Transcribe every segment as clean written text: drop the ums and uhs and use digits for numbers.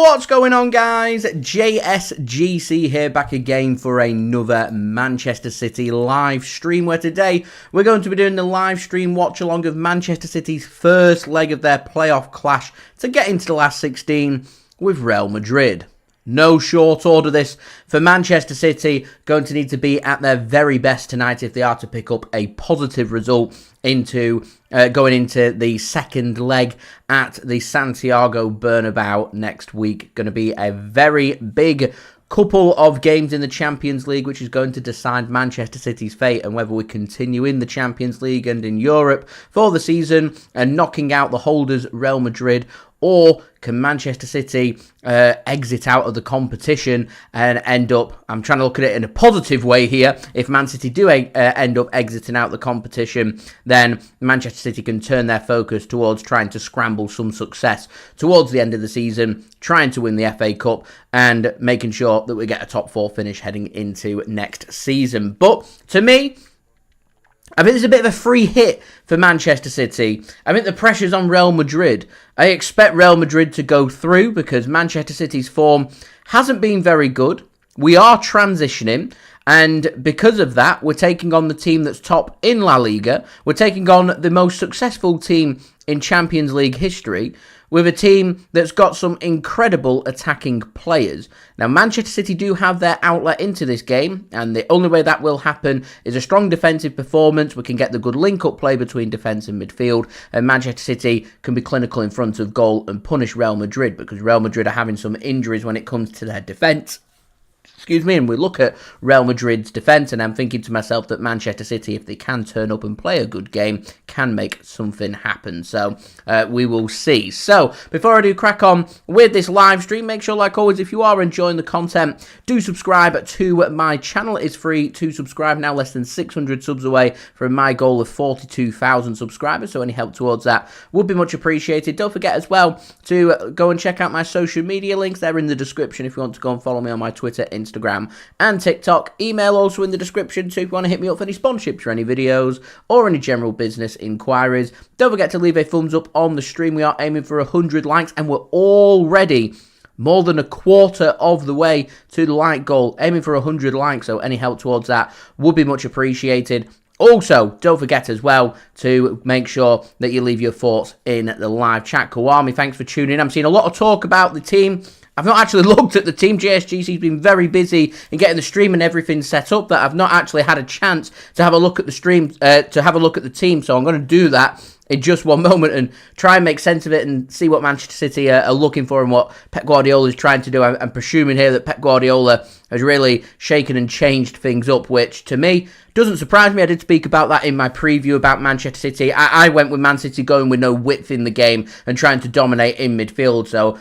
What's going on, guys? JSGC here, back again for another Manchester City live stream, where today we're going to be doing the live stream watch along of Manchester City's first leg of their playoff clash to get into the last 16 with Real Madrid. No short order this for Manchester City, going to need to be at their very best tonight if they are to pick up a positive result into going into the second leg at the Santiago Bernabeu next week. Going to be a very big couple of games in the Champions League, which is going to decide Manchester City's fate and whether we continue in the Champions League and in Europe for the season and knocking out the holders Real Madrid, or can Manchester City exit out of the competition and end up, I'm trying to look at it in a positive way here, if Man City do end up exiting out the competition, then Manchester City can turn their focus towards trying to scramble some success towards the end of the season, trying to win the FA Cup and making sure that we get a top 4 finish heading into next season. But to me, I think there's a bit of a free hit for Manchester City. I think the pressure's on Real Madrid. I expect Real Madrid to go through because Manchester City's form hasn't been very good. We are transitioning, and because of that, we're taking on the team that's top in La Liga. We're taking on the most successful team in Champions League history, with a team that's got some incredible attacking players. Now, Manchester City do have their outlet into this game, and the only way that will happen is a strong defensive performance. We can get the good link-up play between defence and midfield, and Manchester City can be clinical in front of goal and punish Real Madrid, because Real Madrid are having some injuries when it comes to their defence. Excuse me, and we look at Real Madrid's defence, and I'm thinking to myself that Manchester City, if they can turn up and play a good game, can make something happen. So, we will see. So, before I do crack on with this live stream, make sure, like always, if you are enjoying the content, do subscribe to my channel. It's free to subscribe, now less than 600 subs away from my goal of 42,000 subscribers, so any help towards that would be much appreciated. Don't forget as well to go and check out my social media links. They're in the description if you want to go and follow me on my Twitter, Instagram and TikTok. Email also in the description too if you want to hit me up for any sponsorships or any videos or any general business inquiries. Don't forget to leave a thumbs up on the stream. We are aiming for 100 likes and we're already more than a quarter of the way to the like goal, aiming for 100 likes, so any help towards that would be much appreciated. Also, don't forget as well to make sure that you leave your thoughts in the live chat. Kawami, thanks for tuning in. I'm seeing a lot of talk about the team. I've not actually looked at the team. JSGC's been very busy in getting the stream and everything set up that I've not actually had a chance to have a look at the stream, to have a look at the team. So I'm going to do that in just one moment and try and make sense of it and see what Manchester City are looking for and what Pep Guardiola is trying to do. I'm presuming here that Pep Guardiola has really shaken and changed things up, which to me doesn't surprise me. I did speak about that in my preview about Manchester City. I went with Man City going with no width in the game and trying to dominate in midfield. So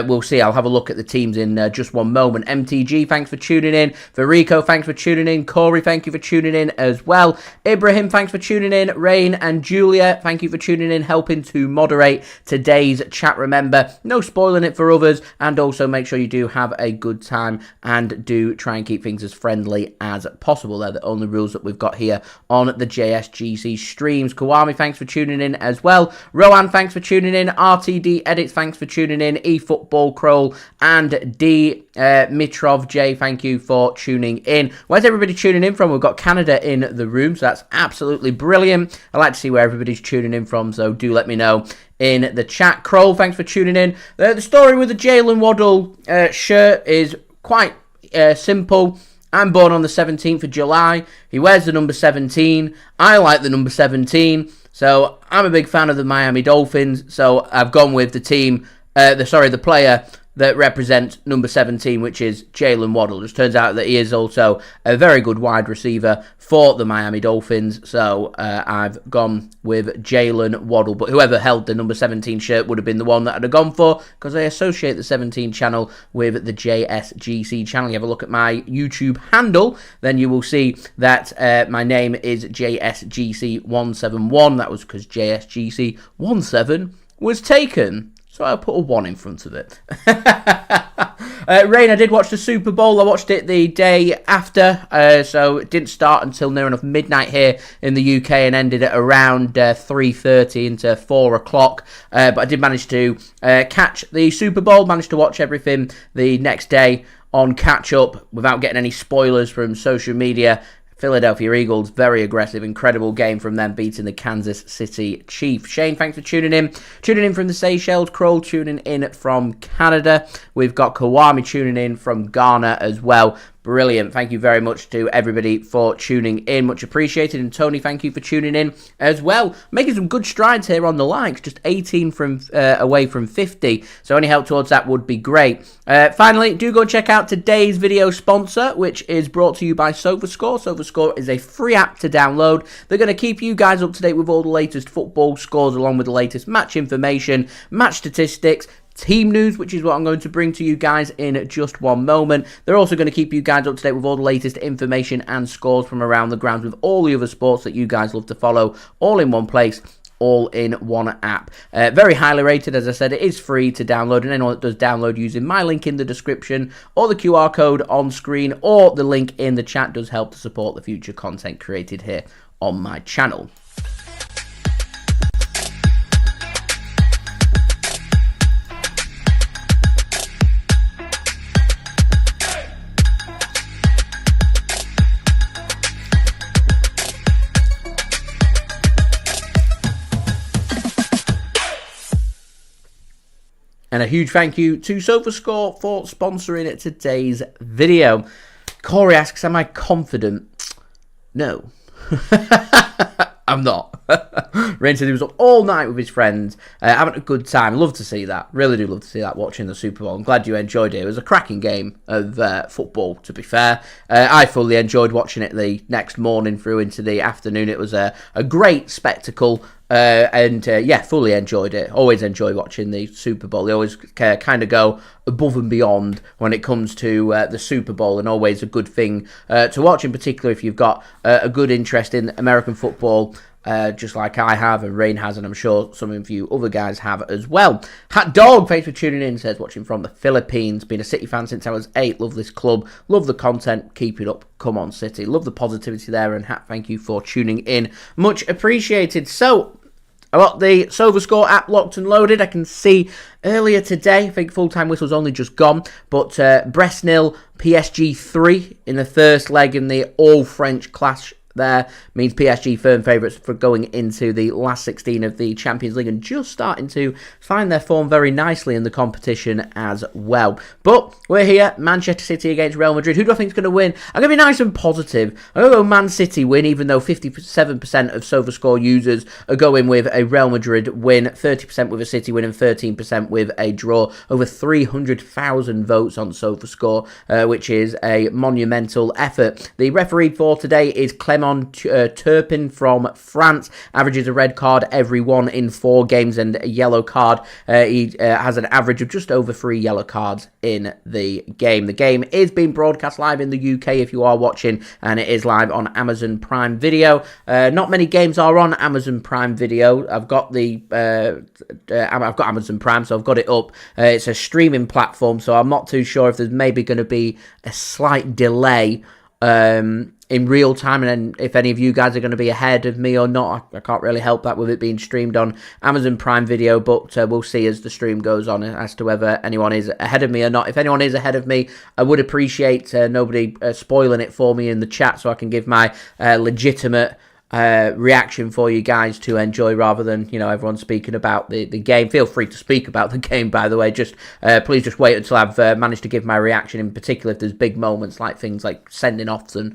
we'll see. I'll have a look at the teams in just one moment. MTG, thanks for tuning in. Federico, thanks for tuning in. Corey, thank you for tuning in as well. Ibrahim, thanks for tuning in. Rain and Julia, thank you for tuning in, helping to moderate today's chat. Remember, no spoiling it for others, and also make sure you do have a good time and do try and keep things as friendly as possible. They're the only rules that we've got here on the JSGC streams. Kawami, thanks for tuning in as well. Rohan, thanks for tuning in. RTD Edits, thanks for tuning in. eFootball Kroll and D Mitrov J, thank you for tuning in. Where's everybody tuning in from? We've got Canada in the room, so that's absolutely brilliant. I like to see where everybody's tuning in from, so do let me know in the chat. Kroll, thanks for tuning in. The story with the Jalen Waddle shirt is quite simple. I'm born on the 17th of July. He wears the number 17. I like the number 17. So I'm a big fan of the Miami Dolphins. So I've gone with the team, the player that represents number 17, which is Jalen Waddle. It just turns out that he is also a very good wide receiver for the Miami Dolphins. So I've gone with Jalen Waddle. But whoever held the number 17 shirt would have been the one that I'd have gone for, because I associate the 17 channel with the JSGC channel. You have a look at my YouTube handle, then you will see that my name is JSGC171. That was because JSGC17 was taken. So I'll put a 1 in front of it. Rain, I did watch the Super Bowl. I watched it the day after, so it didn't start until near enough midnight here in the UK and ended at around 3:30 into 4 o'clock. But I did manage to catch the Super Bowl, managed to watch everything the next day on catch-up without getting any spoilers from social media. Philadelphia Eagles, very aggressive, incredible game from them, beating the Kansas City Chiefs. Shane, thanks for tuning in. Tuning in from the Seychelles, Kroll tuning in from Canada. We've got Kawami tuning in from Ghana as well. Brilliant. Thank you very much to everybody for tuning in. Much appreciated. And Tony, thank you for tuning in as well. Making some good strides here on the likes. Just 18 from away from 50. So any help towards that would be great. Finally, do go and check out today's video sponsor, which is brought to you by SofaScore. SofaScore is a free app to download. They're going to keep you guys up to date with all the latest football scores along with the latest match information, match statistics, team news, which is what I'm going to bring to you guys in just one moment. They're also going to keep you guys up to date with all the latest information and scores from around the grounds with all the other sports that you guys love to follow, all in one place, all in one app. Very highly rated, as I said. It is free to download, and anyone that does download using my link in the description or the QR code on screen or the link in the chat does help to support the future content created here on my channel. And a huge thank you to SofaScore for sponsoring today's video. Corey asks, am I confident? No. I'm not. Rain said he was up all night with his friends, having a good time. Love to see that. Really do love to see that watching the Super Bowl. I'm glad you enjoyed it. It was a cracking game of football, to be fair. I fully enjoyed watching it the next morning through into the afternoon. It was a great spectacle. Yeah, fully enjoyed it. Always enjoy watching the Super Bowl. They always kind of go above and beyond when it comes to the Super Bowl, and always a good thing to watch, in particular if you've got a good interest in American football, just like I have and Rain has, and I'm sure some of you other guys have as well. Hat Dog, thanks for tuning in, says watching from the Philippines. Been a City fan since I was 8. Love this club. Love the content. Keep it up. Come on, City. Love the positivity there. And Hat, thank you for tuning in. Much appreciated. So, I got the SofaScore app locked and loaded. I can see earlier today, I think full-time whistle's only just gone, but Brest 0, PSG 3 in the first leg in the all-French clash there means PSG firm favourites for going into the last 16 of the Champions League and just starting to find their form very nicely in the competition as well. But we're here, Manchester City against Real Madrid. Who do I think is going to win? I'm going to be nice and positive. I'm going to go Man City win, even though 57% of SofaScore users are going with a Real Madrid win, 30% with a City win and 13% with a draw. Over 300,000 votes on SofaScore, which is a monumental effort. The referee for today is Clement Turpin from France. Averages a red card every 1 in 4 games and a yellow card. He has an average of just over 3 yellow cards in the game. The game is being broadcast live in the UK if you are watching, and it is live on Amazon Prime Video. Not many games are on Amazon Prime Video. I've got Amazon Prime, so I've got it up. It's a streaming platform, so I'm not too sure if there's maybe going to be a slight delay in real time, and then if any of you guys are going to be ahead of me or not. I can't really help that with it being streamed on Amazon Prime Video, but we'll see as the stream goes on as to whether anyone is ahead of me or not. If anyone is ahead of me, I would appreciate nobody spoiling it for me in the chat, so I can give my legitimate reaction for you guys to enjoy, rather than, you know, everyone speaking about the game. Feel free to speak about the game, by the way. Just please just wait until I've managed to give my reaction, in particular if there's big moments like things like sending offs and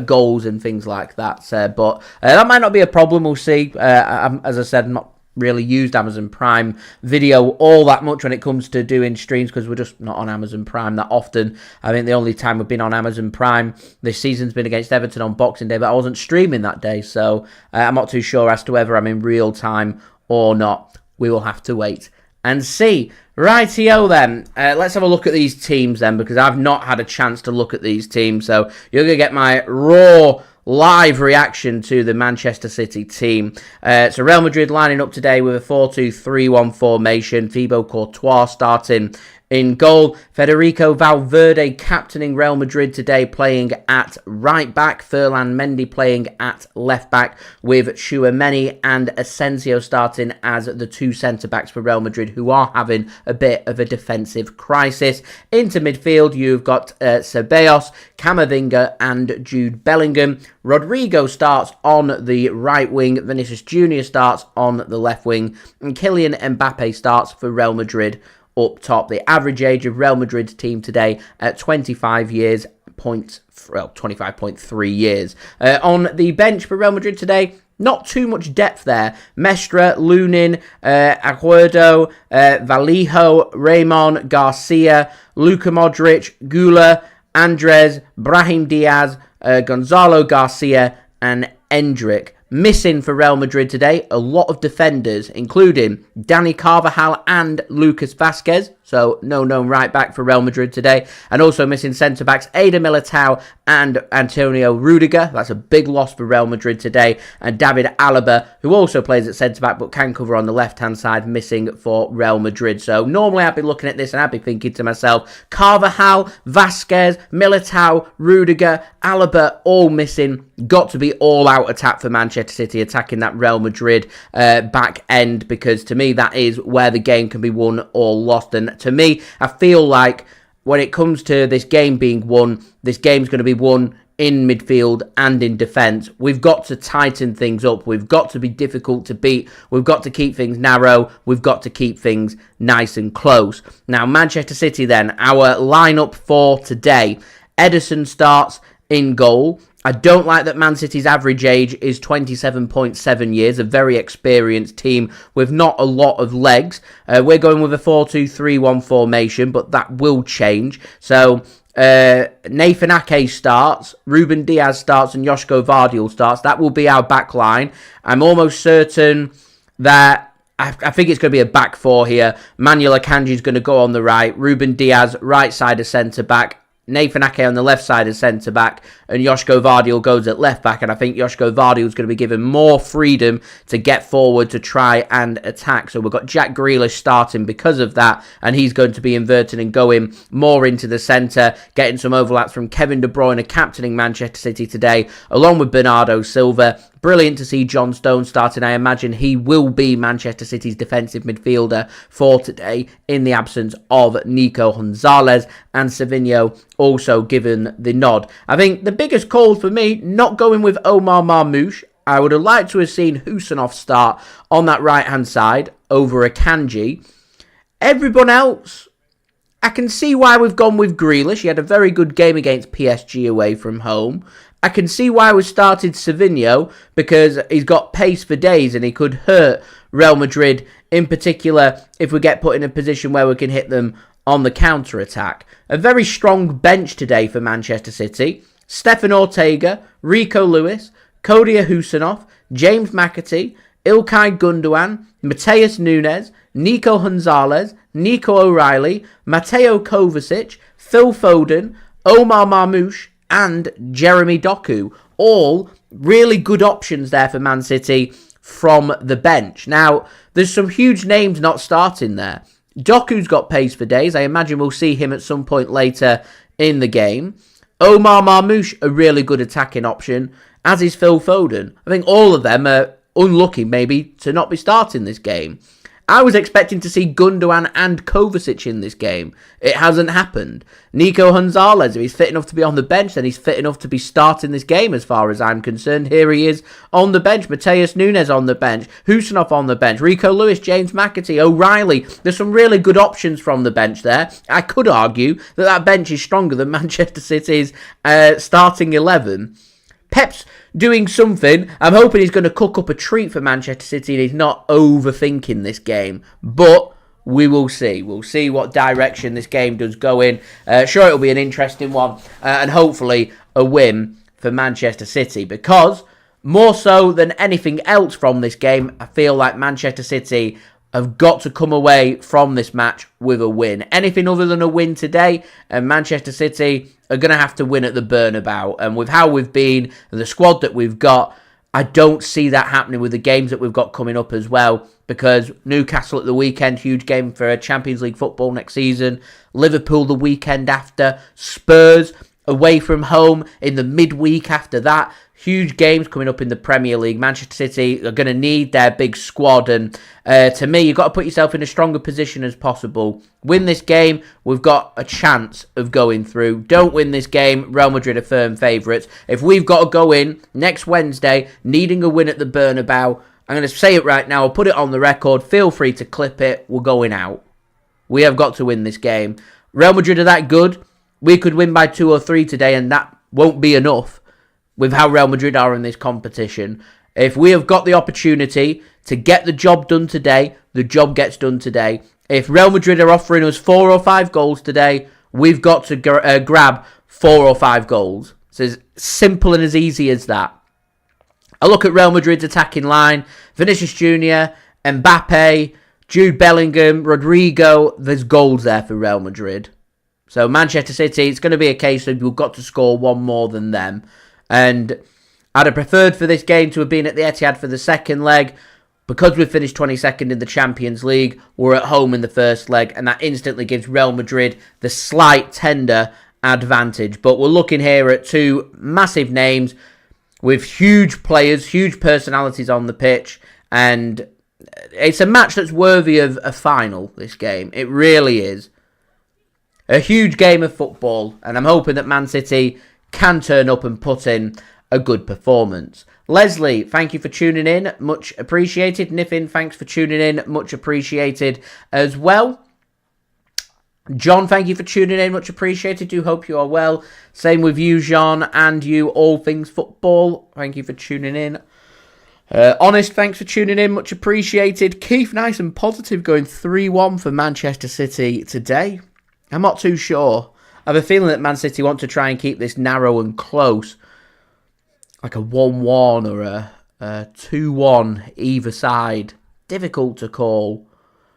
goals and things like that. But that might not be a problem. We'll see. As I said, I'm not really used Amazon Prime Video all that much when it comes to doing streams, because we're just not on Amazon Prime that often. I think the only time we've been on Amazon Prime this season's been against Everton on Boxing Day, but I wasn't streaming that day, so I'm not too sure as to whether I'm in real time or not. We will have to wait and see. Rightio then, let's have a look at these teams then, because I've not had a chance to look at these teams, so you're going to get my raw live reaction to the Manchester City team. So Real Madrid lining up today with a 4-2-3-1 formation. Thibaut Courtois starting In goal, Federico Valverde captaining Real Madrid today, playing at right back. Ferland Mendy playing at left back, with Tchouameni and Asensio starting as the two centre-backs for Real Madrid, who are having a bit of a defensive crisis. Into midfield, you've got Ceballos, Camavinga and Jude Bellingham. Rodrigo starts on the right wing, Vinicius JR starts on the left wing, and Kylian Mbappe starts for Real Madrid up top. The average age of Real Madrid's team today at 25 years, 25.3 years. On the bench for Real Madrid today, not too much depth there. Mestre, Lunin, Aguero, Vallejo, Raymond, Garcia, Luka Modric, Gula, Andres, Brahim Diaz, Gonzalo Garcia and Endrick. Missing for Real Madrid today, a lot of defenders, including Dani Carvajal and Lucas Vazquez. So, no known right back for Real Madrid today. And also missing centre-backs Eder Militao and Antonio Rudiger. That's a big loss for Real Madrid today. And David Alaba, who also plays at centre-back but can cover on the left-hand side, missing for Real Madrid. So, normally I'd be looking at this and I'd be thinking to myself, Carvajal, Vazquez, Militao, Rudiger, Alaba, all missing. Got to be all-out attack for Manchester City, attacking that Real Madrid back end, because to me that is where the game can be won or lost. And to me, I feel like when it comes to this game being won, this game's going to be won in midfield and in defence. We've got to tighten things up. We've got to be difficult to beat. We've got to keep things narrow. We've got to keep things nice and close. Now, Manchester City then, our lineup for today. Ederson starts in goal. I don't like that Man City's average age is 27.7 years, a very experienced team with not a lot of legs. We're going with a 4-2-3-1 formation, but that will change. So, Nathan Ake starts, Ruben Dias starts, and Josko Gvardiol starts. That will be our back line. I'm almost certain that I think it's going to be a back four here. Manuel Akanji is going to go on the right, Ruben Dias right side of centre-back, Nathan Ake on the left side as centre-back, and Josko Gvardiol goes at left-back, and I think Josko Gvardiol is going to be given more freedom to get forward to try and attack. So we've got Jack Grealish starting because of that, and he's going to be inverting and going more into the centre, getting some overlaps from Kevin De Bruyne, captaining Manchester City today, along with Bernardo Silva. Brilliant to see John Stones starting. I imagine he will be Manchester City's defensive midfielder for today in the absence of Nico Gonzalez, and Savinho also given the nod. I think the biggest call for me, not going with Omar Marmoush. I would have liked to have seen Khusanov start on that right-hand side over Akanji. Everyone else, I can see why we've gone with Grealish. He had a very good game against PSG away from home. I can see why we started Savinho, because he's got pace for days and he could hurt Real Madrid, in particular if we get put in a position where we can hit them on the counter-attack. A very strong bench today for Manchester City. Stefan Ortega, Rico Lewis, Kodia Khusanov, James McAtee, Ilkay Gundogan, Matheus Nunes, Nico Gonzalez, Nico O'Reilly, Mateo Kovacic, Phil Foden, Omar Marmoush, and Jeremy Doku. All really good options there for Man City from the bench. Now, there's some huge names not starting there. Doku's got pace for days. I imagine we'll see him at some point later in the game. Omar Marmoush, a really good attacking option, as is Phil Foden. I think all of them are unlucky, maybe, to not be starting this game. I was expecting to see Gundogan and Kovacic in this game. It hasn't happened. Nico Gonzalez, if he's fit enough to be on the bench, then he's fit enough to be starting this game as far as I'm concerned. Here he is on the bench. Matheus Nunes on the bench. Khusanov on the bench. Rico Lewis, James McAtee, O'Reilly. There's some really good options from the bench there. I could argue that that bench is stronger than Manchester City's starting 11. Pep's doing something. I'm hoping he's going to cook up a treat for Manchester City and he's not overthinking this game. But we will see. We'll see what direction this game does go in. Sure, it'll be an interesting one. And hopefully a win for Manchester City. Because more so than anything else from this game, I feel like Manchester City have got to come away from this match with a win. Anything other than a win today, and Manchester City are going to have to win at the Bernabeu. And with how we've been, and the squad that we've got, I don't see that happening with the games that we've got coming up as well. because Newcastle at the weekend, huge game for Champions League football next season. Liverpool the weekend after. Spurs away from home in the midweek after that. Huge games coming up in the Premier League. Manchester City are going to need their big squad. And to me, you've got to put yourself in a stronger position as possible. Win this game, we've got a chance of going through. Don't win this game, Real Madrid are firm favourites. If we've got to go in next Wednesday, needing a win at the Bernabeu, I'm going to say it right now. I'll put it on the record. Feel free to clip it. We're going out. We have got to win this game. Real Madrid are that good. We could win by 2 or 3 today, and that won't be enough with how Real Madrid are in this competition. If we have got the opportunity to get the job done today, the job gets done today. If Real Madrid are offering us 4 or 5 goals today, we've got to grab 4 or 5 goals. It's as simple and as easy as that. I look at Real Madrid's attacking line. Vinicius JR, Mbappe, Jude Bellingham, Rodrigo. There's goals there for Real Madrid. So Manchester City, it's going to be a case of you've got to score 1 more than them. And I'd have preferred for this game to have been at the Etihad for the second leg. Because we've finished 22nd in the Champions League, we're at home in the first leg. And that instantly gives Real Madrid the slight tender advantage. But we're looking here at 2 massive names with huge players, huge personalities on the pitch. And it's a match that's worthy of a final, this game. It really is. A huge game of football. And I'm hoping that Man City can turn up and put in a good performance. Leslie, thank you for tuning in. Much appreciated. Niffin, thanks for tuning in. Much appreciated as well. John, thank you for tuning in. Much appreciated. Do hope you are well. Same with you, Jean, and you, All Things Football. Thank you for tuning in. Honest, thanks for tuning in. Much appreciated. Keith, nice and positive, going 3-1 for Manchester City today. I'm not too sure. I have a feeling that Man City want to try and keep this narrow and close. Like a 1-1 or a 2-1 either side. Difficult to call.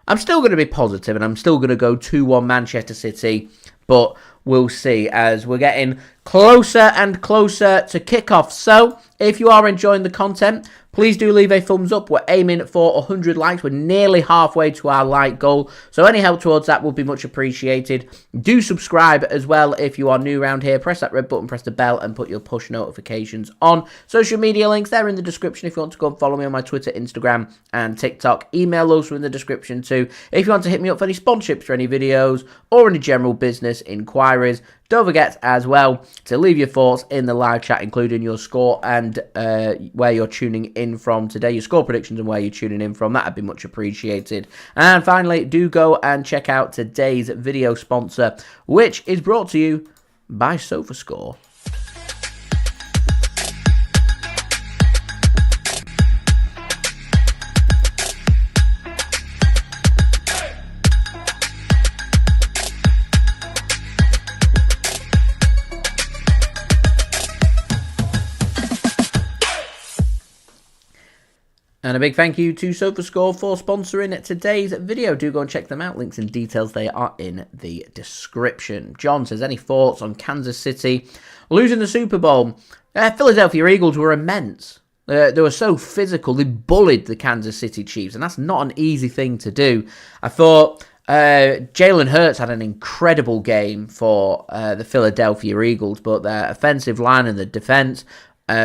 I'm still going to be positive and I'm still going to go 2-1 Manchester City. But we'll see as we're getting closer and closer to kickoff. So, if you are enjoying the content, please do leave a thumbs up. We're aiming for 100 likes. We're nearly halfway to our like goal. So any help towards that would be much appreciated. Do subscribe as well if you are new around here. Press that red button, press the bell, and put your push notifications on. Social media links, they're in the description if you want to go and follow me on my Twitter, Instagram, and TikTok. Email also in the description too. If you want to hit me up for any sponsorships for any videos or any general business inquiries, don't forget as well to leave your thoughts in the live chat, including your score and where you're tuning in from today, your score predictions and where you're tuning in from. That'd be much appreciated. And finally, do go and check out today's video sponsor, which is brought to you by SofaScore. And a big thank you to SofaScore for sponsoring today's video. Do go and check them out. Links and details, they are in the description. John says, any thoughts on Kansas City losing the Super Bowl? Philadelphia Eagles were immense. They were so physical. They bullied the Kansas City Chiefs, and that's not an easy thing to do. I thought Jalen Hurts had an incredible game for the Philadelphia Eagles, but their offensive line and the defense,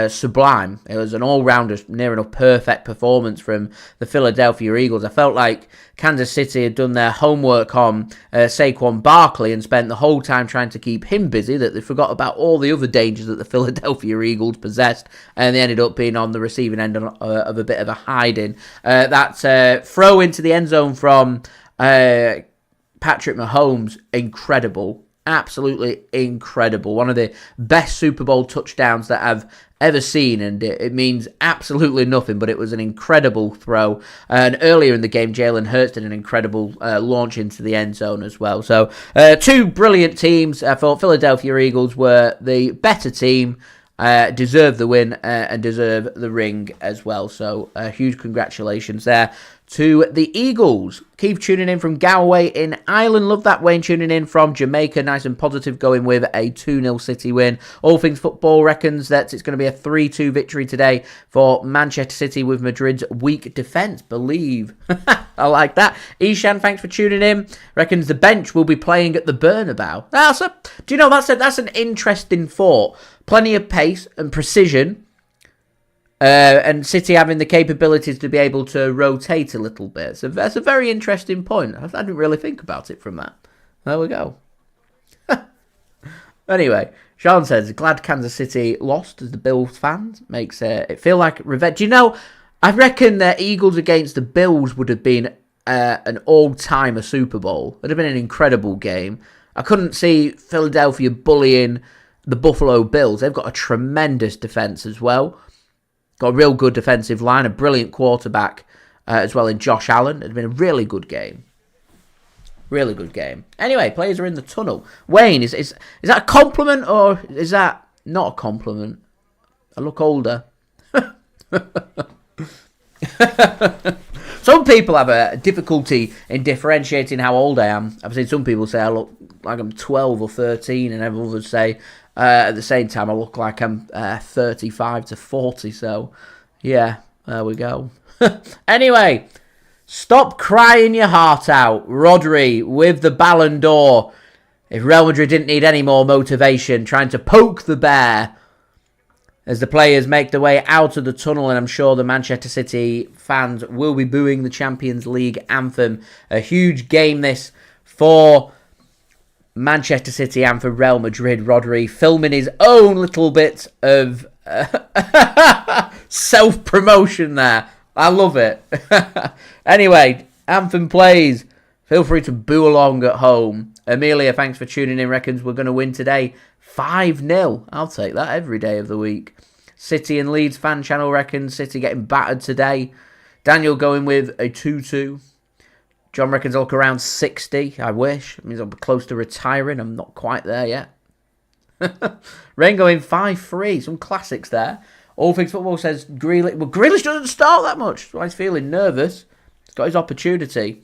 sublime. It was an all-round, near enough perfect performance from the Philadelphia Eagles. I felt like Kansas City had done their homework on Saquon Barkley and spent the whole time trying to keep him busy, that they forgot about all the other dangers that the Philadelphia Eagles possessed, and they ended up being on the receiving end of a bit of a hiding. That throw into the end zone from Patrick Mahomes, incredible. Absolutely incredible. One of the best Super Bowl touchdowns that I've ever seen, and it means absolutely nothing, but it was an incredible throw. And earlier in the game, Jalen Hurts did an incredible launch into the end zone as well. So, 2 brilliant teams. I thought Philadelphia Eagles were the better team, deserve the win, and deserve the ring as well. So, huge congratulations there to the Eagles. Keith tuning in from Galway in Ireland. Love that. Wayne tuning in from Jamaica. Nice and positive, going with a 2-0 City win. All Things Football reckons that it's going to be a 3-2 victory today for Manchester City with Madrid's weak defence. Believe. I like that. Ishan, thanks for tuning in. Reckons the bench will be playing at the Bernabeu. Do you know, that's an interesting thought. Plenty of pace and precision. And City having the capabilities to be able to rotate a little bit. So that's a very interesting point. I didn't really think about it from that. There we go. Anyway, Sean says, glad Kansas City lost as the Bills fans. Makes it feel like revenge. Do you know, I reckon the Eagles against the Bills would have been an all-timer Super Bowl. It would have been an incredible game. I couldn't see Philadelphia bullying the Buffalo Bills. They've got a tremendous defense as well. Got a real good defensive line, a brilliant quarterback as well in Josh Allen. It's been a really good game. Really good game. Anyway, players are in the tunnel. Wayne, is that a compliment or is that not a compliment? I look older. Some people have a difficulty in differentiating how old I am. I've seen some people say I look like I'm 12 or 13, and others say at the same time I look like I'm 35 to 40. So, yeah, there we go. Anyway, stop crying your heart out. Rodri with the Ballon d'Or. If Real Madrid didn't need any more motivation, trying to poke the bear as the players make their way out of the tunnel, and I'm sure the Manchester City fans will be booing the Champions League anthem. A huge game this for Manchester City and for Real Madrid. Rodri filming his own little bit of self-promotion there. I love it. Anyway, anthem plays. Feel free to boo along at home. Amelia, thanks for tuning in. Reckons we're going to win today 5-0. I'll take that every day of the week. City and Leeds fan channel reckons City getting battered today. Daniel going with a 2-2. John reckons I'll look around 60. I wish. It means I'm close to retiring. I'm not quite there yet. Rain going 5-3. Some classics there. All Things Football says Grealish. Well, Grealish doesn't start that much. So he's feeling nervous. He's got his opportunity.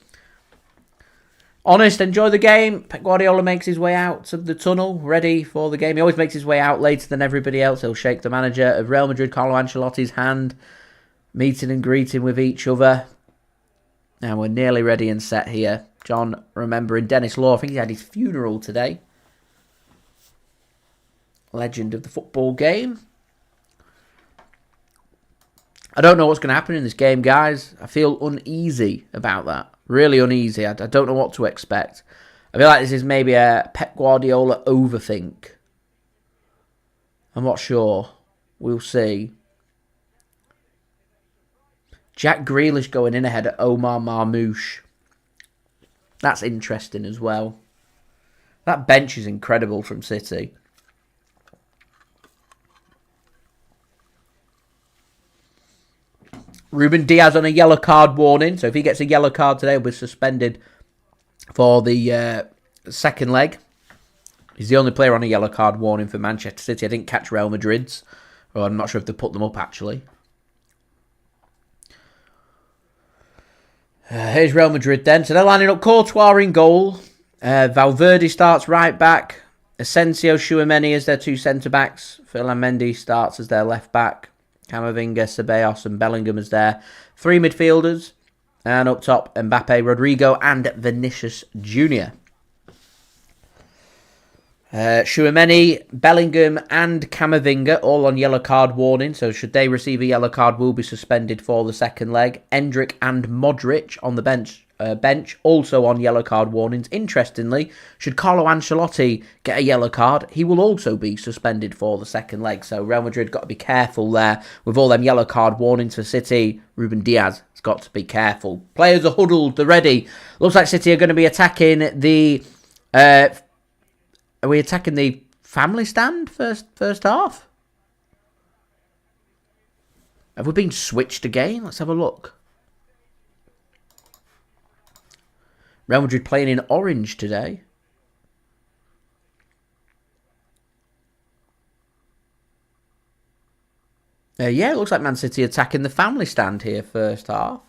Honest, enjoy the game. Pep Guardiola makes his way out of the tunnel, ready for the game. He always makes his way out later than everybody else. He'll shake the manager of Real Madrid, Carlo Ancelotti's hand, meeting and greeting with each other. And we're nearly ready and set here. John, remembering Dennis Law. I think he had his funeral today. Legend of the football game. I don't know what's going to happen in this game, guys. I feel uneasy about that. Really uneasy. I don't know what to expect. I feel like this is maybe a Pep Guardiola overthink. I'm not sure. We'll see. Jack Grealish going in ahead of Omar Marmoush. That's interesting as well. That bench is incredible from City. Ruben Dias on a yellow card warning. So if he gets a yellow card today, he'll be suspended for the second leg. He's the only player on a yellow card warning for Manchester City. I didn't catch Real Madrid's. Or I'm not sure if they put them up, actually. Here's Real Madrid then. So they're lining up Courtois in goal. Valverde starts right back. Asensio, Tchouameni as their two centre-backs. Ferland Mendy starts as their left-back. Camavinga, Ceballos and Bellingham as their three midfielders. And up top, Mbappe, Rodrigo and Vinicius Jr. Tchouameni, Bellingham and Camavinga all on yellow card warning. So should they receive a yellow card, will be suspended for the second leg. Endrick and Modric on the bench also on yellow card warnings. Interestingly, should Carlo Ancelotti get a yellow card, he will also be suspended for the second leg. So Real Madrid got to be careful there with all them yellow card warnings for City. Ruben Dias has got to be careful. Players are huddled, they're ready. Looks like City are going to be attacking the... are we attacking the family stand first half? Have we been switched again? Let's have a look. Real Madrid playing in orange today. Yeah, it looks like Man City attacking the family stand here first half.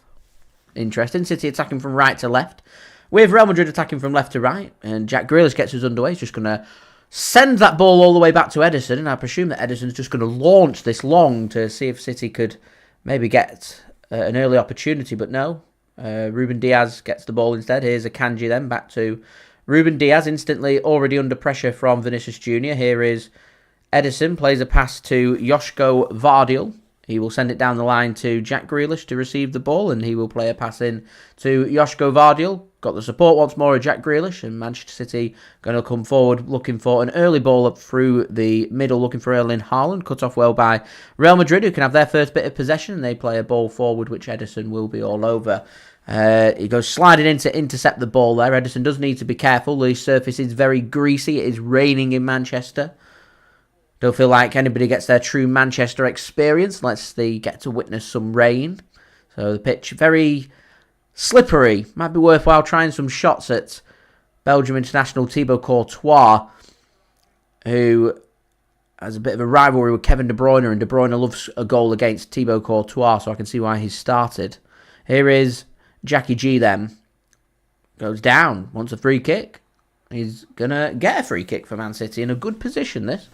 interesting. City attacking from right to left, with Real Madrid attacking from left to right. And Jack Grealish gets us underway. He's just going to send that ball all the way back to Ederson. And I presume that Ederson's just going to launch this long to see if City could maybe get an early opportunity. But no, Ruben Dias gets the ball instead. Here's Akanji then, back to Ruben Dias, instantly already under pressure from Vinicius Jr. Here is Ederson, plays a pass to Josko Gvardiol. He will send it down the line to Jack Grealish to receive the ball, and he will play a pass in to Josko Gvardiol. Got the support once more of Jack Grealish, and Manchester City going to come forward looking for an early ball up through the middle, looking for Erling Haaland. Cut off well by Real Madrid, who can have their first bit of possession, and they play a ball forward, which Ederson will be all over. He goes sliding in to intercept the ball there. Ederson does need to be careful. The surface is very greasy. It is raining in Manchester. Don't feel like anybody gets their true Manchester experience unless they get to witness some rain. So the pitch very slippery. Might be worthwhile trying some shots at Belgium international Thibaut Courtois, who has a bit of a rivalry with Kevin De Bruyne, and De Bruyne loves a goal against Thibaut Courtois, so I can see why he's started. Here is Jackie G then. Goes down, wants a free kick. He's going to get a free kick for Man City in a good position, this.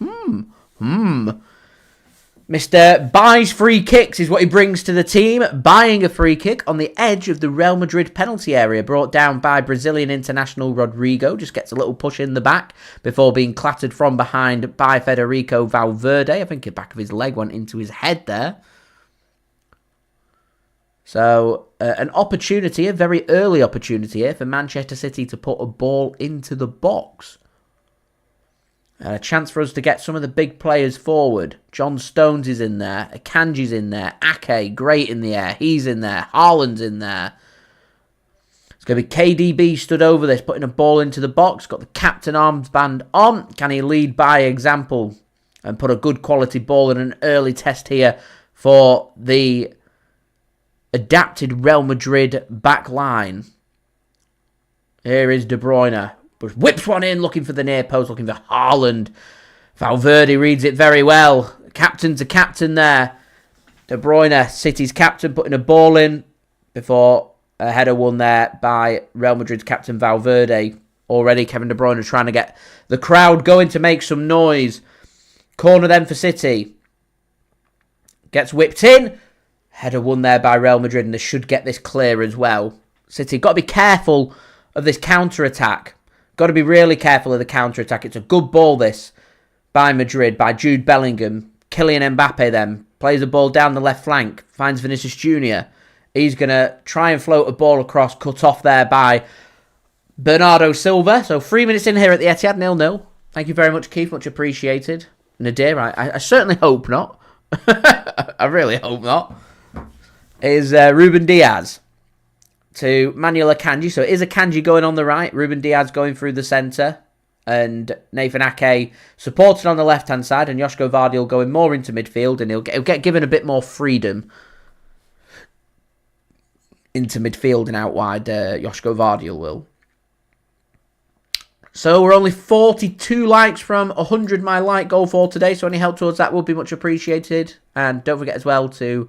Mr. Buys free kicks is what he brings to the team. Buying a free kick on the edge of the Real Madrid penalty area, brought down by Brazilian international Rodrigo. Just gets a little push in the back before being clattered from behind by Federico Valverde. I think the back of his leg went into his head there. So, an opportunity, a very early opportunity here for Manchester City to put a ball into the box. A chance for us to get some of the big players forward. John Stones is in there. Akanji's in there. Ake, great in the air. He's in there. Haaland's in there. It's going to be KDB stood over this, putting a ball into the box. Got the captain armband on. Can he lead by example and put a good quality ball in an early test here for the adapted Real Madrid back line? Here is De Bruyne. Whips one in, looking for the near post, looking for Haaland. Valverde reads it very well. Captain to captain there. De Bruyne, City's captain, putting a ball in before a header won there by Real Madrid's captain Valverde. Already Kevin De Bruyne trying to get the crowd going to make some noise. Corner then for City. Gets whipped in. Header won there by Real Madrid, and they should get this clear as well. City, got to be careful of this counter-attack. Got to be really careful of the counter-attack. It's a good ball, this, by Madrid, by Jude Bellingham. Kylian Mbappe then plays the ball down the left flank. Finds Vinicius Jr. He's going to try and float a ball across. Cut off there by Bernardo Silva. So 3 minutes in here at the Etihad, 0-0. Thank you very much, Keith. Much appreciated. Nadir, I certainly hope not. I really hope not. Is Ruben Dias to Manuel Akanji. So it is Akanji going on the right. Ruben Dias going through the centre. And Nathan Ake supported on the left-hand side. And Josko Gvardiol going more into midfield. And he'll get given a bit more freedom into midfield and out wide. Josko Gvardiol will. So we're only 42 likes from 100 my like goal for today. So any help towards that would be much appreciated. And don't forget as well to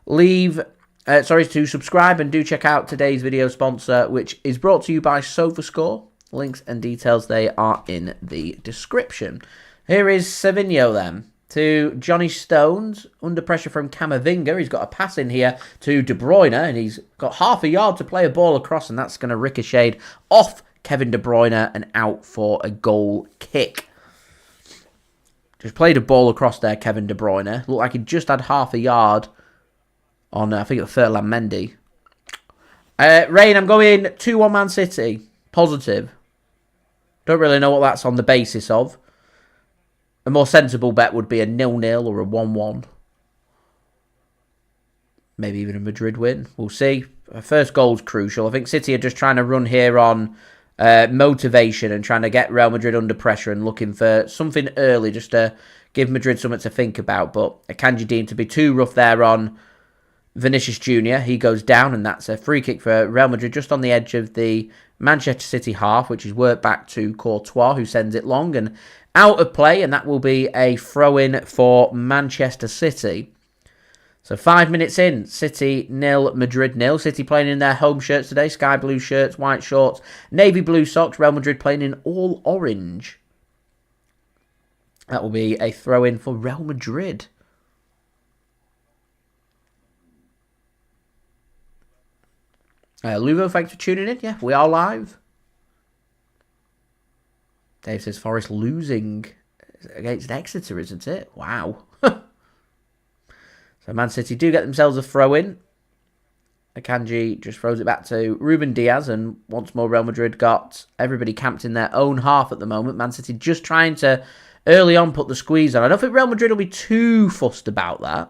to subscribe, and do check out today's video sponsor, which is brought to you by SofaScore. Links and details, they are in the description. Here is Savinho then to Johnny Stones, under pressure from Camavinga. He's got a pass in here to De Bruyne, and he's got half a yard to play a ball across, and that's going to ricochet off Kevin De Bruyne and out for a goal kick. Just played a ball across there, Kevin De Bruyne. Looked like he just had half a yard on, I think it was Ferland Mendy. Rain, I'm going 2-1 Man City. Positive. Don't really know what that's on the basis of. A more sensible bet would be a 0-0 or a 1-1. Maybe even a Madrid win. We'll see. First goal's crucial. I think City are just trying to run here on motivation and trying to get Real Madrid under pressure and looking for something early just to give Madrid something to think about. But Akanji deemed to be too rough there on Vinicius Jr. He goes down, and that's a free kick for Real Madrid just on the edge of the Manchester City half, which is worked back to Courtois, who sends it long and out of play, and that will be a throw-in for Manchester City. So 5 minutes in, City 0, Madrid 0. City playing in their home shirts today. Sky blue shirts, white shorts, navy blue socks. Real Madrid playing in all orange. That will be a throw-in for Real Madrid. Luvo, thanks for tuning in. Yeah, we are live. Dave says Forest losing against Exeter, isn't it? Wow. So Man City do get themselves a throw-in. Akanji just throws it back to Ruben Dias, and once more Real Madrid got everybody camped in their own half at the moment. Man City just trying to, early on, put the squeeze on. I don't think Real Madrid will be too fussed about that.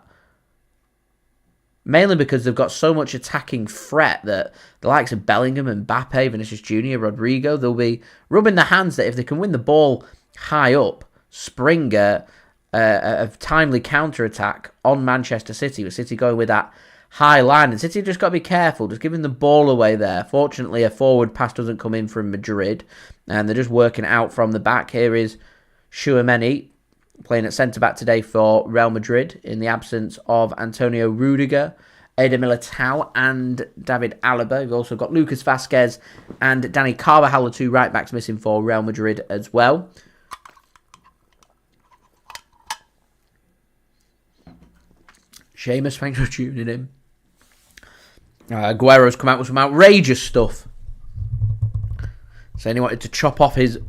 Mainly because they've got so much attacking threat that the likes of Bellingham and Mbappe, Vinicius JR, Rodrigo, they'll be rubbing their hands that if they can win the ball high up, spring a timely counter-attack on Manchester City, with City going with that high line. And City have just got to be careful, just giving the ball away there. Fortunately, a forward pass doesn't come in from Madrid, and they're just working out from the back. Here is Tchouameni playing at centre-back today for Real Madrid in the absence of Antonio Rudiger, Eder Militao and David Alaba. We've also got Lucas Vazquez and Dani Carvajal, the two right-backs missing for Real Madrid as well. Seamus, thanks for tuning in. Aguero's come out with some outrageous stuff. Saying he wanted to chop off his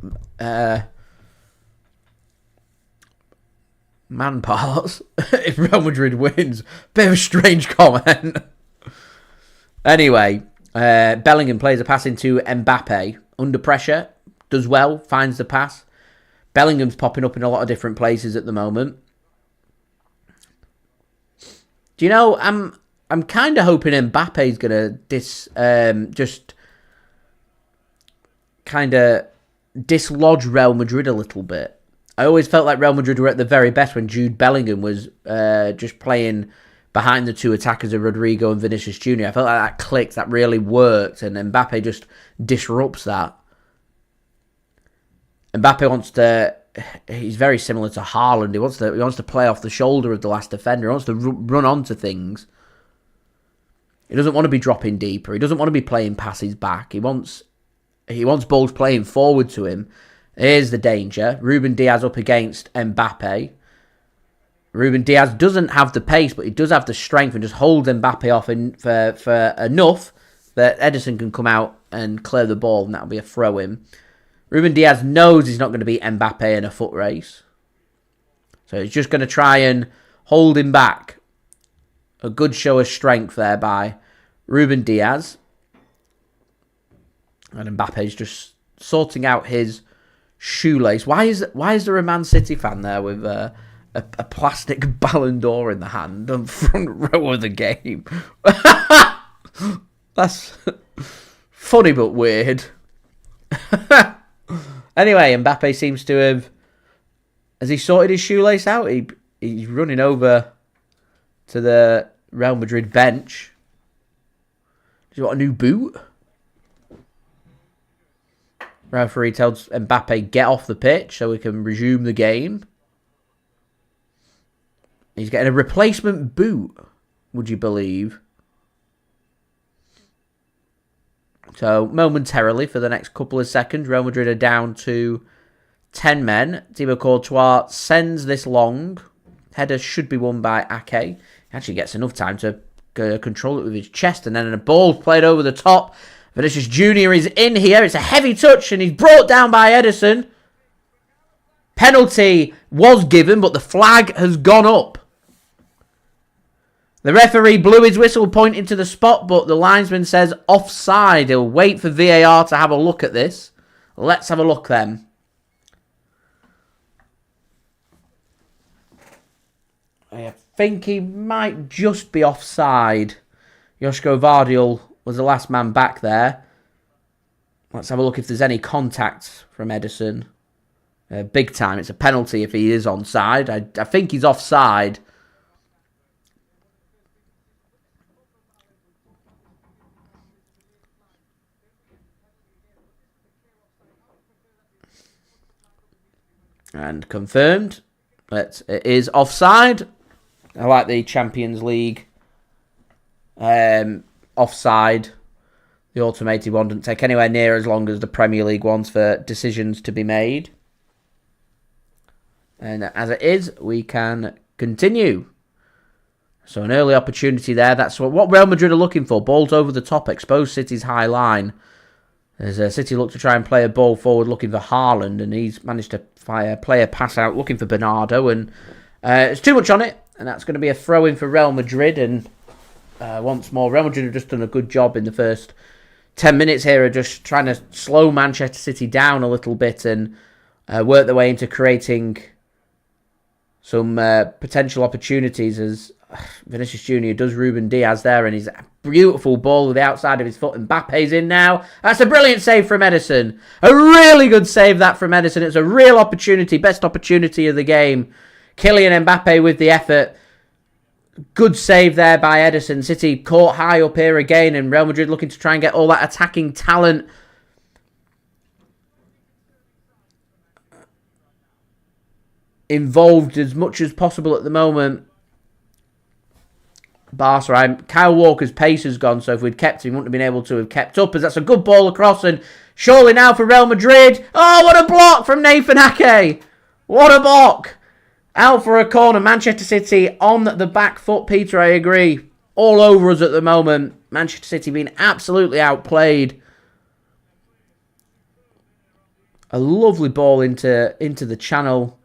man parts if Real Madrid wins. Bit of a strange comment. Anyway, Bellingham plays a pass into Mbappe. Under pressure, does well, finds the pass. Bellingham's popping up in a lot of different places at the moment. Do you know, I'm kind of hoping Mbappe's going to just kind of dislodge Real Madrid a little bit. I always felt like Real Madrid were at the very best when Jude Bellingham was just playing behind the two attackers of Rodrigo and Vinicius Jr. I felt like that clicked, that really worked, and Mbappe just disrupts that. Mbappe wants to... He's very similar to Haaland. He wants to play off the shoulder of the last defender. He wants to run onto things. He doesn't want to be dropping deeper. He doesn't want to be playing passes back. He wants balls playing forward to him. Here's the danger. Ruben Dias up against Mbappe. Ruben Dias doesn't have the pace, but he does have the strength and just holds Mbappe off for enough that Ederson can come out and clear the ball, and that'll be a throw-in. Ruben Dias knows he's not going to beat Mbappe in a foot race. So he's just going to try and hold him back. A good show of strength there by Ruben Dias. And Mbappe's just sorting out his shoelace. Why is there a Man City fan there with a plastic Ballon d'Or in the hand on front row of the game? That's funny but weird. Anyway, Mbappe seems to have... Has he sorted his shoelace out? He's running over to the Real Madrid bench. Does he want a new boot? Referee tells Mbappe, get off the pitch so we can resume the game. He's getting a replacement boot, would you believe? So, momentarily, for the next couple of seconds, Real Madrid are down to 10 men. Thibaut Courtois sends this long. Header should be won by Ake. He actually gets enough time to control it with his chest, and then a ball played over the top. Vinicius Jr. is in here. It's a heavy touch, and he's brought down by Ederson. Penalty was given, but the flag has gone up. The referee blew his whistle pointing to the spot, but the linesman says offside. He'll wait for VAR to have a look at this. Let's have a look then. I think he might just be offside. Josko Gvardiol was the last man back there. Let's have a look if there's any contact from Ederson. Big time. It's a penalty if he is onside. I think he's offside. And confirmed that it is offside. I like the Champions League offside. The automated one doesn't take anywhere near as long as the Premier League ones for decisions to be made. And as it is, we can continue. So an early opportunity there. That's what Real Madrid are looking for. Balls over the top, expose City's high line. As City look to try and play a ball forward looking for Haaland, and he's managed to play a pass out looking for Bernardo, and it's too much on it, and that's going to be a throw-in for Real Madrid. And once more, Real Madrid have just done a good job in the first 10 minutes here of just trying to slow Manchester City down a little bit and work their way into creating some potential opportunities as Vinicius Jr. does Ruben Dias there, and he's a beautiful ball with the outside of his foot. Mbappe's in now. That's a brilliant save from Ederson. A really good save that from Ederson. It's a real opportunity, best opportunity of the game. Kylian Mbappe with the effort. Good save there by Ederson. City caught high up here again, and Real Madrid looking to try and get all that attacking talent involved as much as possible at the moment. Barca, Kyle Walker's pace has gone, so if we'd kept him, we wouldn't have been able to have kept up, as that's a good ball across, and surely now for Real Madrid. Oh, what a block from Nathan Ake! What a block! Out for a corner, Manchester City on the back foot, Peter, I agree. All over us at the moment. Manchester City being absolutely outplayed. A lovely ball into the channel.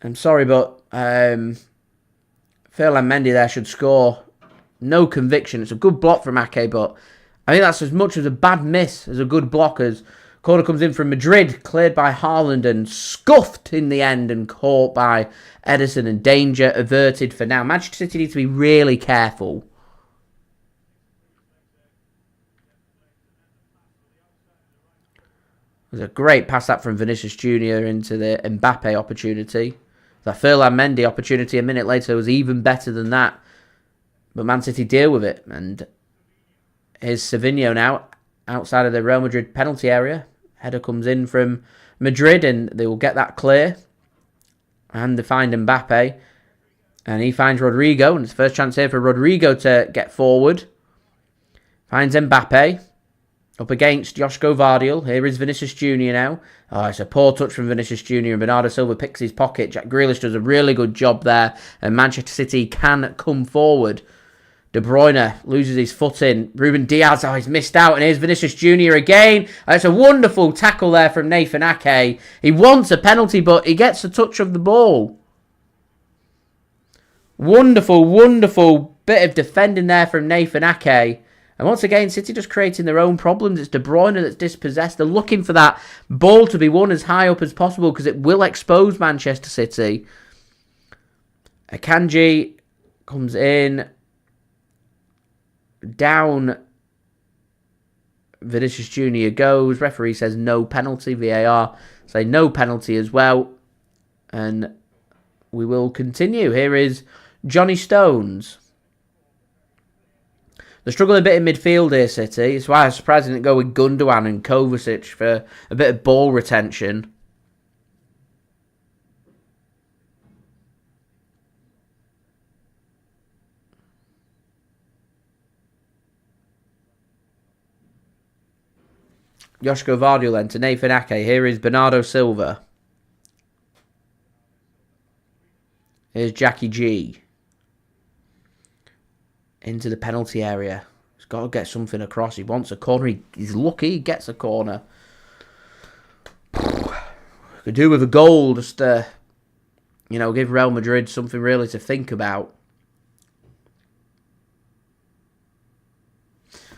I'm sorry, but Ferland Mendy there should score. No conviction. It's a good block from Ake, but I think that's as much as a bad miss as a good block. As corner comes in from Madrid, cleared by Haaland and scuffed in the end and caught by Ederson, and danger averted for now. Manchester City need to be really careful. There's a great pass that from Vinicius Jr. into the Mbappe opportunity. The Ferland Mendy opportunity a minute later was even better than that. But Man City deal with it. And here's Savinho now outside of the Real Madrid penalty area. Header comes in from Madrid and they will get that clear. And they find Mbappe. And he finds Rodrigo. And it's the first chance here for Rodrigo to get forward. Finds Mbappe. Up against Josko Gvardiol. Here is Vinicius Jr. now. Oh, it's a poor touch from Vinicius Jr. and Bernardo Silva picks his pocket. Jack Grealish does a really good job there. And Manchester City can come forward. De Bruyne loses his foot in. Ruben Dias, oh, he's missed out. And here's Vinicius Jr. again. It's a wonderful tackle there from Nathan Ake. He wants a penalty, but he gets a touch of the ball. Wonderful, wonderful bit of defending there from Nathan Ake. And once again, City just creating their own problems. It's De Bruyne that's dispossessed. They're looking for that ball to be won as high up as possible because it will expose Manchester City. Akanji comes in. Down. Vinicius Jr. goes. Referee says no penalty. VAR say no penalty as well. And we will continue. Here is Johnny Stones. They're struggling a bit in midfield here, City. It's why I was surprised they didn't go with Gundogan and Kovacic for a bit of ball retention. Josko Gvardiol then to Nathan Ake. Here is Bernardo Silva. Here's Jackie G. Into the penalty area. He's got to get something across. He wants a corner. He's lucky he gets a corner. Could do with a goal just to, give Real Madrid something really to think about.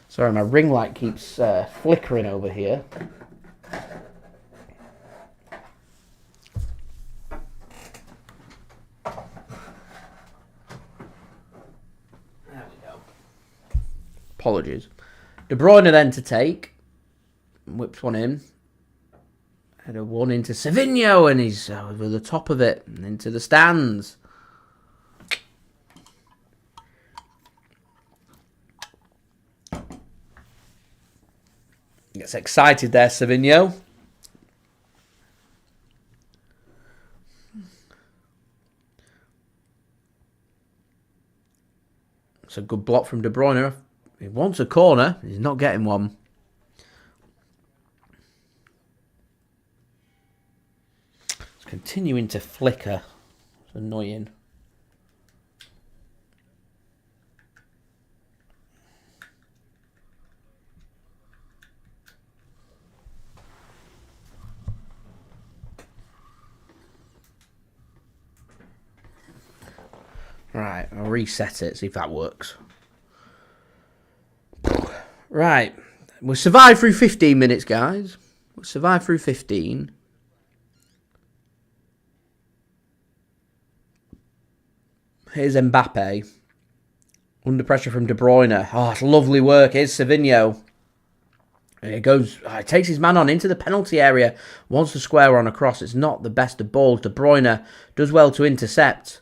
Sorry, my ring light keeps flickering over here. Apologies. De Bruyne then to take. Whips one in. Header one into Savinho, and he's over the top of it and into the stands. Gets excited there, Savinho. It's a good block from De Bruyne. He wants a corner. He's not getting one. It's continuing to flicker. It's annoying. Right, I'll reset it, see if that works. Right, we'll survive through 15 minutes, guys. We'll survive through 15. Here's Mbappe. Under pressure from De Bruyne. Oh, it's lovely work. Here's Savinho. He goes, he takes his man on into the penalty area. Wants to square on across. It's not the best of balls. De Bruyne does well to intercept.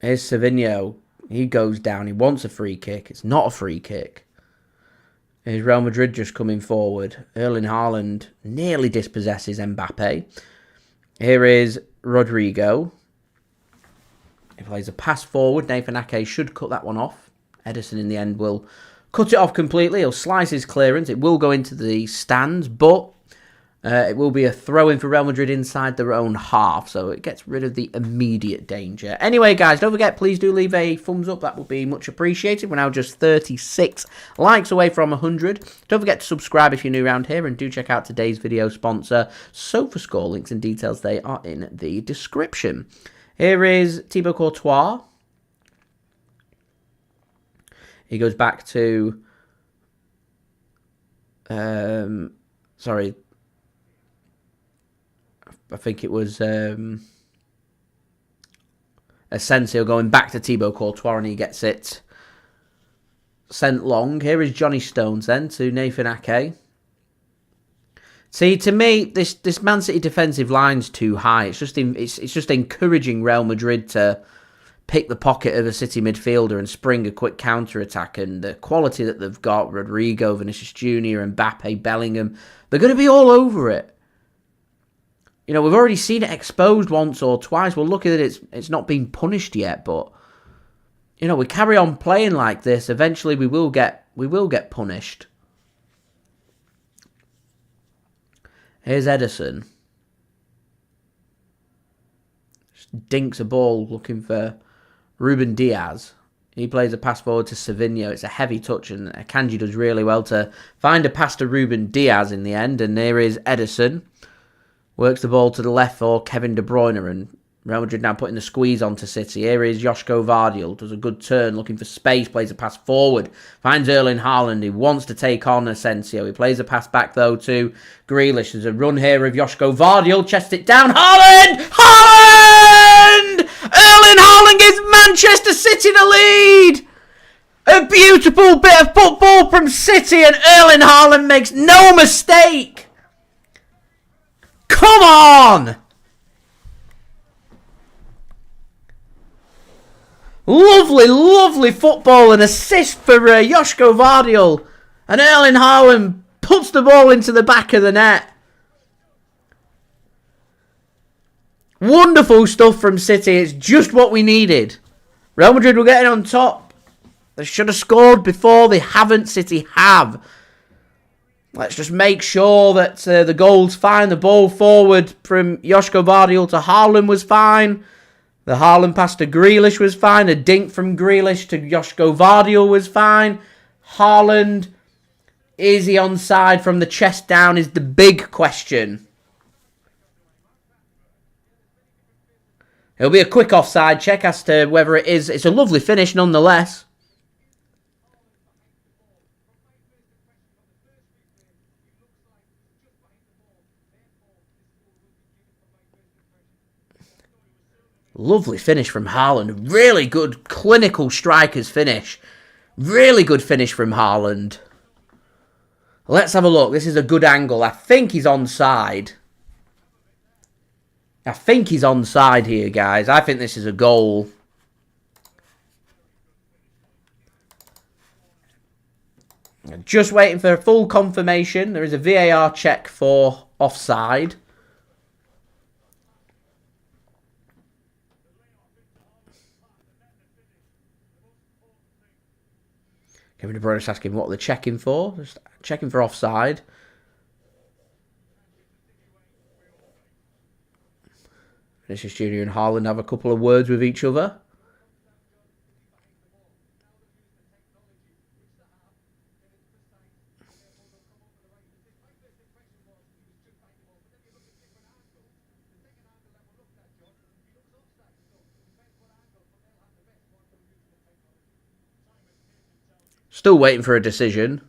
Here's Savinho. He goes down. He wants a free kick. It's not a free kick. Here's Real Madrid just coming forward. Erling Haaland nearly dispossesses Mbappe. Here is Rodrigo. He plays a pass forward. Nathan Ake should cut that one off. Ederson in the end will cut it off completely. He'll slice his clearance. It will go into the stands, but it will be a throw-in for Real Madrid inside their own half, so it gets rid of the immediate danger. Anyway, guys, don't forget, please do leave a thumbs up. That would be much appreciated. We're now just 36 likes away from 100. Don't forget to subscribe if you're new around here, and do check out today's video sponsor, SofaScore. Links and details, they are in the description. Here is Thibaut Courtois. He goes back to... sorry... I think it was Asensio going back to Thibaut Courtois, and he gets it sent long. Here is Johnny Stones then to Nathan Ake. See, to me, this Man City defensive line's too high. It's just encouraging Real Madrid to pick the pocket of a City midfielder and spring a quick counter-attack. And the quality that they've got, Rodrigo, Vinicius JR, Mbappe, Bellingham, they're going to be all over it. You know, we've already seen it exposed once or twice. We're lucky that it's not been punished yet, but you know, we carry on playing like this. Eventually, we will get punished. Here's Ederson. Just dinks a ball looking for Ruben Dias. He plays a pass forward to Savinho. It's a heavy touch, and Akanji does really well to find a pass to Ruben Dias in the end. And there is Ederson. Works the ball to the left for Kevin De Bruyne, and Real Madrid now putting the squeeze onto City. Here is Josko Gvardiol. Does a good turn, looking for space, plays a pass forward. Finds Erling Haaland. He wants to take on Asensio. He plays a pass back, though, to Grealish. There's a run here of Josko Gvardiol. Chests it down. Haaland! Haaland! Erling Haaland gives Manchester City the lead! A beautiful bit of football from City, and Erling Haaland makes no mistake! Come on! Lovely, lovely football and assist for Josko Gvardiol. And Erling Haaland puts the ball into the back of the net. Wonderful stuff from City. It's just what we needed. Real Madrid were getting on top. They should have scored before. They haven't. City have. Let's just make sure that the goal's fine. The ball forward from Josko Gvardiol to Haaland was fine. The Haaland pass to Grealish was fine. A dink from Grealish to Josko Gvardiol was fine. Haaland, is he onside from the chest down is the big question. It'll be a quick offside check as to whether it is. It's a lovely finish nonetheless. Lovely finish from Haaland. Really good clinical striker's finish. Really good finish from Haaland. Let's have a look. This is a good angle. I think he's onside. I think he's onside here, guys. I think this is a goal. Just waiting for full confirmation. There is a VAR check for offside. Kevin De Bruyne's asking what they're checking for. Just checking for offside. Vinicius Jr. and Haaland have a couple of words with each other. Still waiting for a decision.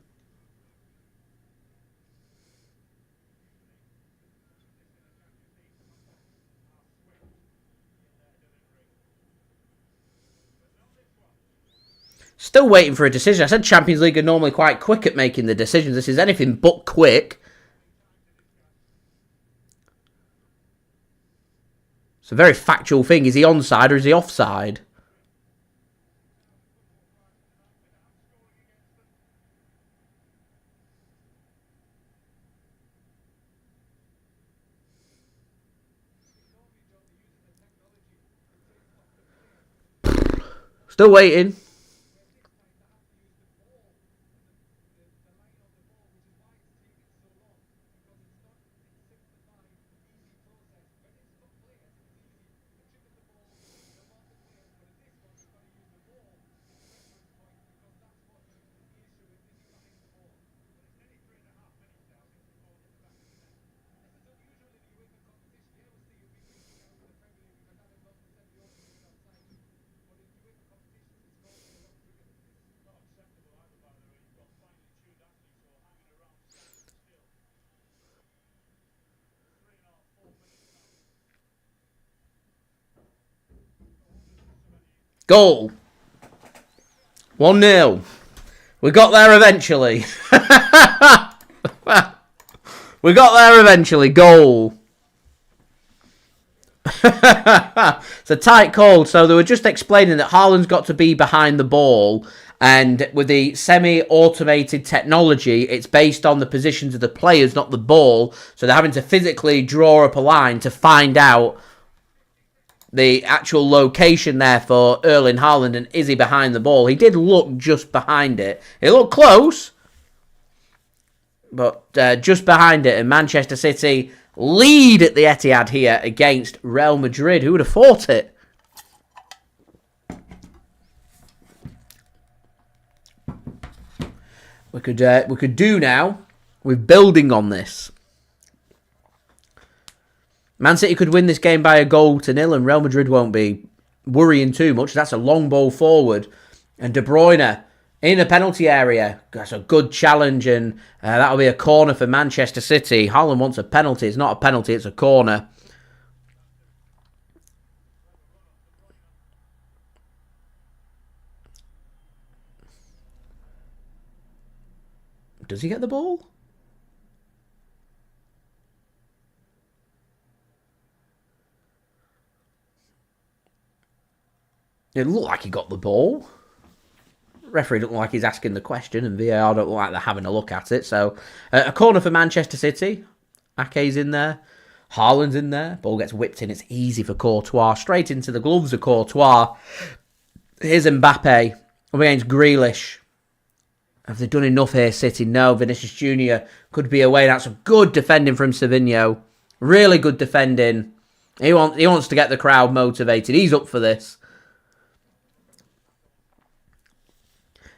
Still waiting for a decision. I said Champions League are normally quite quick at making the decisions. This is anything but quick. It's a very factual thing. Is he onside or is he offside? Still waiting. Goal. 1-0. We got there eventually. We got there eventually. Goal. It's a tight call. So they were just explaining that Haaland's got to be behind the ball. And with the semi-automated technology, it's based on the positions of the players, not the ball. So they're having to physically draw up a line to find out the actual location there for Erling Haaland, and is he behind the ball? He did look just behind it. It looked close, but just behind it. And Manchester City lead at the Etihad here against Real Madrid. Who would have thought it? We could do now with building on this. Man City could win this game by a goal to nil, and Real Madrid won't be worrying too much. That's a long ball forward. And De Bruyne in the penalty area. That's a good challenge, and that'll be a corner for Manchester City. Haaland wants a penalty. It's not a penalty, it's a corner. Does he get the ball? It looked like he got the ball. Referee doesn't look like he's asking the question, and VAR don't look like they're having a look at it. So, a corner for Manchester City. Ake's in there. Haaland's in there. Ball gets whipped in. It's easy for Courtois. Straight into the gloves of Courtois. Here's Mbappe up against Grealish. Have they done enough here, City? No. Vinicius Jr. could be away. That's a good defending from Savinho. Really good defending. He wants to get the crowd motivated. He's up for this.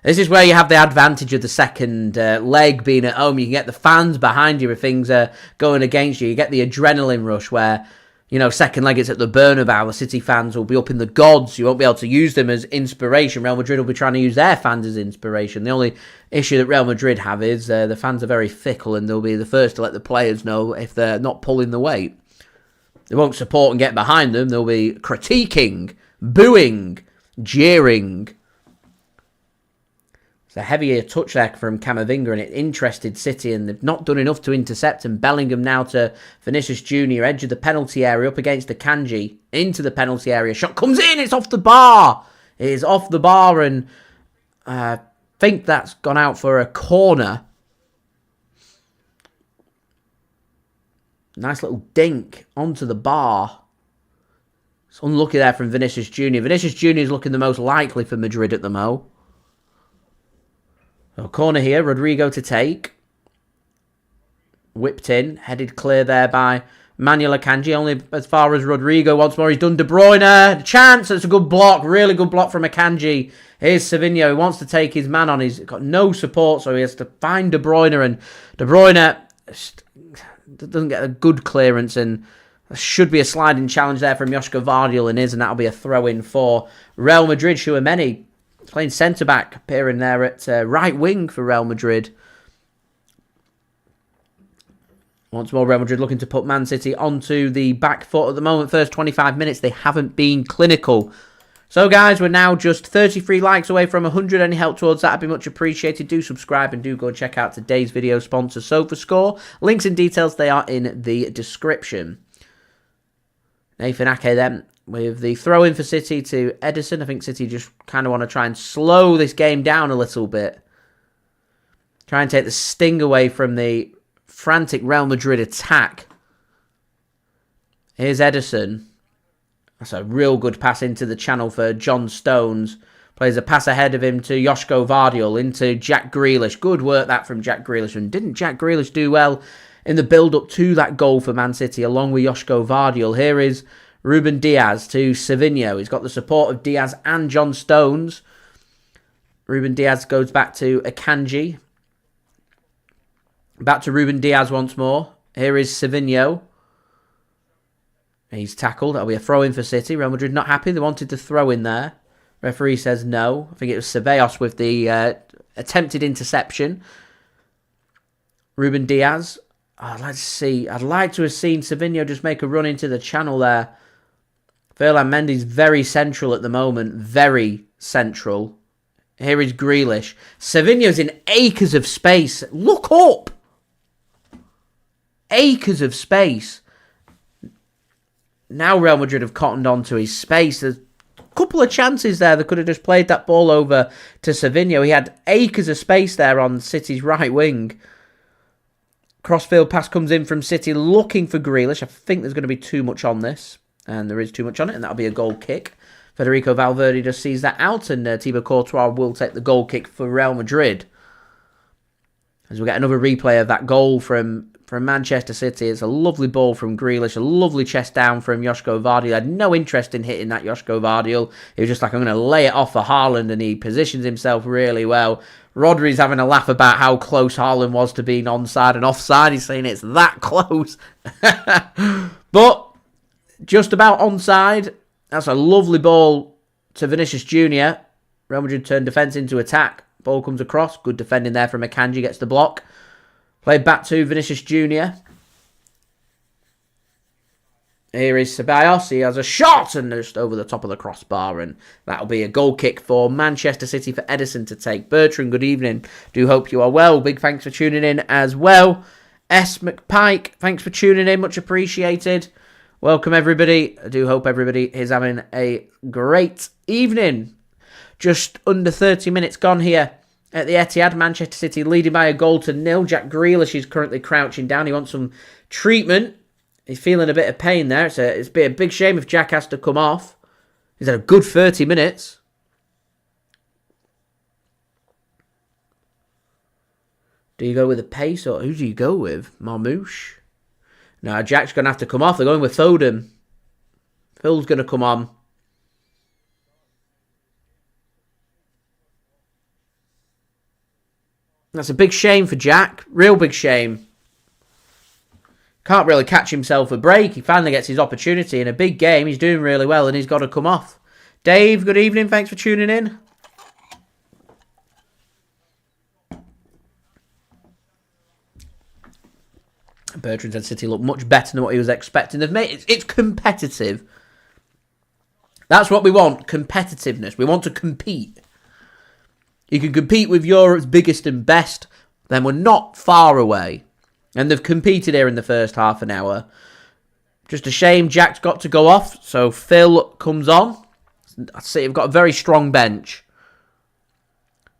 This is where you have the advantage of the second leg being at home. You can get the fans behind you if things are going against you. You get the adrenaline rush where, you know, second leg it's at the Bernabeu. The City fans will be up in the gods. You won't be able to use them as inspiration. Real Madrid will be trying to use their fans as inspiration. The only issue that Real Madrid have is the fans are very fickle, and they'll be the first to let the players know if they're not pulling the weight. They won't support and get behind them. They'll be critiquing, booing, jeering. A heavier touch there from Camavinga, and it interested City, and they've not done enough to intercept. And Bellingham now to Vinicius Jr. Edge of the penalty area up against Akanji. Into the penalty area. Shot comes in. It's off the bar. It is off the bar, and I think that's gone out for a corner. Nice little dink onto the bar. It's unlucky there from Vinicius Jr. Vinicius Jr. is looking the most likely for Madrid at the moment. So corner here, Rodrigo to take. Whipped in, headed clear there by Manuel Akanji, only as far as Rodrigo once more. He's done De Bruyne. Chance, it's a good block, really good block from Akanji. Here's Savinho, he wants to take his man on. He's got no support, so he has to find De Bruyne, and De Bruyne doesn't get a good clearance, and there should be a sliding challenge there from Josko Gvardiol, and that'll be a throw-in for Real Madrid. Tchouameni playing centre-back, appearing there at right wing for Real Madrid. Once more, Real Madrid looking to put Man City onto the back foot at the moment. First 25 minutes, they haven't been clinical. So, guys, we're now just 33 likes away from 100. Any help towards that would be much appreciated. Do subscribe and do go and check out today's video sponsor, SofaScore. Links and details, they are in the description. Nathan Ake then with the throw-in for City to Ederson. I think City just kind of want to try and slow this game down a little bit. Try and take the sting away from the frantic Real Madrid attack. Here's Ederson. That's a real good pass into the channel for John Stones. Plays a pass ahead of him to Josko Gvardiol into Jack Grealish. Good work that from Jack Grealish. And didn't Jack Grealish do well in the build-up to that goal for Man City along with Josko Gvardiol? Here is Ruben Dias to Savinho. He's got the support of Diaz and John Stones. Ruben Dias goes back to Akanji. Back to Ruben Dias once more. Here is Savinho. He's tackled. That'll be a throw-in for City. Real Madrid not happy. They wanted to throw in there. Referee says no. I think it was Ceballos with the attempted interception. Ruben Dias. I'd like to have seen Savinho just make a run into the channel there. Ferland Mendy's very central at the moment. Very central. Here is Grealish. Savinho's in acres of space. Look up! Acres of space. Now Real Madrid have cottoned onto his space. There's a couple of chances there. They could have just played that ball over to Savinho. He had acres of space there on City's right wing. Crossfield pass comes in from City looking for Grealish. I think there's going to be too much on this. And there is too much on it. And that'll be a goal kick. Federico Valverde just sees that out. And Thibaut Courtois will take the goal kick for Real Madrid. As we get another replay of that goal from Manchester City. It's a lovely ball from Grealish. A lovely chest down from Josko Gvardiol. Had no interest in hitting that Josko Gvardiol. He was just like, I'm going to lay it off for Haaland. And he positions himself really well. Rodri's having a laugh about how close Haaland was to being onside and offside. He's saying it's that close. But just about onside. That's a lovely ball to Vinicius JR. Real Madrid turn defence into attack. Ball comes across. Good defending there from Akanji. Gets the block. Played back to Vinicius Jr. Here is Ceballos. He has a shot and just over the top of the crossbar. And that'll be a goal kick for Manchester City for Ederson to take. Bertrand, good evening. Do hope you are well. Big thanks for tuning in as well. S. McPike, thanks for tuning in. Much appreciated. Welcome, everybody. I do hope everybody is having a great evening. Just under 30 minutes gone here at the Etihad. Manchester City leading by a goal to nil. Jack Grealish is currently crouching down. He wants some treatment. He's feeling a bit of pain there. It's been a big shame if Jack has to come off. He's had a good 30 minutes. Do you go with the pace or who do you go with? Marmoush? No, Jack's going to have to come off. They're going with Foden. Phil's going to come on. That's a big shame for Jack. Real big shame. Can't really catch himself a break. He finally gets his opportunity in a big game. He's doing really well and he's got to come off. Dave, good evening. Thanks for tuning in. Bertrand said City look much better than what he was expecting. They've made it's competitive. That's what we want. Competitiveness. We want to compete. You can compete with Europe's biggest and best, then we're not far away. And they've competed here in the first half an hour. Just a shame Jack's got to go off, so Phil comes on. I see you've got a very strong bench.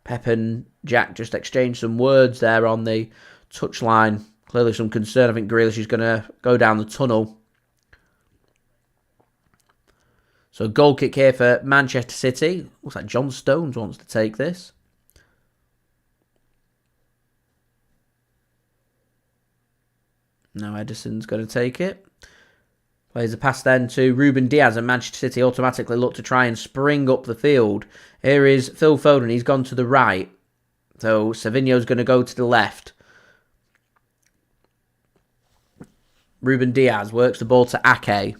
Pep and Jack just exchanged some words there on the touchline. Clearly some concern. I think Grealish is going to go down the tunnel. So goal kick here for Manchester City. Looks like John Stones wants to take this. Now Ederson's going to take it. Plays a pass then to Ruben Dias, and Manchester City automatically look to try and spring up the field. Here is Phil Foden. He's gone to the right. So Savinho's going to go to the left. Ruben Dias works the ball to Ake.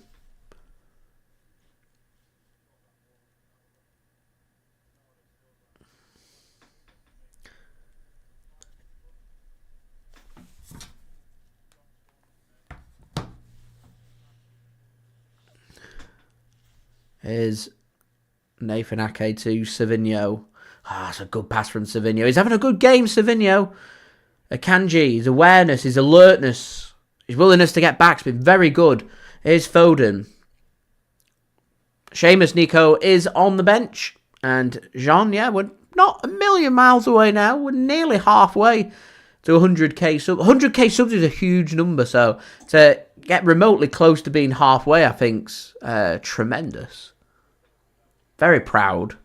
Here's Nathan Ake to Savinho. That's a good pass from Savinho. He's having a good game, Savinho. Akanji, his awareness, his alertness, his willingness to get back has been very good. Here's Foden. Seamus Nico is on the bench. And Jean, yeah, we're not a million miles away now. We're nearly halfway to 100k subs. 100k subs is a huge number, so to get remotely close to being halfway, I think's tremendous. Very proud.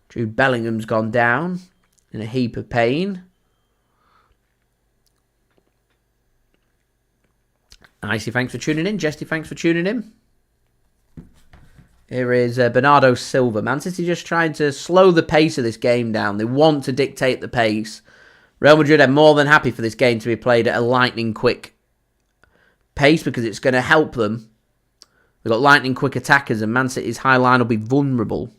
Jude Bellingham's gone down in a heap of pain. Icey, thanks for tuning in. Jesty, thanks for tuning in. Here is Bernardo Silva. Man City just trying to slow the pace of this game down. They want to dictate the pace. Real Madrid are more than happy for this game to be played at a lightning quick pace because it's going to help them. They've got lightning quick attackers and Man City's high line will be vulnerable.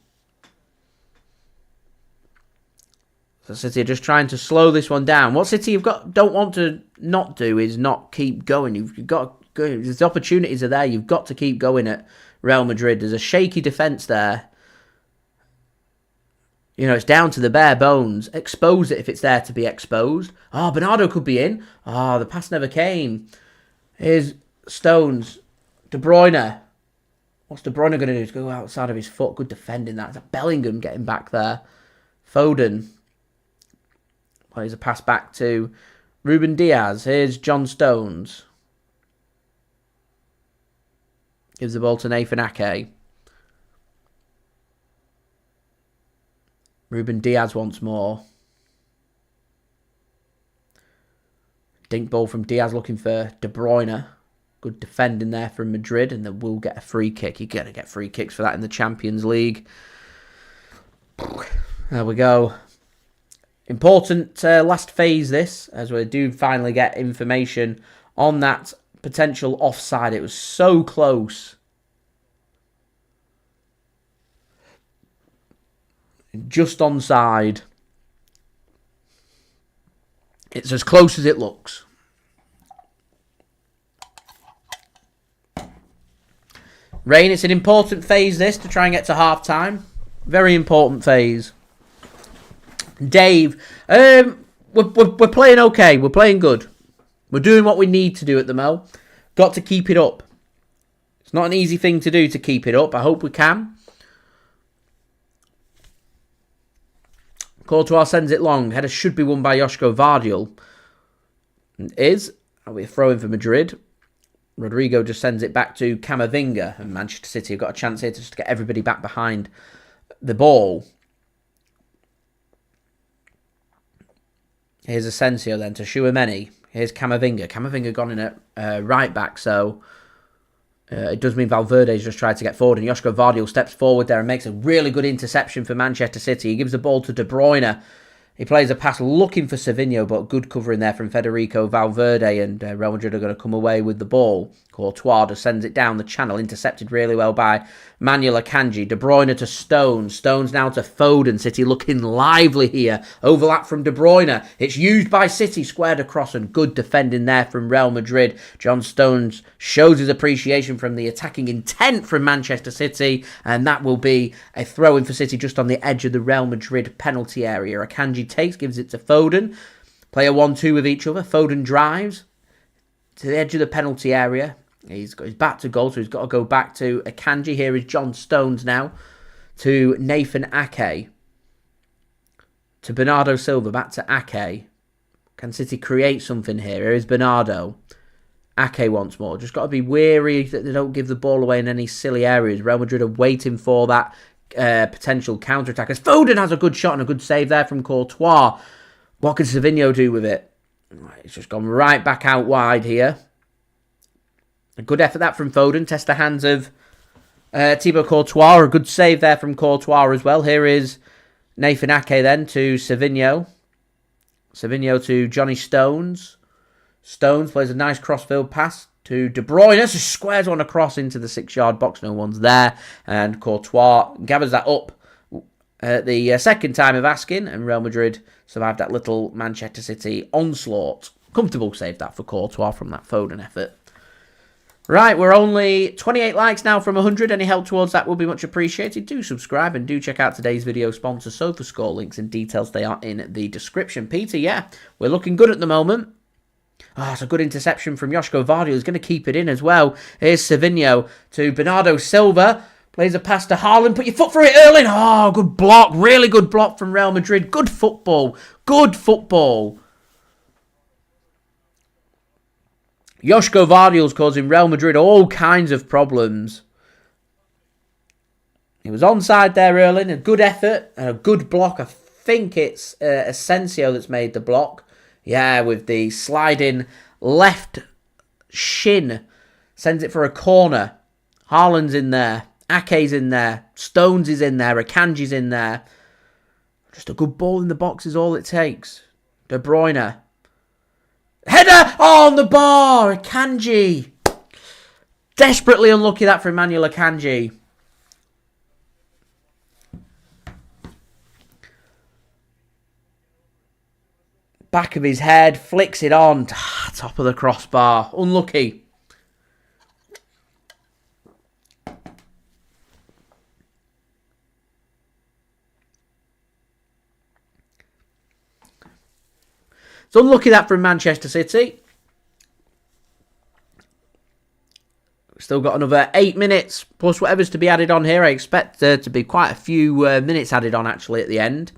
So City are just trying to slow this one down. What City don't want to not do is not keep going. You've got to go. The opportunities are there. You've got to keep going at Real Madrid. There's a shaky defence there. You know, it's down to the bare bones. Expose it if it's there to be exposed. Oh, Bernardo could be in. Oh, the pass never came. Here's Stones. De Bruyne. What's De Bruyne going to do? He's go outside of his foot. Good defending that. It's Bellingham getting back there. Foden. Plays a pass back to Ruben Dias. Here's John Stones. Gives the ball to Nathan Ake. Ruben Dias once more. Dink ball from Dias looking for De Bruyne. Good defending there from Madrid, and they will get a free kick. You're going to get free kicks for that in the Champions League. There we go. Important last phase this, as we do finally get information on that potential offside. It was so close. Just onside. It's as close as it looks. Rain, it's an important phase this to try and get to half-time. Very important phase. Dave, we're playing okay. We're playing good. We're doing what we need to do at the Mo. Got to keep it up. It's not an easy thing to do to keep it up. I hope we can. Courtois sends it long. Header should be won by Josko Gvardiol. And is. I'll be a throw-in for Madrid. Rodrigo just sends it back to Camavinga. And Manchester City have got a chance here to just get everybody back behind the ball. Here's Asensio then to Tchouameni. Here's Camavinga. Camavinga gone in at right back, so it does mean Valverde's just tried to get forward, and Josko Gvardiol steps forward there and makes a really good interception for Manchester City. He gives the ball to De Bruyne. He plays a pass looking for Savinho, but good covering there from Federico Valverde, and Real Madrid are going to come away with the ball. Courtois just sends it down the channel, intercepted really well by Manuel Akanji. De Bruyne to Stones. Stones now to Foden. City looking lively here. Overlap from De Bruyne. It's used by City, squared across, and good defending there from Real Madrid. John Stones shows his appreciation from the attacking intent from Manchester City, and that will be a throw-in for City just on the edge of the Real Madrid penalty area. Akanji takes, gives it to Foden. Play a 1-2 with each other. Foden drives to the edge of the penalty area. He's got his back to goal, so he's got to go back to Akanji. Here is John Stones now to Nathan Ake. To Bernardo Silva, back to Ake. Can City create something here? Here is Bernardo. Ake once more. Just got to be wary that they don't give the ball away in any silly areas. Real Madrid are waiting for that potential counter-attack. As Foden has a good shot and a good save there from Courtois. What can Savinho do with it? It's just gone right back out wide here. A good effort that from Foden. Test the hands of Thibaut Courtois. A good save there from Courtois as well. Here is Nathan Ake then to Savinho. Savinho to Johnny Stones. Stones plays a nice crossfield pass to De Bruyne. So squares one across into the 6-yard box. No one's there. And Courtois gathers that up at the second time of asking. And Real Madrid survived that little Manchester City onslaught. Comfortable save that for Courtois from that Foden effort. Right, we're only 28 likes now from 100. Any help towards that will be much appreciated. Do subscribe and do check out today's video sponsor, SofaScore. Links and details, they are in the description. Peter, yeah, we're looking good at the moment. Ah, it's a good interception from Josko Gvardiol. He's going to keep it in as well. Here's Savinho to Bernardo Silva. Plays a pass to Haaland. Put your foot through it, Erling. Oh, good block. Really good block from Real Madrid. Good football. Good football. Josko Gvardiol's causing Real Madrid all kinds of problems. He was onside there, Erling. A good effort and a good block. I think it's Asensio that's made the block. Yeah, with the sliding left shin. Sends it for a corner. Haaland's in there. Ake's in there. Stones is in there. Akanji's in there. Just a good ball in the box is all it takes. De Bruyne. Header! Oh, on the bar! Akanji! Desperately unlucky that for Manuel Akanji. Back of his head, flicks it on. Top of the crossbar. Unlucky. It's unlucky that from Manchester City. We've still got another 8 minutes plus whatever's to be added on here. I expect there to be quite a few minutes added on actually at the end.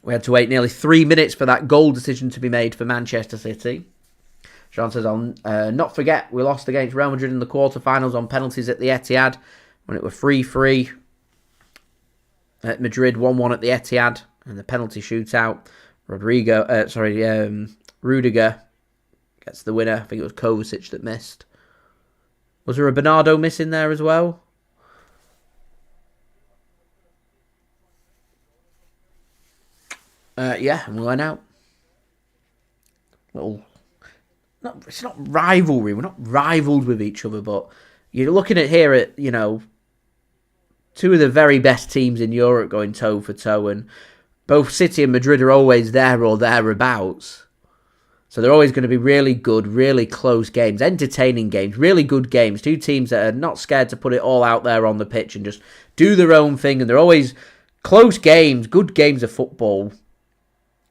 We had to wait nearly 3 minutes for that goal decision to be made for Manchester City. Sean says, I'll not forget we lost against Real Madrid in the quarterfinals on penalties at the Etihad when it were 3-3 at Madrid, 1-1 at the Etihad. And the penalty shootout, Rudiger gets the winner. I think it was Kovacic that missed. Was there a Bernardo miss in there as well? Yeah, and we went out. It's not rivalry. We're not rivaled with each other, but you're looking at here at, you know, two of the very best teams in Europe going toe for toe, and both City and Madrid are always there or thereabouts. So they're always going to be really good, really close games, entertaining games, really good games. Two teams that are not scared to put it all out there on the pitch and just do their own thing. And they're always close games, good games of football.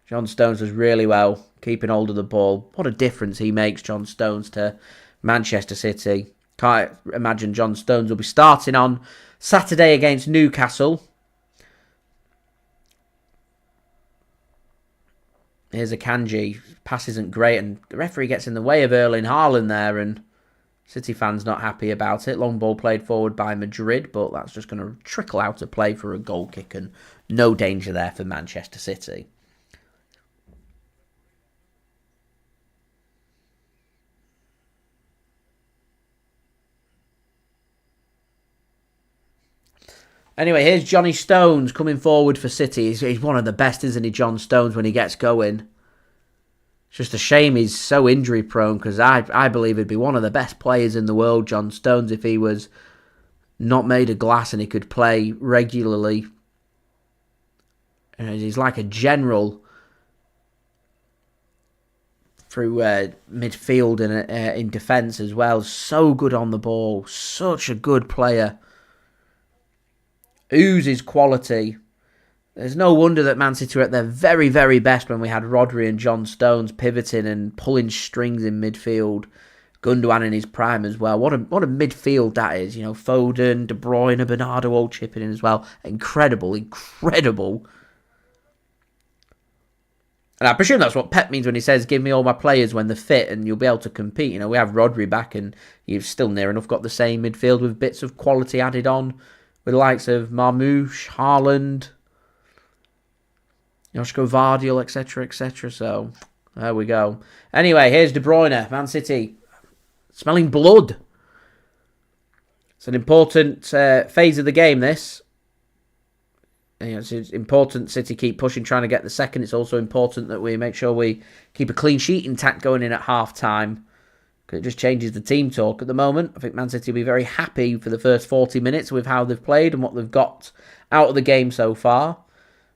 John Stones does really well, keeping hold of the ball. What a difference he makes, John Stones, to Manchester City. Can't imagine John Stones will be starting on Saturday against Newcastle. Here's Akanji. Pass isn't great, and the referee gets in the way of Erling Haaland there, and City fans not happy about it. Long ball played forward by Madrid, but that's just going to trickle out of play for a goal kick, and no danger there for Manchester City. Anyway, here's Johnny Stones coming forward for City. He's one of the best, isn't he, John Stones, when he gets going. It's just a shame he's so injury prone, because I believe he'd be one of the best players in the world, John Stones, if he was not made of glass and he could play regularly. And he's like a general through midfield and in defence as well. So good on the ball. Such a good player. Oozes quality. There's no wonder that Man City were at their very, very best when we had Rodri and John Stones pivoting and pulling strings in midfield. Gundogan in his prime as well. What a midfield that is. You know, Foden, De Bruyne, Bernardo all chipping in as well. Incredible, incredible. And I presume that's what Pep means when he says, give me all my players when they're fit and you'll be able to compete. You know, we have Rodri back and you've still near enough got the same midfield with bits of quality added on. With the likes of Marmoush, Haaland. Josko Gvardiol, etc., etc. So, there we go. Anyway, here's De Bruyne, Man City. Smelling blood. It's an important phase of the game, this. It's important City keep pushing, trying to get the second. It's also important that we make sure we keep a clean sheet intact going in at half-time. Because it just changes the team talk at the moment. I think Man City will be very happy for the first 40 minutes with how they've played and what they've got out of the game so far.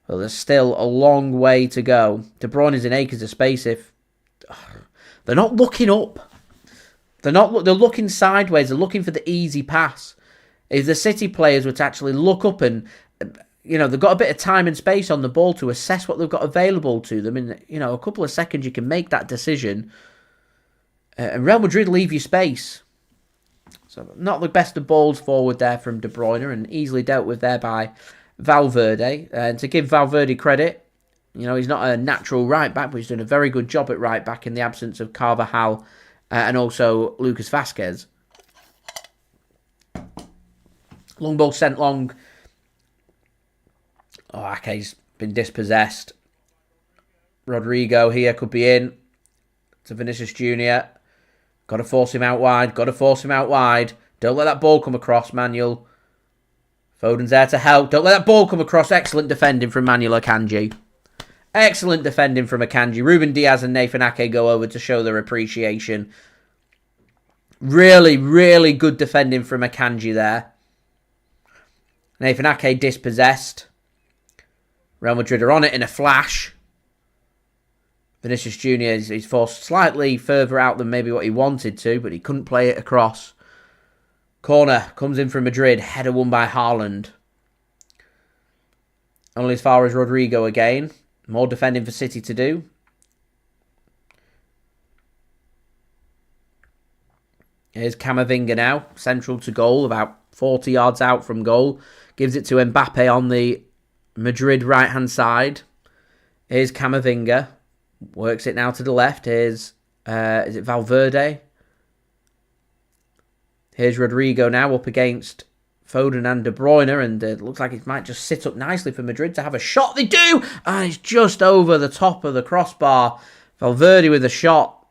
Well, there's still a long way to go. De Bruyne is in acres of space. If they're not looking up, they're looking sideways. They're looking for the easy pass. If the City players were to actually look up and, they've got a bit of time and space on the ball to assess what they've got available to them. In, a couple of seconds, you can make that decision. And Real Madrid leave you space. So not the best of balls forward there from De Bruyne, and easily dealt with there by Valverde. And to give Valverde credit, he's not a natural right back, but he's done a very good job at right back in the absence of Carvajal and also Lucas Vazquez. Long ball sent long. Oh, Ake's been dispossessed. Rodrigo here could be in to Vinicius Jr. Got to force him out wide. Don't let that ball come across, Manuel. Foden's there to help. Don't let that ball come across. Excellent defending from Manuel Akanji. Excellent defending from Akanji. Ruben Dias and Nathan Ake go over to show their appreciation. Really, really good defending from Akanji there. Nathan Ake dispossessed. Real Madrid are on it in a flash. Vinicius Jr. is forced slightly further out than maybe what he wanted to, but he couldn't play it across. Corner comes in from Madrid. Header won by Haaland. Only as far as Rodrigo again. More defending for City to do. Here's Camavinga now. Central to goal. About 40 yards out from goal. Gives it to Mbappe on the Madrid right-hand side. Here's Camavinga. Works it now to the left. Here's, is it Valverde? Here's Rodrigo now up against Foden and De Bruyne. And it looks like it might just sit up nicely for Madrid to have a shot. They do! And it's just over the top of the crossbar. Valverde with a shot.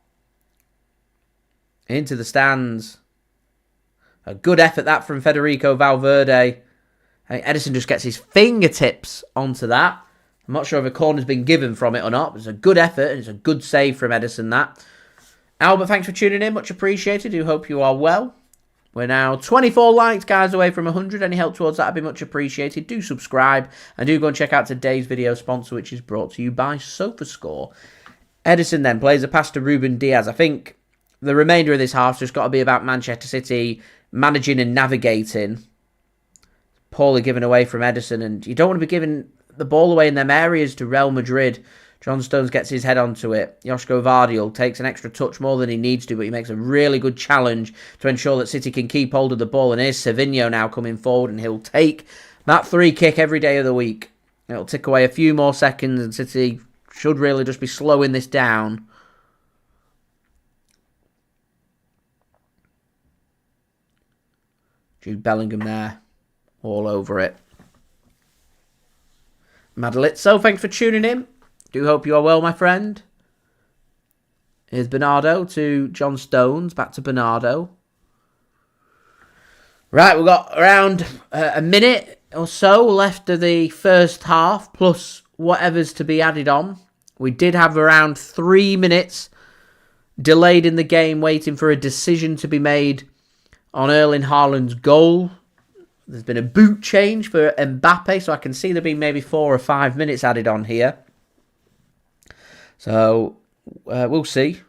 Into the stands. A good effort that from Federico Valverde. Ederson just gets his fingertips onto that. I'm not sure if a corner's been given from it or not. But it's a good effort and it's a good save from Ederson, that. Albert, thanks for tuning in. Much appreciated. Do hope you are well. We're now 24 likes, guys, away from 100. Any help towards that would be much appreciated. Do subscribe. And do go and check out today's video sponsor, which is brought to you by SofaScore. Ederson then plays a pass to Ruben Dias. I think the remainder of this half's just got to be about Manchester City managing and navigating. Poorly given away from Ederson. And you don't want to be giving the ball away in them areas to Real Madrid. John Stones gets his head onto it. Josko Gvardiol takes an extra touch more than he needs to, but he makes a really good challenge to ensure that City can keep hold of the ball. And here's Savinho now coming forward, and he'll take that free kick every day of the week. It'll tick away a few more seconds, and City should really just be slowing this down. Jude Bellingham there, all over it. Madalitzo, thanks for tuning in. Do hope you are well, my friend. Here's Bernardo to John Stones. Back to Bernardo. Right, we've got around a minute or so left of the first half, plus whatever's to be added on. We did have around 3 minutes delayed in the game, waiting for a decision to be made on Erling Haaland's goal. There's been a boot change for Mbappe, so I can see there being maybe 4 or 5 minutes added on here. So, we'll see.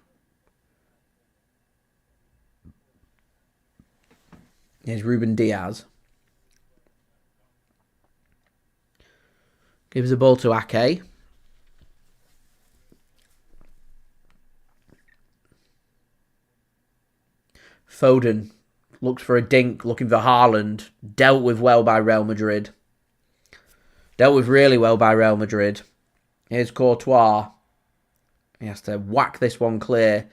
Here's Ruben Dias. Gives the ball to Ake. Foden looks for a dink, looking for Haaland. Dealt with well by Real Madrid. Dealt with really well by Real Madrid. Here's Courtois. He has to whack this one clear.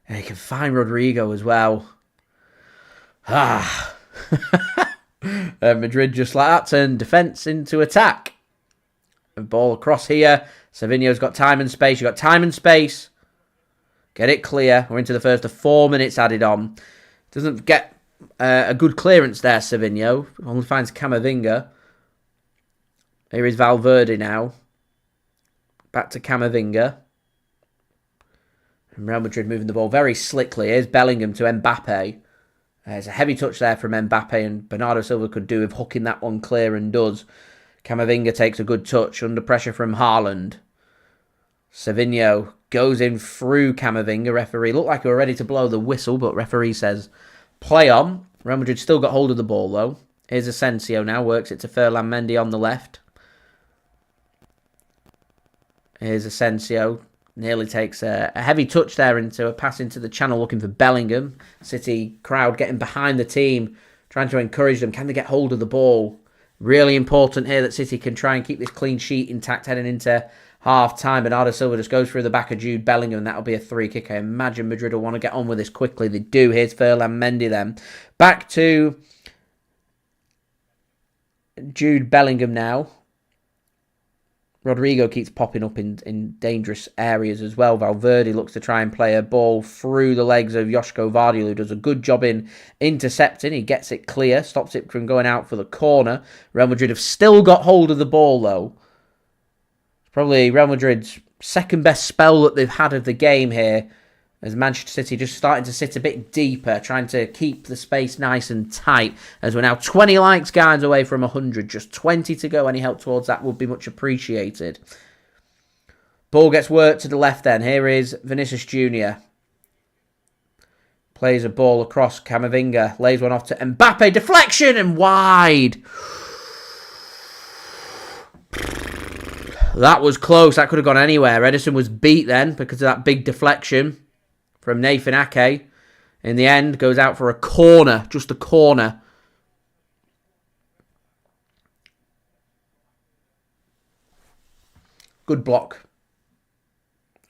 And he can find Rodrigo as well. Madrid just like that turned defence into attack. Ball across here. Savinho's got time and space. You've got time and space. Get it clear. We're into the first of 4 minutes added on. Doesn't get a good clearance there, Savinho. Only finds Camavinga. Here is Valverde now. Back to Camavinga. And Real Madrid moving the ball very slickly. Here's Bellingham to Mbappe. There's a heavy touch there from Mbappe, and Bernardo Silva could do with hooking that one clear and does. Camavinga takes a good touch under pressure from Haaland. Savinho goes in through Camavinga. Referee looked like we were ready to blow the whistle, but referee says play on. Real Madrid still got hold of the ball though. Here's Asensio now, works it to Ferland Mendy on the left. Here's Asensio. Nearly takes a heavy touch there into a pass into the channel looking for Bellingham. City crowd getting behind the team, trying to encourage them. Can they get hold of the ball? Really important here that City can try and keep this clean sheet intact heading into half-time. Bernardo Silva just goes through the back of Jude Bellingham, and that'll be a free kick. I imagine Madrid will want to get on with this quickly. They do. Here's Ferland Mendy then. Back to Jude Bellingham now. Rodrigo keeps popping up in dangerous areas as well. Valverde looks to try and play a ball through the legs of Josko Gvardiol, who does a good job in intercepting. He gets it clear, stops it from going out for the corner. Real Madrid have still got hold of the ball, though. It's probably Real Madrid's second best spell that they've had of the game here, as Manchester City just starting to sit a bit deeper, trying to keep the space nice and tight, as we're now 20 likes, guys, away from 100. Just 20 to go. Any help towards that would be much appreciated. Ball gets worked to the left then. Here is Vinicius JR. Plays a ball across Camavinga. Lays one off to Mbappe. Deflection and wide. That was close. That could have gone anywhere. Ederson was beat then because of that big deflection from Nathan Ake. In the end, goes out for a corner. Just a corner. Good block.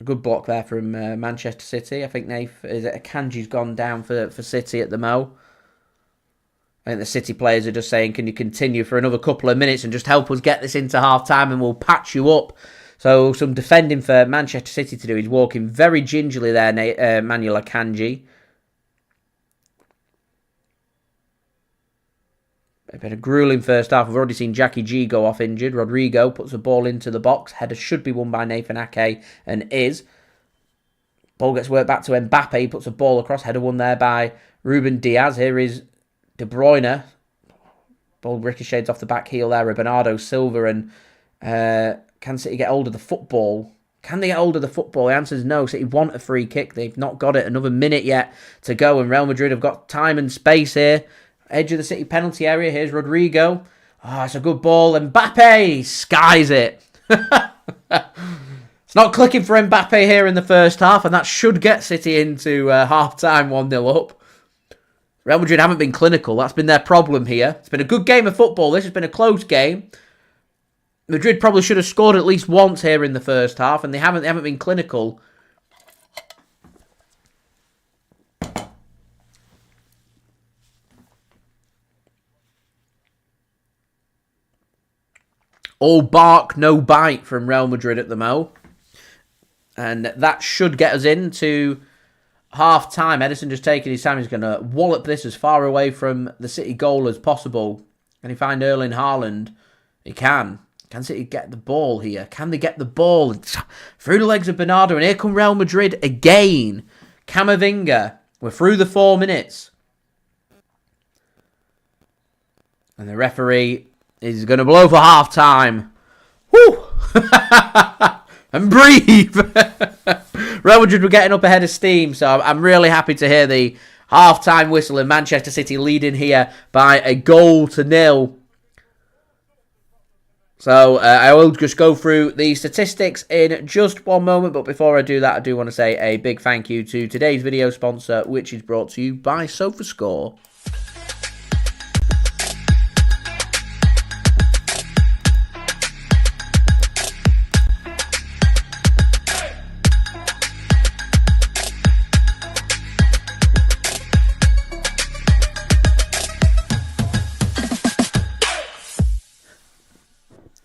A good block there from Manchester City. I think Akanji's gone down for City at the mo. I think the City players are just saying, can you continue for another couple of minutes and just help us get this into half-time and we'll patch you up. So some defending for Manchester City to do. He's walking very gingerly there, Manuel Akanji. A bit of gruelling first half. We've already seen Jackie G go off injured. Rodrigo puts the ball into the box. Header should be won by Nathan Ake and is. Ball gets worked back to Mbappe. He puts a ball across. Header won there by Ruben Dias. Here is De Bruyne. Ball ricochets off the back heel there with Bernardo Silva. And can City get hold of the football? Can they get hold of the football? The answer is no. City want a free kick. They've not got it. Another minute yet to go. And Real Madrid have got time and space here. Edge of the City penalty area. Here's Rodrigo. Oh, it's a good ball. Mbappe skies it. It's not clicking for Mbappe here in the first half, and that should get City into half-time 1-0 up. Real Madrid haven't been clinical. That's been their problem here. It's been a good game of football. This has been a close game. Madrid probably should have scored at least once here in the first half, and they haven't been clinical. All bark, no bite from Real Madrid at the mo. And that should get us into half-time. Ederson just taking his time. He's going to wallop this as far away from the City goal as possible. Can he find Erling Haaland? He can. Can City get the ball here? Can they get the ball? Through the legs of Bernardo. And here come Real Madrid again. Camavinga. We're through the 4 minutes. And the referee is going to blow for half-time. Woo! And breathe. Real Madrid were getting up ahead of steam, so I'm really happy to hear the half-time whistle and Manchester City leading here by 1-0. So I will just go through the statistics in just one moment, but before I do that, I do want to say a big thank you to today's video sponsor, which is brought to you by SofaScore.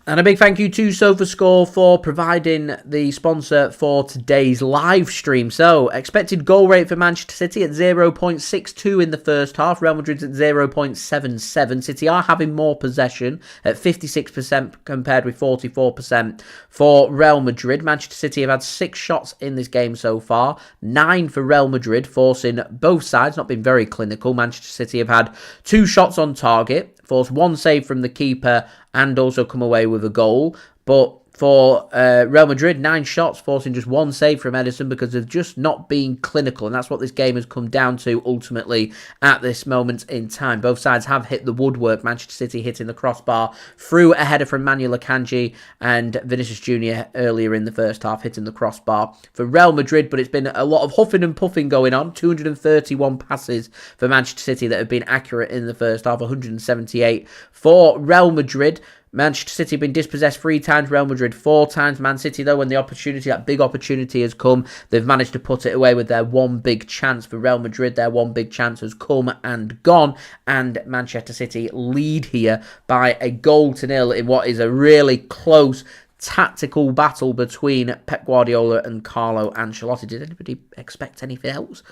And a big thank you to SofaScore for providing the sponsor for today's live stream. So, expected goal rate for Manchester City at 0.62 in the first half. Real Madrid's at 0.77. City are having more possession at 56% compared with 44% for Real Madrid. Manchester City have had 6 shots in this game so far. 9 for Real Madrid, forcing both sides. Not been very clinical. Manchester City have had 2 shots on target. Forced 1 save from the keeper and also come away with a goal. But for Real Madrid, 9 shots, forcing just 1 save from Ederson because of just not being clinical. And that's what this game has come down to ultimately at this moment in time. Both sides have hit the woodwork. Manchester City hitting the crossbar through a header from Manuel Akanji, and Vinicius JR earlier in the first half hitting the crossbar for Real Madrid. But it's been a lot of huffing and puffing going on. 231 passes for Manchester City that have been accurate in the first half. 178 for Real Madrid. Manchester City have been dispossessed 3 times, Real Madrid 4 times. Man City, though, when the opportunity, that big opportunity has come, they've managed to put it away with their one big chance. For Real Madrid, their one big chance has come and gone, and Manchester City lead here by a 1-0 in what is a really close tactical battle between Pep Guardiola and Carlo Ancelotti. Did anybody expect anything else,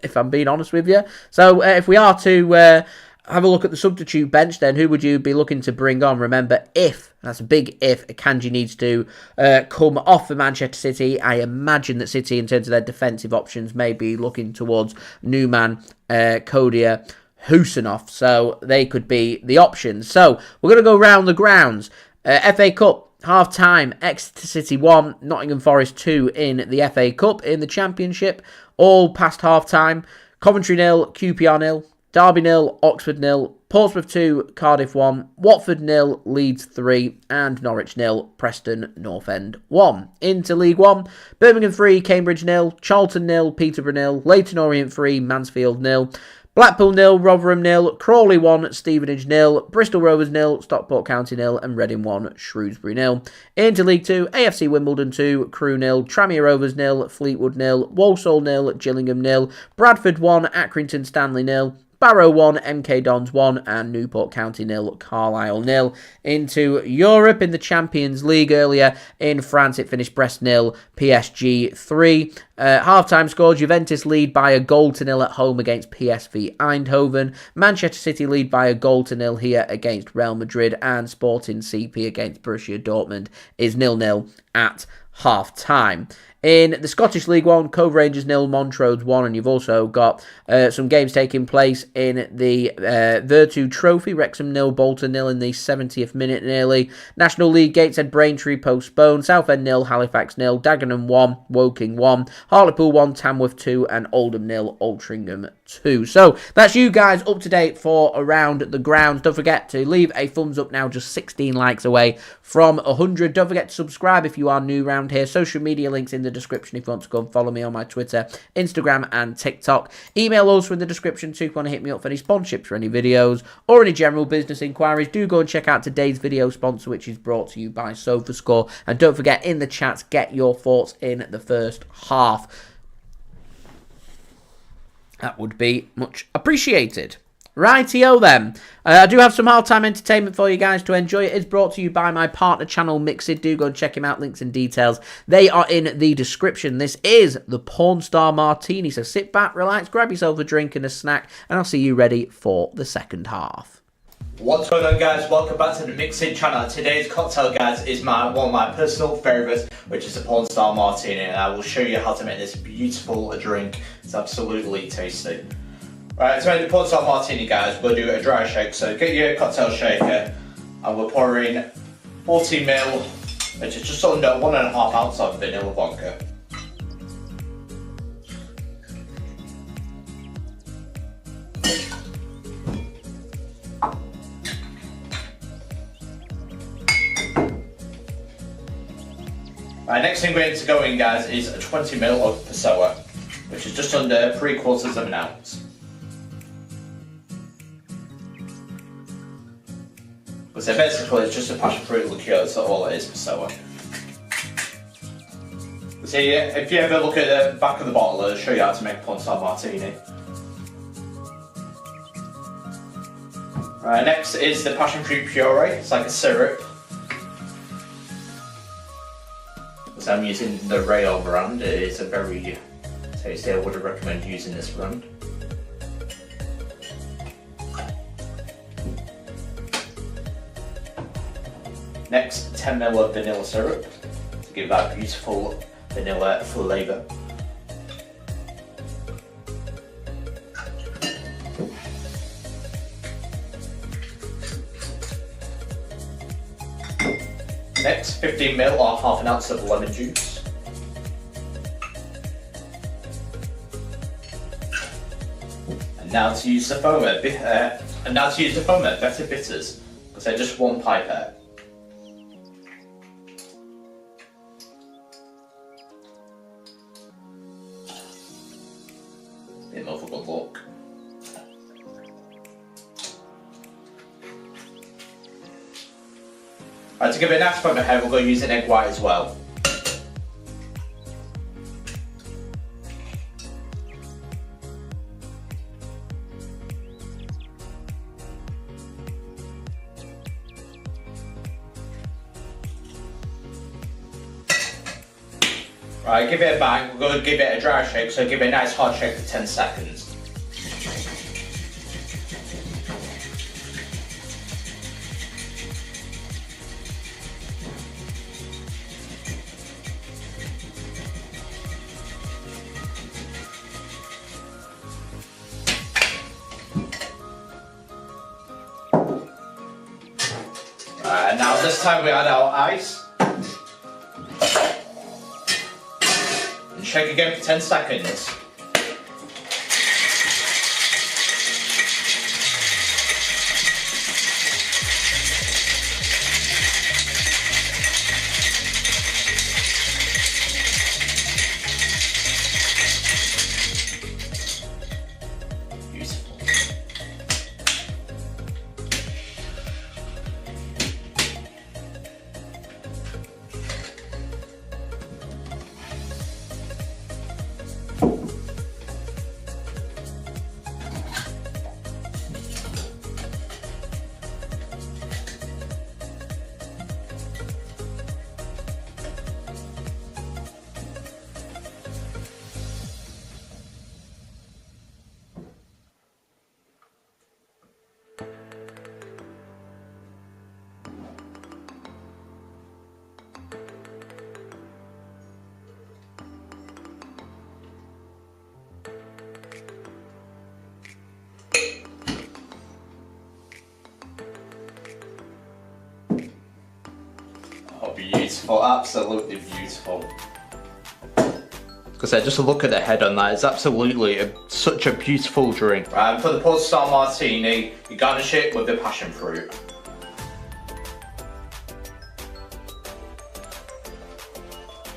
if I'm being honest with you? So, if we are to have a look at the substitute bench, then who would you be looking to bring on? Remember, if, that's a big if, Akanji needs to come off for Manchester City. I imagine that City, in terms of their defensive options, may be looking towards Newman, Abdukodir Khusanov. So they could be the options. So we're going to go round the grounds. FA Cup, half-time, Exeter City 1, Nottingham Forest 2 in the FA Cup. In the Championship, all past half-time, Coventry 0, QPR 0. Derby 0, Oxford 0, Portsmouth 2, Cardiff 1, Watford 0, Leeds 3, and Norwich 0, Preston North End 1. Into League 1, Birmingham 3, Cambridge 0, Charlton 0, Peterborough 0, Leyton Orient 3, Mansfield 0, Blackpool 0, Rotherham 0, Crawley 1, Stevenage 0, Bristol Rovers 0, Stockport County 0, and Reading 1, Shrewsbury 0. Into League 2, AFC Wimbledon 2, Crewe 0, Tranmere Rovers 0, Fleetwood 0, Walsall 0, Gillingham 0, Bradford 1, Accrington Stanley 0, Barrow 1, MK Dons 1, and Newport County 0, Carlisle 0. Into Europe, in the Champions League earlier in France, it finished Brest 0, PSG 3. Half-time score, Juventus lead by 1-0 at home against PSV Eindhoven. Manchester City lead by 1-0 here against Real Madrid, and Sporting CP against Borussia Dortmund is 0-0 at half-time. In the Scottish League 1, Cove Rangers 0, Montrose 1, and you've also got some games taking place in the Virtu Trophy. Wrexham 0, Bolton 0 in the 70th minute nearly. National League, Gateshead Braintree postponed. Southend 0, Halifax 0, Dagenham 1, Woking 1, Hartlepool 1, Tamworth 2, and Oldham 0, Altrincham 2. So that's you guys up to date for Around the Grounds. Don't forget to leave a thumbs up now, just 16 likes away from 100. Don't forget to subscribe if you are new around here. Social media links in the description if you want to go and follow me on my Twitter, Instagram, and TikTok. Email also in the description too if you want to hit me up for any sponsorships for any videos or any general business inquiries. Do go and check out today's video sponsor, which is brought to you by SofaScore. And don't forget, in the chats, get your thoughts in the first half. That would be much appreciated. Rightio then. I do have some half-time entertainment for you guys to enjoy. It is brought to you by my partner channel, Mixed. Do go and check him out. Links and details, they are in the description. This is the Porn Star Martini. So sit back, relax, grab yourself a drink and a snack, and I'll see you ready for the second half. What's going on, guys? Welcome back to the Mixed channel. Today's cocktail, guys, is one of my personal favourites, which is the Porn Star Martini, and I will show you how to make this beautiful drink. It's absolutely tasty. Right, to make the Porn Star Martini, guys, we'll do a dry shake. So get your cocktail shaker, and we're pouring 40ml, which is just under 1.5 ounces of vanilla vodka. Right, next ingredient to go in, guys, is 20ml of Passoa, which is just under 3/4 of an ounce. So basically it's just a passion fruit liqueur, that's all it is, Passoa. So if you ever look at the back of the bottle, it'll show you how to make a Porn Star Martini. Right, next is the passion fruit puree. It's like a syrup. So I'm using the Real brand. It is a very tasty. I would recommend using this brand. Next, 10 ml of vanilla syrup to give that beautiful vanilla flavour. Next, 15 ml or half an ounce of lemon juice. And now to use the foamer, Better Bitters. So just one pipette. Bit more of a good look. Right, to give it a nice foam ahead, we're going to use an egg white as well. Right, give it a bang. We're going to give it a dry shake, so give it a nice hard shake for 10 seconds. And now this time we add our ice. And shake again for 10 seconds. Beautiful, absolutely beautiful. Because just look at the head on that, it's absolutely such a beautiful drink. Right, and for the porn star martini, you garnish it with the passion fruit.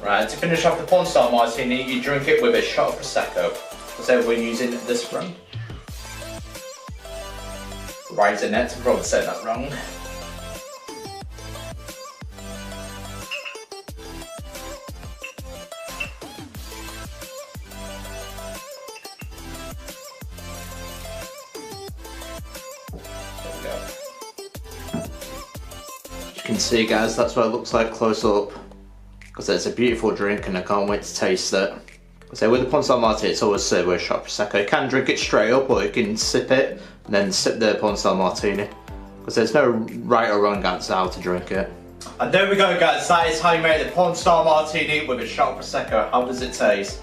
Right, to finish off the porn star martini, you drink it with a shot of Prosecco. So we're using this brand. Raisinette, I probably said that wrong. You can see, guys, that's what it looks like close up, because it's a beautiful drink and I can't wait to taste it. So with the Pornstar Martini, it's always served with a shot of Prosecco. You can drink it straight up, or you can sip it and then sip the Pornstar Martini, because there's no right or wrong answer how to drink it. And there we go, guys, that is how you make the Pornstar Martini with a shot of Prosecco. How does it taste?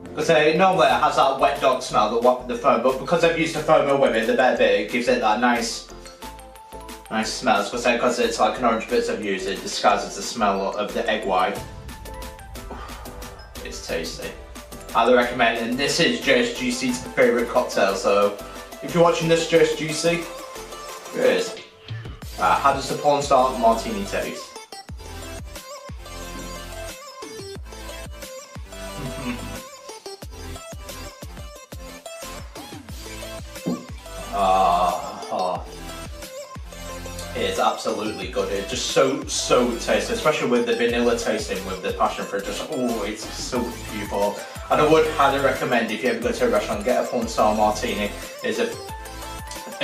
Because normally it has that wet dog smell, the foam, but because I've used the foamer with it, the bare bit, it gives it that nice smell. Because it's like an orange bits I've used, it disguises the smell of the egg white. It's tasty. Highly recommend it. And this is JSGC's favourite cocktail, so if you're watching this, JSGC, here it is. How does the Pornstar Martini taste? It's absolutely good. It's just so tasty, especially with the vanilla tasting with the passion fruit. Just it's so beautiful. And I would highly recommend, if you ever go to a restaurant, get a Pornstar Martini. As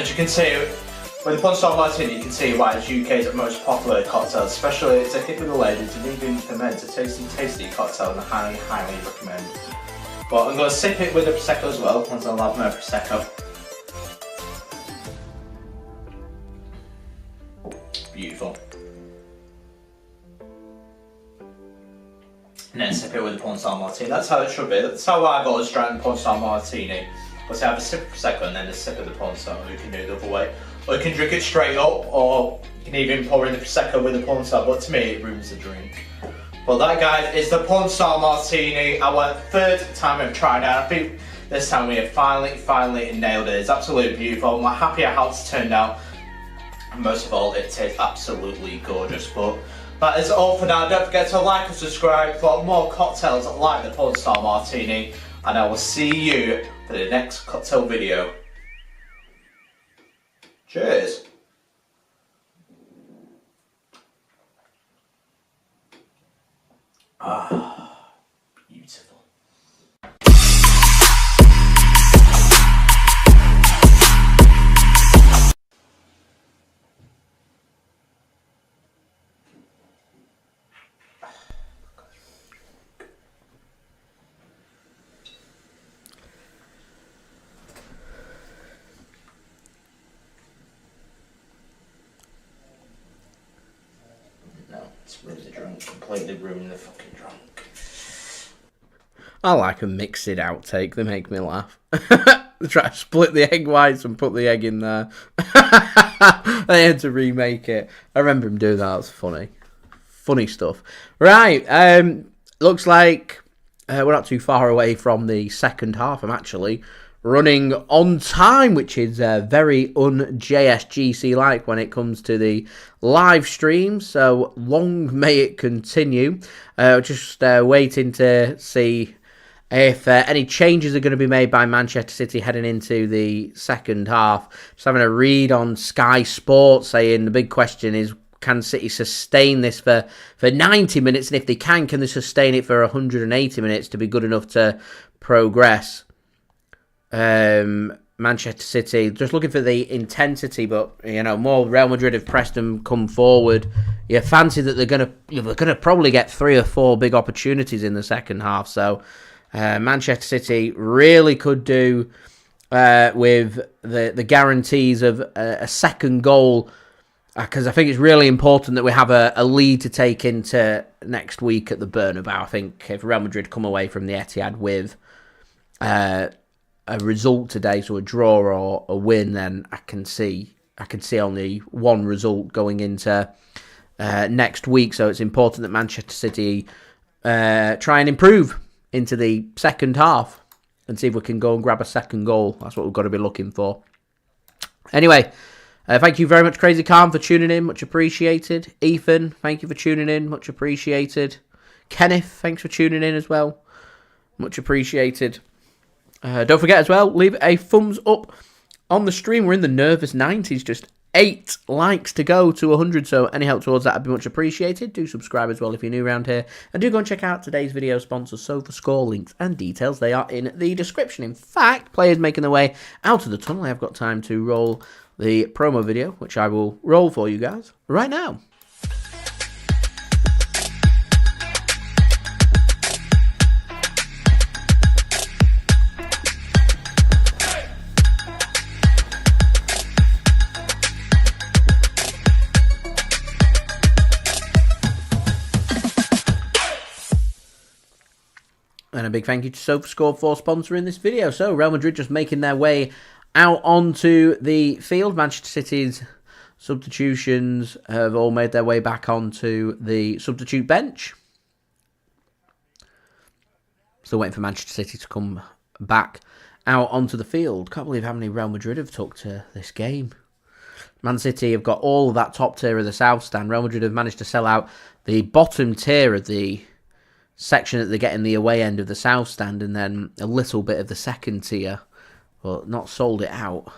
you can see, With the Pornstar Martini, you can see why it's UK's most popular cocktail, especially it's a hit with the ladies and even for men. It's a tasty cocktail and I highly recommend. But I'm going to sip it with the Prosecco as well, once I'll have my Prosecco. Beautiful. And then sip it with the Pornstar Martini. That's how it should be. That's how I've always drank the Pornstar Martini. But have a sip of Prosecco and then a sip of the Pornstar. You can do it the other way. Or you can drink it straight up, or you can even pour in the Prosecco with the Pornstar. But to me, it ruins the drink. But that, guys, is the Pornstar Martini. Our third time of trying it. I think this time we have finally nailed it. It's absolutely beautiful. I'm happy at how it's turned out. And most of all, it tastes absolutely gorgeous. But that is all for now. Don't forget to like and subscribe for more cocktails like the Pornstar Martini. And I will see you for the next cocktail video. Cheers. Ah, beautiful. It's really drunk, completely ruined the fucking drunk. I like a mixed outtake, they make me laugh. They try to split the egg whites and put the egg in there. They had to remake it. I remember him doing that, that's funny. Funny stuff. Right, looks like we're not too far away from the second half. I'm actually running on time, which is very un-JSGC-like when it comes to the live stream. So long may it continue. Just waiting to see if any changes are going to be made by Manchester City heading into the second half. Just having a read on Sky Sports saying the big question is, can City sustain this for 90 minutes? And if they can they sustain it for 180 minutes to be good enough to progress? Manchester City just looking for the intensity, but you know, more Real Madrid have pressed them, come forward. You fancy that they're gonna probably get 3 or 4 big opportunities in the second half. So Manchester City really could do with the guarantees of a second goal, because I think it's really important that we have a lead to take into next week at the Bernabeu. I think if Real Madrid come away from the Etihad with a result today, so a draw or a win, then I can see only one result going into next week. So it's important that Manchester City try and improve into the second half and see if we can go and grab a second goal. That's what we've got to be looking for. Anyway, thank you very much, Crazy Khan, for tuning in. Much appreciated. Ethan, thank you for tuning in. Much appreciated. Kenneth, thanks for tuning in as well. Much appreciated. Don't forget as well, leave a thumbs up on the stream. We're in the nervous 90s, just 8 likes to go to 100, so any help towards that would be much appreciated. Do subscribe as well if you're new around here, and do go and check out today's video sponsor, SofaScore. Links and details, they are in the description. In fact, players making their way out of the tunnel, I have got time to roll the promo video, which I will roll for you guys right now. And a big thank you to SofaScore for sponsoring this video. So, Real Madrid just making their way out onto the field. Manchester City's substitutions have all made their way back onto the substitute bench. Still waiting for Manchester City to come back out onto the field. Can't believe how many Real Madrid have took to this game. Man City have got all of that top tier of the South Stand. Real Madrid have managed to sell out the bottom tier of the section that they get in the away end of the South Stand, and then a little bit of the second tier, but not sold it out.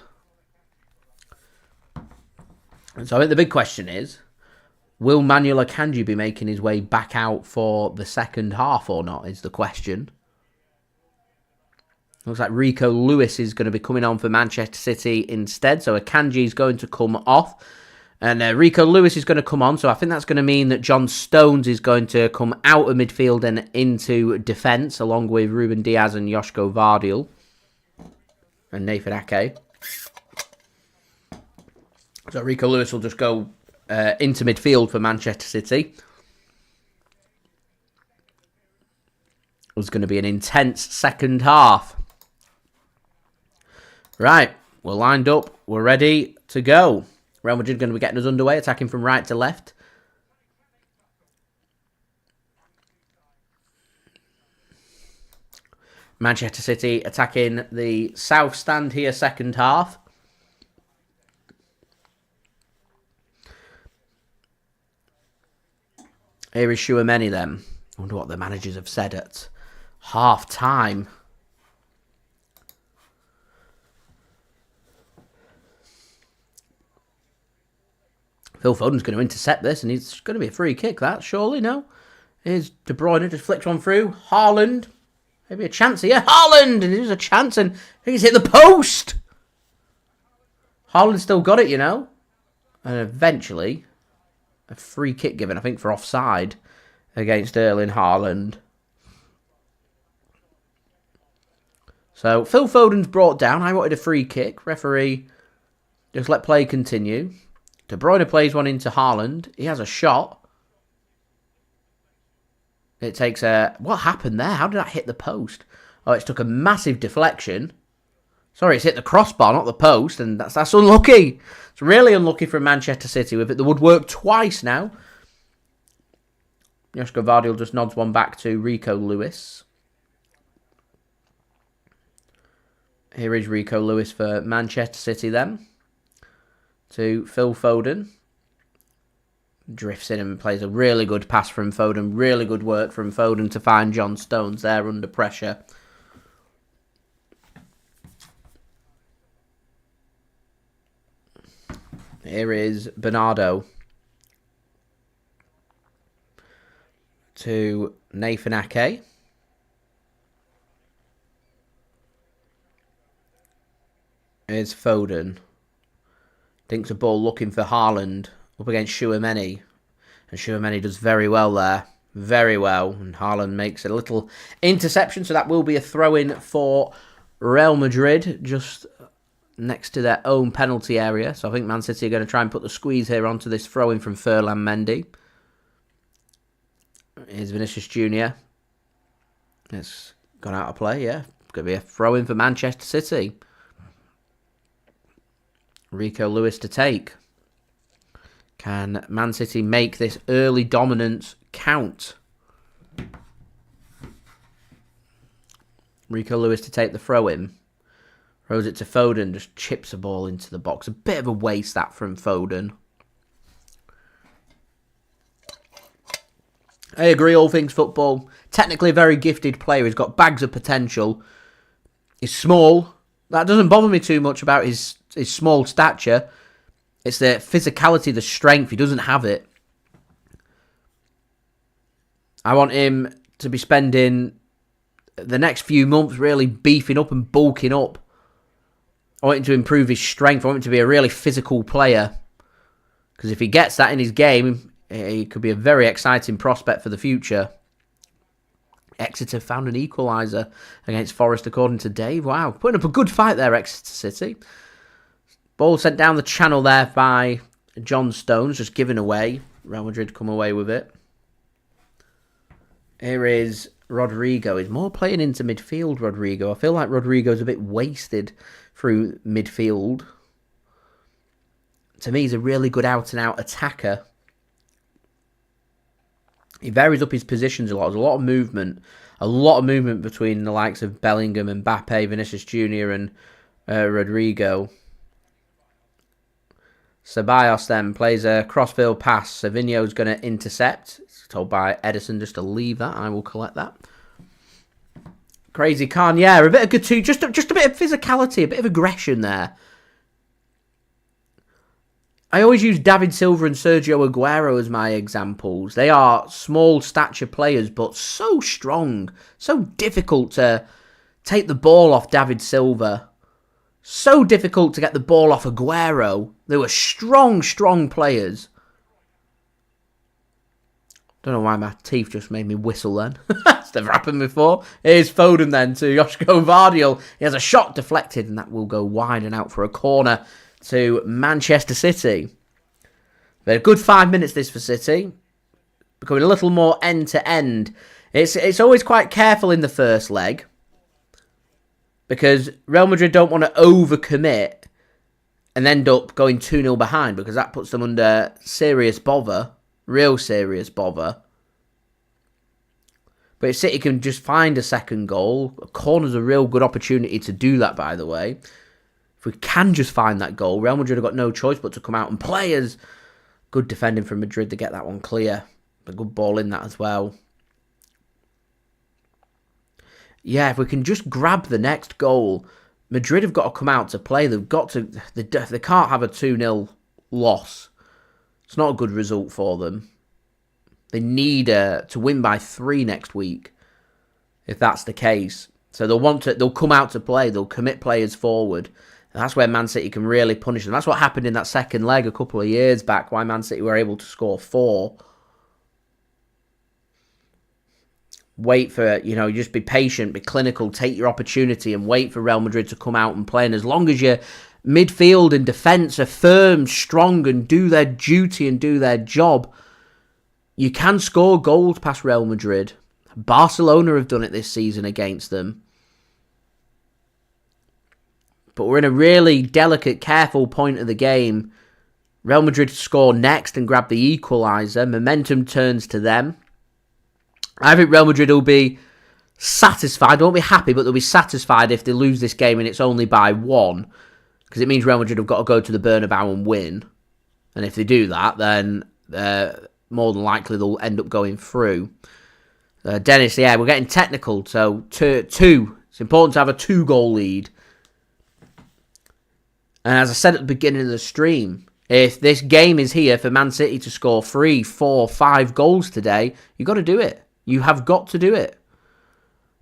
And so I think the big question is, will Manuel Akanji be making his way back out for the second half or not, is the question. Looks like Rico Lewis is going to be coming on for Manchester City instead. So Akanji is going to come off. And Rico Lewis is going to come on. So I think that's going to mean that John Stones is going to come out of midfield and into defence, along with Ruben Dias and Josko Gvardiol. And Nathan Ake. So Rico Lewis will just go into midfield for Manchester City. It's going to be an intense second half. Right, we're lined up. We're ready to go. Real Madrid going to be getting us underway, attacking from right to left. Manchester City attacking the south stand here, second half. Here is Tchouameni then. I wonder what the managers have said at half-time. Phil Foden's going to intercept this, and it's going to be a free kick, that, surely, no? Here's De Bruyne, just flicks one through. Haaland. Maybe a chance here. Haaland! And there's a chance, and he's hit the post! Haaland still got it, you know? And eventually, a free kick given, I think, for offside against Erling Haaland. So, Phil Foden's brought down. I wanted a free kick. Referee just let play continue. De Bruyne plays one into Haaland. He has a shot. It takes a... What happened there? How did that hit the post? Oh, it took a massive deflection. Sorry, it's hit the crossbar, not the post, and that's unlucky. It's really unlucky for Manchester City with it. The woodwork twice now. Josko Gvardiol just nods one back to Rico Lewis. Here is Rico Lewis for Manchester City then. To Phil Foden. Drifts in and plays a really good pass from Foden. Really good work from Foden to find John Stones there under pressure. Here is Bernardo. To Nathan Ake. Here's Foden. Dinks a ball looking for Haaland up against Tchouameni. And Tchouameni does very well there. Very well. And Haaland makes a little interception. So that will be a throw-in for Real Madrid. Just next to their own penalty area. So I think Man City are going to try and put the squeeze here onto this throw-in from Ferland Mendy. Here's Vinicius JR. It's gone out of play, yeah. Going to be a throw-in for Manchester City. Rico Lewis to take. Can Man City make this early dominance count? Rico Lewis to take the throw-in. Throws it to Foden, just chips a ball into the box. A bit of a waste that from Foden. I agree, all things football. Technically a very gifted player. He's got bags of potential. He's small. That doesn't bother me too much about his small stature. It's the physicality, the strength. He doesn't have it. I want him to be spending the next few months really beefing up and bulking up. I want him to improve his strength. I want him to be a really physical player. Because if he gets that in his game, he could be a very exciting prospect for the future. Exeter found an equaliser against Forest, according to Dave. Wow, putting up a good fight there, Exeter City. Ball sent down the channel there by John Stones, just given away. Real Madrid come away with it. Here is Rodrigo. He's more playing into midfield, Rodrigo. I feel like Rodrigo's a bit wasted through midfield. To me, he's a really good out-and-out attacker. He varies up his positions a lot. There's a lot of movement. A lot of movement between the likes of Bellingham, Mbappe, Vinicius JR and Rodrigo. Ceballos then plays a crossfield pass. Savinho's going to intercept. It's told by Ederson just to leave that. I will collect that. Crazy Khan, yeah, a bit of good too. Just a bit of physicality, a bit of aggression there. I always use David Silva and Sergio Aguero as my examples. They are small stature players, but so strong, so difficult to take the ball off David Silva. So difficult to get the ball off Aguero. They were strong, strong players. Don't know why my teeth just made me whistle then. It's never happened before. Here's Foden then to Josko Gvardiol. He has a shot deflected and that will go wide and out for a corner to Manchester City. But a good 5 minutes this for City. Becoming a little more end-to-end. It's always quite careful in the first leg. Because Real Madrid don't want to overcommit and end up going 2-0 behind. Because that puts them under serious bother. Real serious bother. But if City can just find a second goal, a corner's a real good opportunity to do that, by the way. If we can just find that goal, Real Madrid have got no choice but to come out and play as good defending from Madrid to get that one clear. A good ball in that as well. Yeah, if we can just grab the next goal, Madrid have got to come out to play. They've got to. They can't have a 2-0 loss. It's not a good result for them. They need to win by 3 next week, if that's the case. So they'll come out to play. They'll commit players forward. And that's where Man City can really punish them. That's what happened in that second leg a couple of years back, why Man City were able to score 4. Wait for, just be patient, be clinical, take your opportunity and wait for Real Madrid to come out and play. And as long as your midfield and defence are firm, strong and do their duty and do their job, you can score goals past Real Madrid. Barcelona have done it this season against them. But we're in a really delicate, careful point of the game. Real Madrid score next and grab the equaliser. Momentum turns to them. I think Real Madrid will be satisfied. They won't be happy, but they'll be satisfied if they lose this game and it's only by 1. Because it means Real Madrid have got to go to the Bernabeu and win. And if they do that, then more than likely they'll end up going through. Dennis, yeah, we're getting technical. So 2. It's important to have a 2-goal lead. And as I said at the beginning of the stream, if this game is here for Man City to score 3, 4, 5 goals today, you've got to do it. You have got to do it.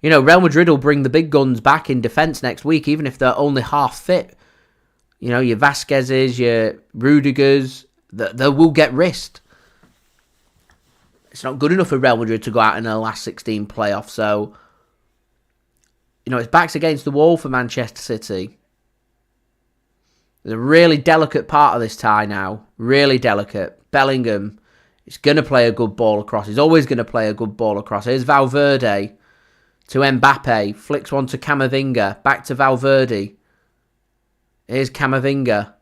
Real Madrid will bring the big guns back in defence next week, even if they're only half fit. Your Vasquez's, your Rudigers, they will get risked. It's not good enough for Real Madrid to go out in the last 16 playoff. So, it's backs against the wall for Manchester City. There's a really delicate part of this tie now. Really delicate. Bellingham is going to play a good ball across. He's always going to play a good ball across. Here's Valverde to Mbappe. Flicks one to Camavinga. Back to Valverde. Here's Camavinga.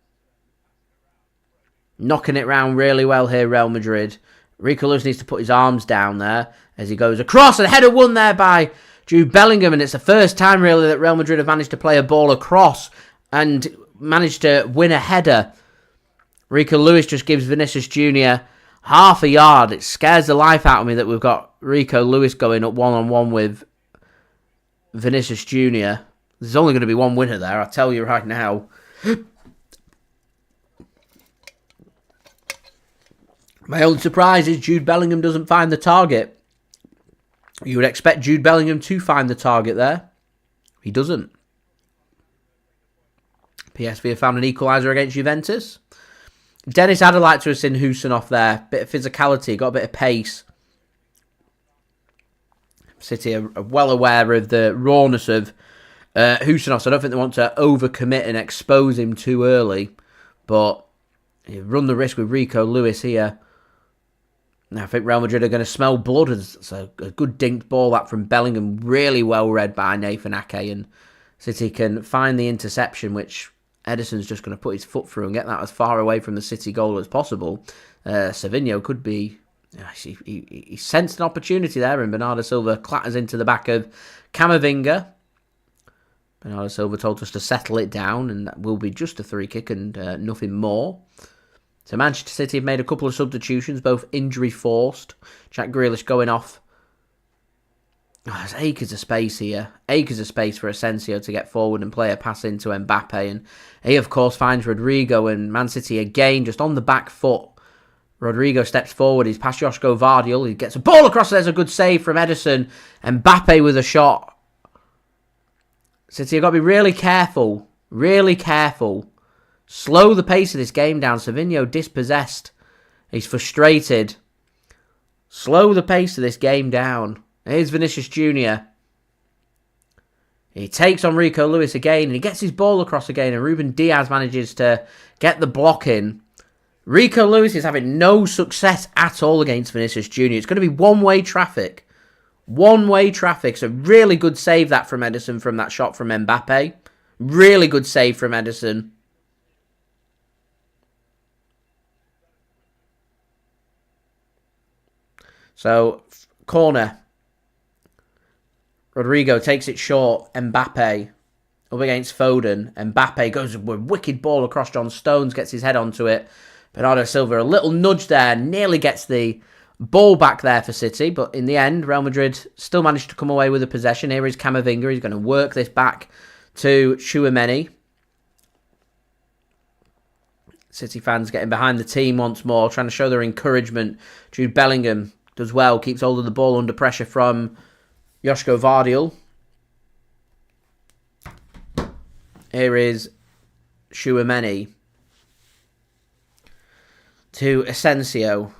Knocking it round really well here, Real Madrid. Rico Lewis needs to put his arms down there as he goes across. And a header won there by Jude Bellingham. And it's the first time, really, that Real Madrid have managed to play a ball across and managed to win a header. Rico Lewis just gives Vinicius Jr. half a yard. It scares the life out of me that we've got Rico Lewis going up one-on-one with Vinicius Jr. There's only going to be one winner there, I'll tell you right now. My only surprise is Jude Bellingham doesn't find the target. You would expect Jude Bellingham to find the target there. He doesn't. PSV have found an equaliser against Juventus. Dennis, I'd like to have seen Khusanov there. Bit of physicality, got a bit of pace. City are well aware of the rawness of Khusanov, so I don't think they want to overcommit and expose him too early. But you run the risk with Rico Lewis here. Now, I think Real Madrid are going to smell blood. It's a good dinked ball that from Bellingham, really well read by Nathan Ake, and City can find the interception, which Ederson's just going to put his foot through and get that as far away from the City goal as possible. Savinho could be... He sensed an opportunity there, and Bernardo Silva clatters into the back of Camavinga. Bernardo Silva told us to settle it down, and that will be just a free kick and nothing more. So Manchester City have made a couple of substitutions, both injury forced. Jack Grealish going off. There's acres of space here. Acres of space for Asensio to get forward and play a pass into Mbappe. And he, of course, finds Rodrigo, and Man City again just on the back foot. Rodrigo steps forward. He's past Josko Gvardiol. He gets a ball across. There's a good save from Ederson. Mbappe with a shot. City have got to be really careful. Really careful. Slow the pace of this game down. Savinho dispossessed. He's frustrated. Slow the pace of this game down. Here's Vinicius Jr. He takes on Rico Lewis again, and he gets his ball across again, and Ruben Dias manages to get the block in. Rico Lewis is having no success at all against Vinicius Jr. It's going to be one-way traffic. One-way traffic. So really good save that from Ederson from that shot from Mbappe. Really good save from Ederson. So, corner. Rodrigo takes it short. Mbappe up against Foden. Mbappe goes with a wicked ball across John Stones, gets his head onto it. Bernardo Silva, a little nudge there, nearly gets the ball back there for City. But in the end, Real Madrid still managed to come away with the possession. Here is Camavinga. He's going to work this back to Tchouameni. City fans getting behind the team once more, trying to show their encouragement. Jude Bellingham does well, keeps hold of the ball under pressure from Josko Gvardiol. Here is Tchouameni to Asensio.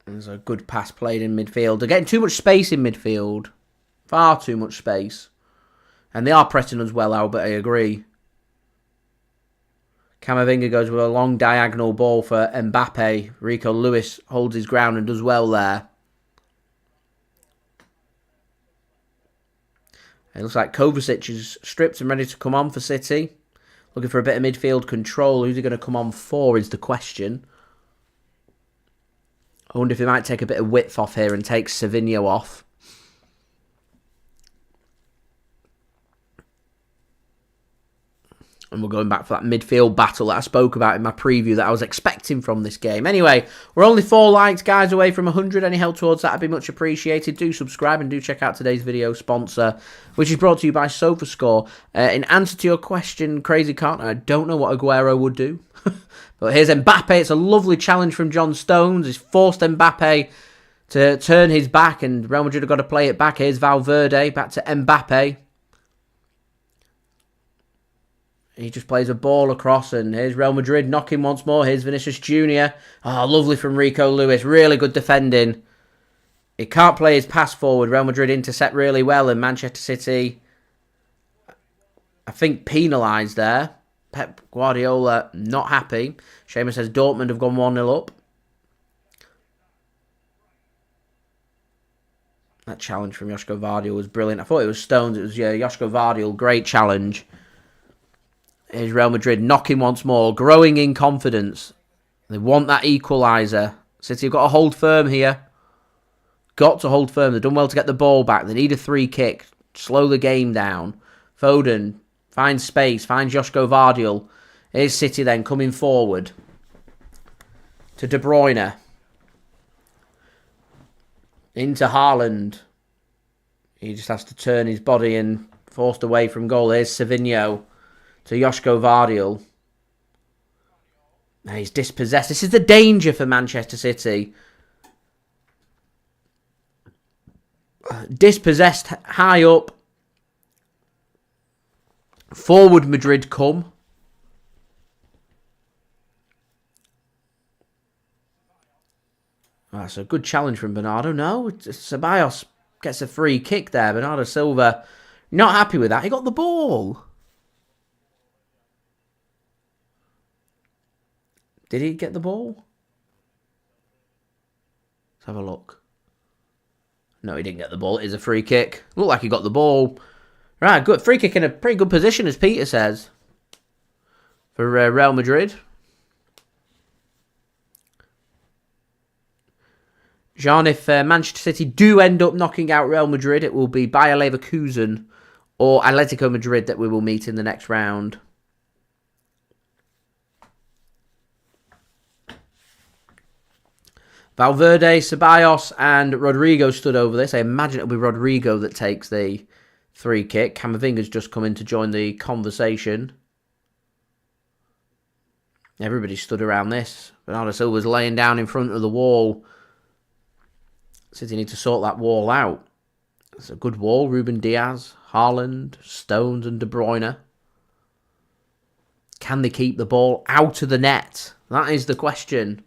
There's a good pass played in midfield. They're getting too much space in midfield. Far too much space. And they are pressing us well, Albert, I agree. Camavinga goes with a long diagonal ball for Mbappe. Rico Lewis holds his ground and does well there. It looks like Kovacic is stripped and ready to come on for City. Looking for a bit of midfield control. Who's he going to come on for is the question. I wonder if he might take a bit of width off here and take Savinho off. And we're going back for that midfield battle that I spoke about in my preview that I was expecting from this game. Anyway, we're only 4 likes, guys, away from 100. Any help towards that would be much appreciated. Do subscribe and do check out today's video sponsor, which is brought to you by SofaScore. In answer to your question, Crazy Carter, I don't know what Aguero would do. But here's Mbappe. It's a lovely challenge from John Stones. He's forced Mbappe to turn his back, and Real Madrid have got to play it back. Here's Valverde, back to Mbappe. He just plays a ball across, and here's Real Madrid knocking once more. Here's Vinicius Jr. Oh, lovely from Rico Lewis. Really good defending. He can't play his pass forward. Real Madrid intercept really well, and Manchester City, I think, penalised there. Pep Guardiola not happy. Seamus says Dortmund have gone 1-0 up. That challenge from Josko Gvardiol was brilliant. I thought it was Stones. It was Josko Gvardiol. Great challenge. Here's Real Madrid knocking once more. Growing in confidence. They want that equaliser. City have got to hold firm here. Got to hold firm. They've done well to get the ball back. They need a free kick. Slow the game down. Foden finds space. Finds Josko Gvardiol. Here's City then coming forward. To De Bruyne. Into Haaland. He just has to turn his body and forced away from goal. Here's Savinho. To Josko Gvardiol. Now he's dispossessed. This is the danger for Manchester City. Dispossessed high up. Forward Madrid come. That's a good challenge from Bernardo. No, Ceballos gets a free kick there. Bernardo Silva not happy with that. He got the ball. Did he get the ball? Let's have a look. No, he didn't get the ball. It is a free kick. Looked like he got the ball. Right, good. Free kick in a pretty good position, as Peter says. For Real Madrid. Jean, if Manchester City do end up knocking out Real Madrid, it will be Bayer Leverkusen or Atletico Madrid that we will meet in the next round. Valverde, Ceballos and Rodrigo stood over this. I imagine it'll be Rodrigo that takes the free kick. Camavinga's just come in to join the conversation. Everybody stood around this. Bernardo Silva's laying down in front of the wall. City need to sort that wall out. It's a good wall. Ruben Dias, Haaland, Stones and De Bruyne. Can they keep the ball out of the net? That is the question.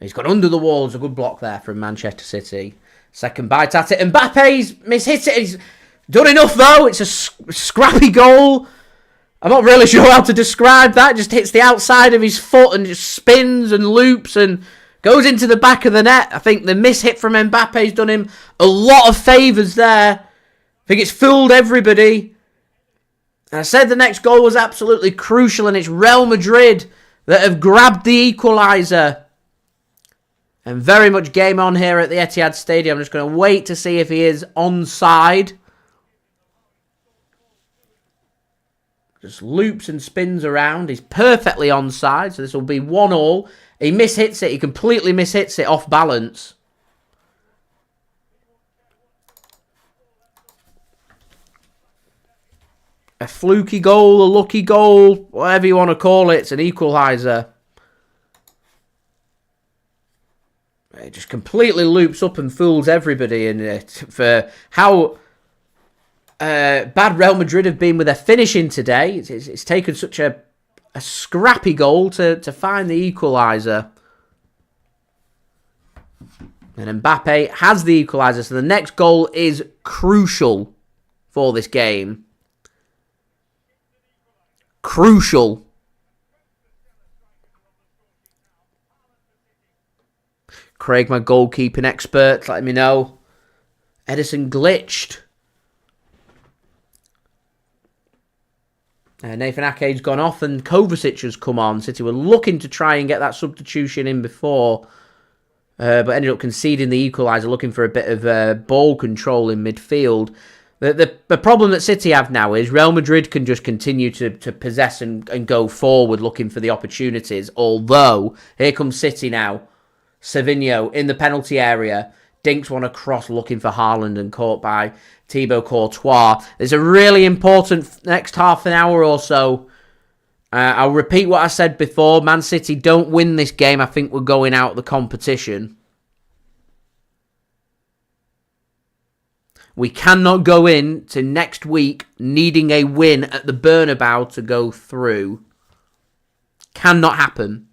He's gone under the wall. It's a good block there from Manchester City. Second bite at it. Mbappe's mishit it. He's done enough though. It's a scrappy goal. I'm not really sure how to describe that. Just hits the outside of his foot and just spins and loops and goes into the back of the net. I think the mishit from Mbappe's done him a lot of favours there. I think it's fooled everybody. And I said the next goal was absolutely crucial, and it's Real Madrid that have grabbed the equaliser. And very much game on here at the Etihad Stadium. I'm just going to wait to see if he is onside. Just loops and spins around. He's perfectly onside, so this will be 1-1. He mishits it. He completely mishits it off balance. A fluky goal, a lucky goal, whatever you want to call it. It's an equaliser. It just completely loops up and fools everybody in it for how bad Real Madrid have been with their finishing today. It's taken such a scrappy goal to find the equaliser. And Mbappe has the equaliser, so the next goal is crucial for this game. Crucial. Craig, my goalkeeping expert, let me know. Ederson glitched. Nathan Ake's gone off and Kovacic has come on. City were looking to try and get that substitution in before, but ended up conceding the equaliser, looking for a bit of ball control in midfield. The problem that City have now is Real Madrid can just continue to possess and go forward looking for the opportunities, although here comes City now. Savinho in the penalty area. Dinks one across looking for Haaland and caught by Thibaut Courtois. There's a really important next half an hour or so. I'll repeat what I said before. Man City don't win this game. I think we're going out of the competition. We cannot go in to next week needing a win at the Bernabeu to go through. Cannot happen.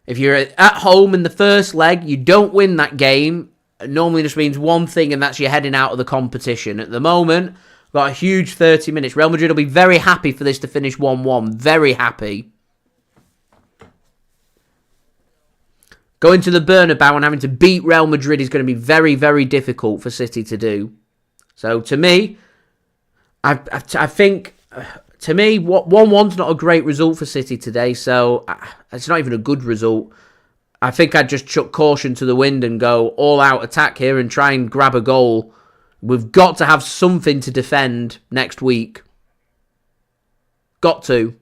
If you're at home in the first leg, you don't win that game. It normally just means one thing, and that's you're heading out of the competition. At the moment, we've got a huge 30 minutes. Real Madrid will be very happy for this to finish 1-1. Very happy. Going to the Bernabeu and having to beat Real Madrid is going to be very, very difficult for City to do. So, to me, I think... To me, 1-1's not a great result for City today, so it's not even a good result. I think I'd just chuck caution to the wind and go all-out attack here and try and grab a goal. We've got to have something to defend next week. Got to.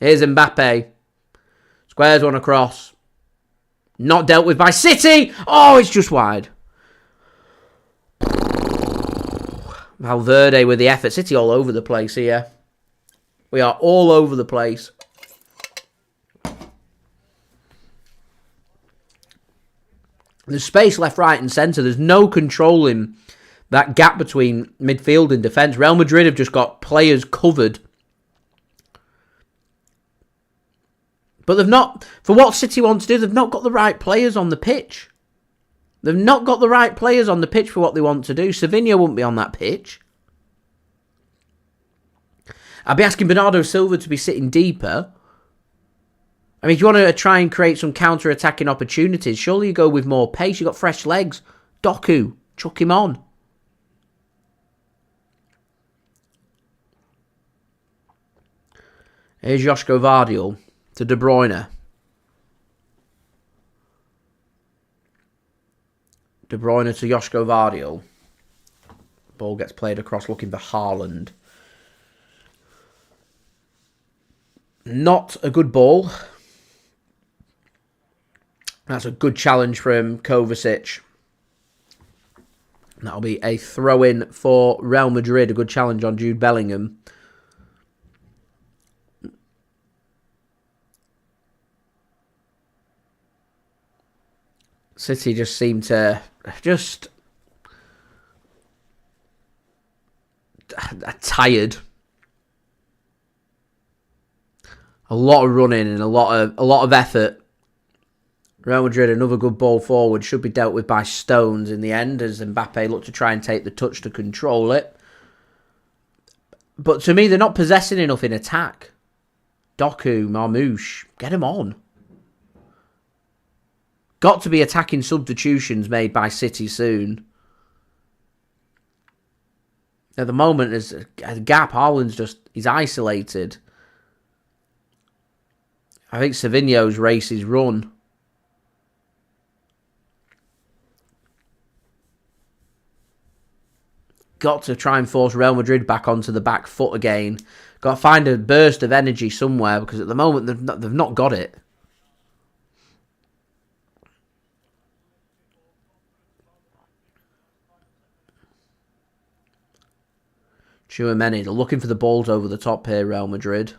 Here's Mbappe. Squares one across. Not dealt with by City. Oh, it's just wide. Valverde with the effort. City all over the place here. We are all over the place. There's space left, right and centre. There's no controlling that gap between midfield and defence. Real Madrid have just got players covered. But they've not, for what City want to do, they've not got the right players on the pitch. They've not got the right players on the pitch for what they want to do. Savinho won't be on that pitch. I'd be asking Bernardo Silva to be sitting deeper. I mean, if you want to try and create some counter-attacking opportunities, surely you go with more pace. You've got fresh legs. Doku, chuck him on. Here's Josko Gvardiol to De Bruyne. De Bruyne to Josko Gvardiol. Ball gets played across looking for Haaland. Not a good ball. That's a good challenge from Kovacic. That'll be a throw-in for Real Madrid. A good challenge on Jude Bellingham. City just seem to just tired. A lot of running and a lot of effort. Real Madrid, another good ball forward, should be dealt with by Stones in the end as Mbappe looked to try and take the touch to control it. But to me, they're not possessing enough in attack. Doku, Marmoush, get them on. Got to be attacking substitutions made by City soon. At the moment, there's a gap. Haaland's he's isolated. I think Savinho's race is run. Got to try and force Real Madrid back onto the back foot again. Got to find a burst of energy somewhere because at the moment they've not got it. Tchouameni, they're looking for the balls over the top here, Real Madrid.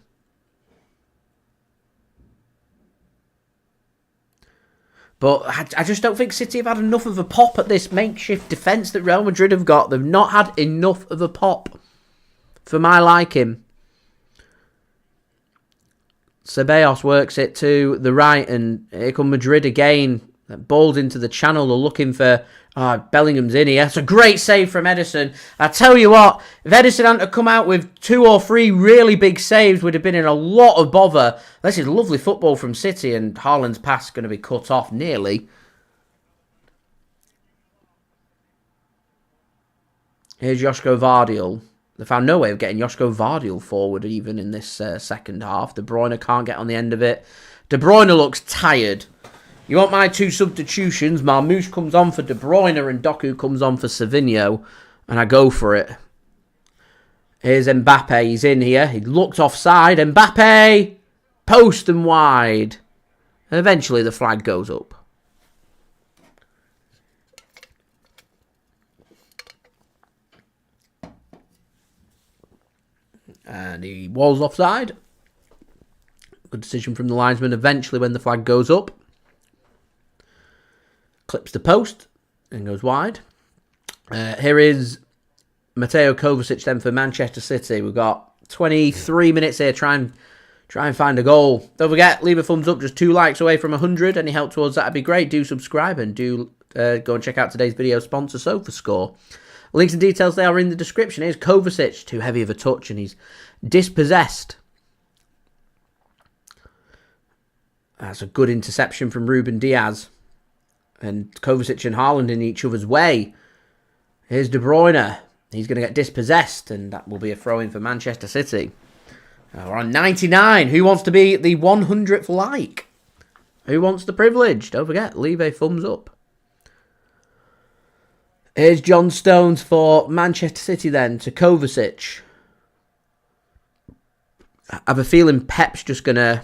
But I just don't think City have had enough of a pop at this makeshift defence that Real Madrid have got. They've not had enough of a pop for my liking. Ceballos works it to the right, and here come Madrid again. Balled into the channel. They're looking for... Bellingham's in here. It's a great save from Ederson. I tell you what, if Ederson hadn't come out with 2 or 3 really big saves, we'd have been in a lot of bother. This is lovely football from City, and Haaland's pass going to be cut off nearly. Here's Josko Gvardiol. They found no way of getting Josko Gvardiol forward even in this second half. De Bruyne can't get on the end of it. De Bruyne looks tired. You want my 2 substitutions? Marmoush comes on for De Bruyne and Doku comes on for Savinho. And I go for it. Here's Mbappe. He's in here. He looked offside. Mbappe! Post and wide. And eventually the flag goes up. And he was offside. Good decision from the linesman eventually when the flag goes up. Clips the post and goes wide. Here is Mateo Kovacic then for Manchester City. We've got 23 minutes here. Try and find a goal. Don't forget, leave a thumbs up. Just 2 likes away from 100. Any help towards that would be great. Do subscribe and do go and check out today's video sponsor, SofaScore. Links and details there are in the description. Here's Kovacic. Too heavy of a touch and he's dispossessed. That's a good interception from Ruben Dias. And Kovacic and Haaland in each other's way. Here's De Bruyne. He's going to get dispossessed. And that will be a throw-in for Manchester City. We're on 99. Who wants to be the 100th like? Who wants the privilege? Don't forget, leave a thumbs up. Here's John Stones for Manchester City then to Kovacic. I have a feeling Pep's just going to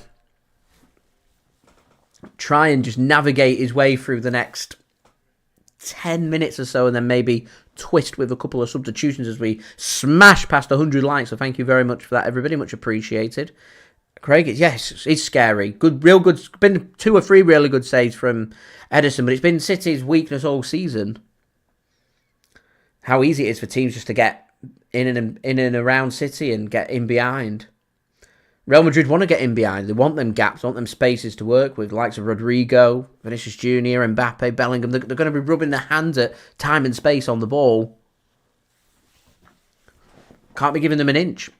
try and just navigate his way through the next 10 minutes or so and then maybe twist with a couple of substitutions as we smash past 100 likes. So thank you very much for that, everybody. Much appreciated. Craig, yes, it's scary. Good, real good. Been 2 or 3 really good saves from Ederson, but it's been City's weakness all season. How easy it is for teams just to get in and around City and get in behind. Real Madrid want to get in behind. They want them gaps, want them spaces to work with, likes of Rodrigo, Vinicius JR, Mbappe, Bellingham. They're going to be rubbing their hands at time and space on the ball. Can't be giving them an inch.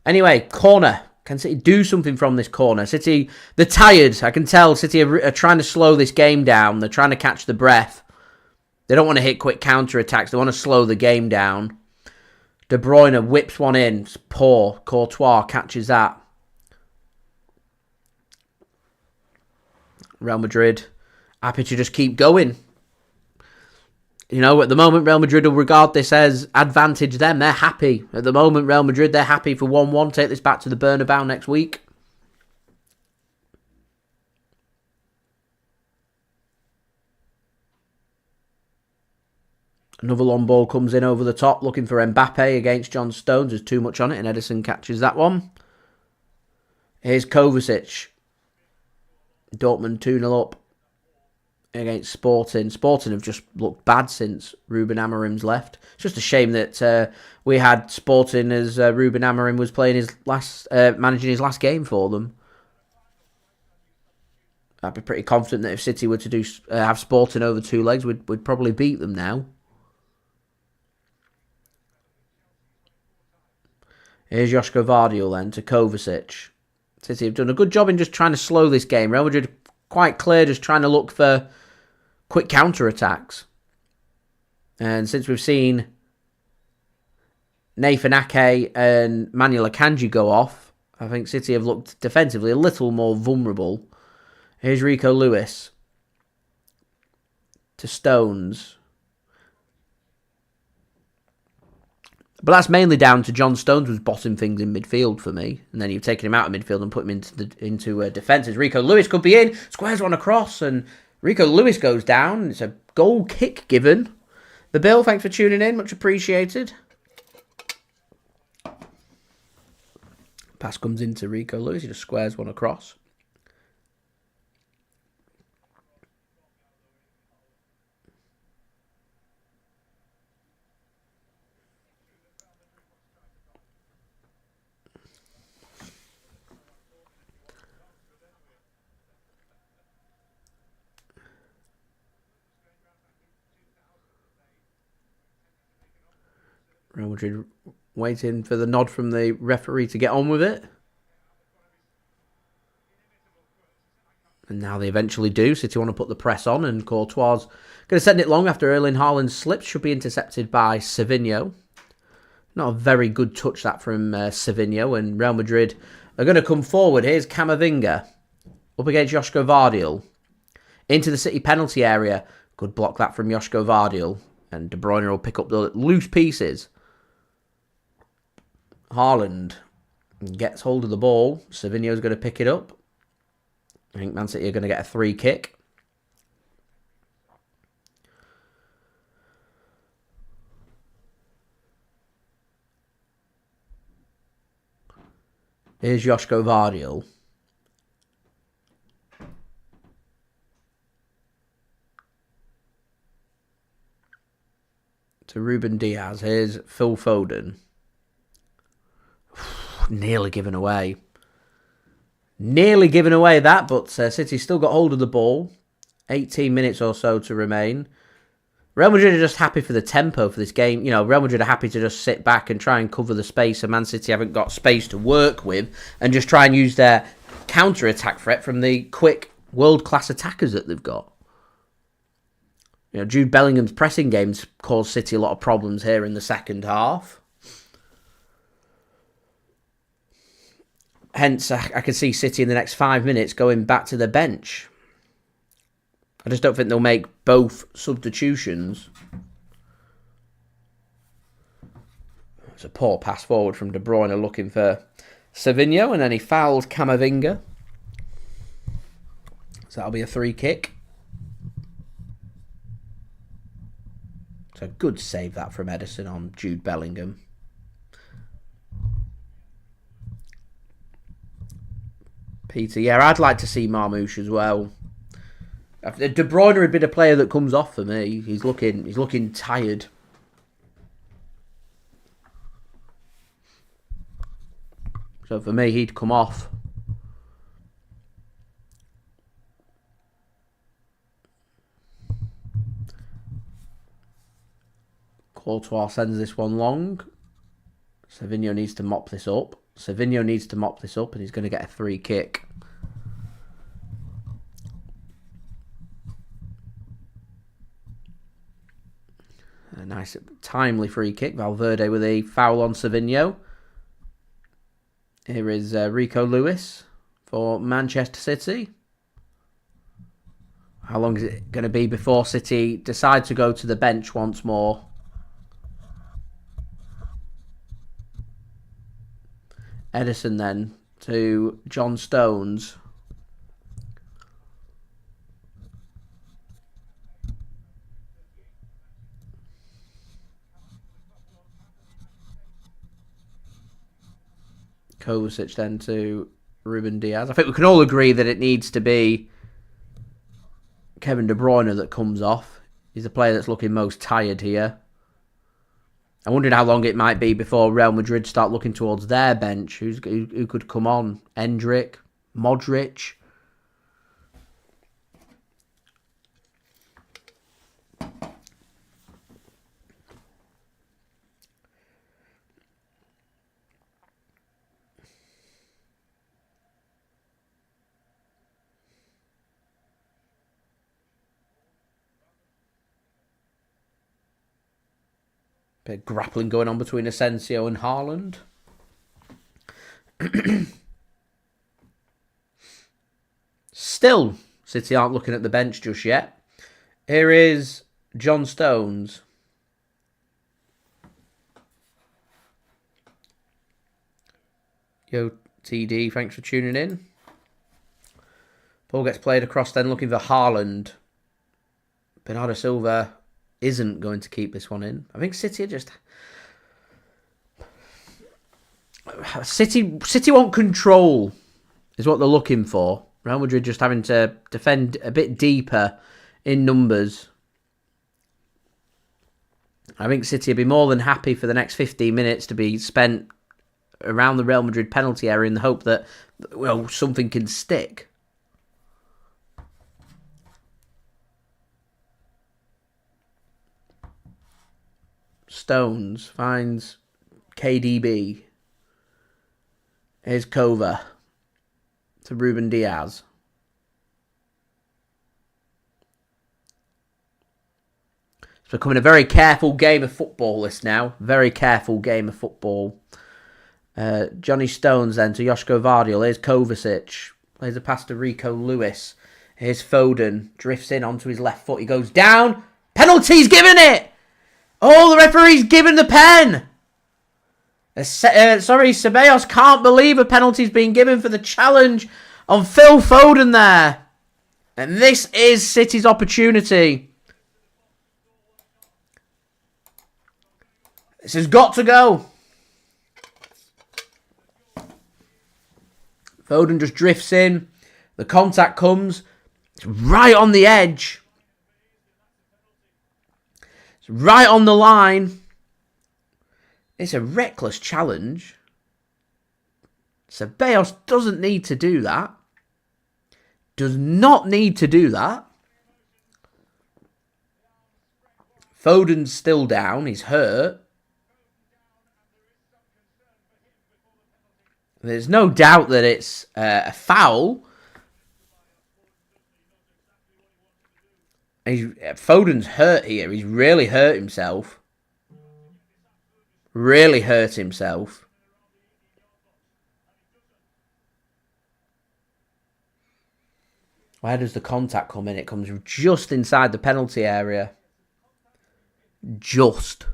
Anyway, corner. Can City do something from this corner? City, they're tired. I can tell City are trying to slow this game down. They're trying to catch the breath. They don't want to hit quick counter-attacks. They want to slow the game down. De Bruyne whips one in. It's poor. Courtois catches that. Real Madrid happy to just keep going. You know, at the moment, Real Madrid will regard this as advantage them. They're happy. At the moment, Real Madrid, they're happy for 1-1. Take this back to the Bernabeu next week. Another long ball comes in over the top, looking for Mbappe against John Stones. There's too much on it, and Ederson catches that one. Here's Kovacic. Dortmund 2-0 up. against Sporting. Sporting have just looked bad since Ruben Amorim's left. It's just a shame that we had Sporting as Ruben Amorim was playing his last, managing his last game for them. I'd be pretty confident that if City were to have Sporting over 2 legs, we'd probably beat them now. Here's Josko Gvardiol then to Kovacic. City have done a good job in just trying to slow this game. Real Madrid quite clear, just trying to look for quick counter-attacks. And since we've seen Nathan Ake and Manuel Akanji go off, I think City have looked defensively a little more vulnerable. Here's Rico Lewis to Stones. But that's mainly down to John Stones was bossing things in midfield for me. And then you've taken him out of midfield and put him into defences. Rico Lewis could be in. Squares one across and Rico Lewis goes down. It's a goal kick given. The Bill, thanks for tuning in. Much appreciated. Pass comes into Rico Lewis. He just squares one across. Real Madrid waiting for the nod from the referee to get on with it. And now they eventually do. City want to put the press on and Courtois going to send it long after Erling Haaland slips. Should be intercepted by Savinho. Not a very good touch that from Savinho. And Real Madrid are going to come forward. Here's Camavinga up against Josko Gvardiol. Into the City penalty area. Good block that from Josko Gvardiol. And De Bruyne will pick up the loose pieces. Haaland gets hold of the ball. Savinho's going to pick it up. I think Man City are going to get a free kick. Here's Josko Gvardiol. To Ruben Dias. Here's Phil Foden. Nearly given away. Nearly given away that, but City still got hold of the ball. 18 minutes or so to remain. Real Madrid are just happy for the tempo for this game. You know, Real Madrid are happy to just sit back and try and cover the space, and Man City haven't got space to work with, and just try and use their counter-attack threat from the quick world-class attackers that they've got. You know, Jude Bellingham's pressing games caused City a lot of problems here in the second half. Hence, I can see City in the next 5 minutes going back to the bench. I just don't think they'll make both substitutions. It's a poor pass forward from De Bruyne looking for Savinho, and then he fouls Camavinga. So that'll be a free kick. So good save that from Ederson on Jude Bellingham. Peter, yeah, I'd like to see Marmoush as well. De Bruyne had been a player that comes off for me. He's looking tired. So for me, he'd come off. Courtois sends this one long. Savinho needs to mop this up. Savinho needs to mop this up, and he's going to get a free kick. A nice, timely free kick. Valverde with a foul on Savinho. Here is Rico Lewis for Manchester City. How long is it going to be before City decide to go to the bench once more? Ederson then to John Stones. Kovacic then to Ruben Dias. I think we can all agree that it needs to be Kevin De Bruyne that comes off. He's the player that's looking most tired here. I wondered how long it might be before Real Madrid start looking towards their bench. Who could come on? Endrick, Modric. Bit of grappling going on between Asensio and Haaland. Still, City aren't looking at the bench just yet. Here is John Stones. Yo, TD, thanks for tuning in. Ball gets played across then, looking for Haaland. Bernardo Silva isn't going to keep this one in. I think City are just... City want control, is what they're looking for. Real Madrid just having to defend a bit deeper in numbers. I think City would be more than happy for the next 15 minutes to be spent around the Real Madrid penalty area in the hope that, well, something can stick. Stones finds KDB. Here's Kova to Ruben Dias. It's becoming a very careful game of football, this now. Very careful game of football. Johnny Stones then to Josko Gvardiol. Here's Kovacic. Plays a pass to Rico Lewis. Here's Foden. Drifts in onto his left foot. He goes down. Penalty's given it! Oh, the referee's given the pen! Ceballos can't believe a penalty's been given for the challenge on Phil Foden there. And this is City's opportunity. This has got to go. Foden just drifts in. The contact comes. It's right on the edge. It's right on the line. It's a reckless challenge. Ceballos doesn't need to do that. Does not need to do that. Foden's still down. He's hurt. There's no doubt that it's a foul. Foden's hurt here. He's really hurt himself. Really hurt himself. Where does the contact come in? It comes just inside the penalty area. Just.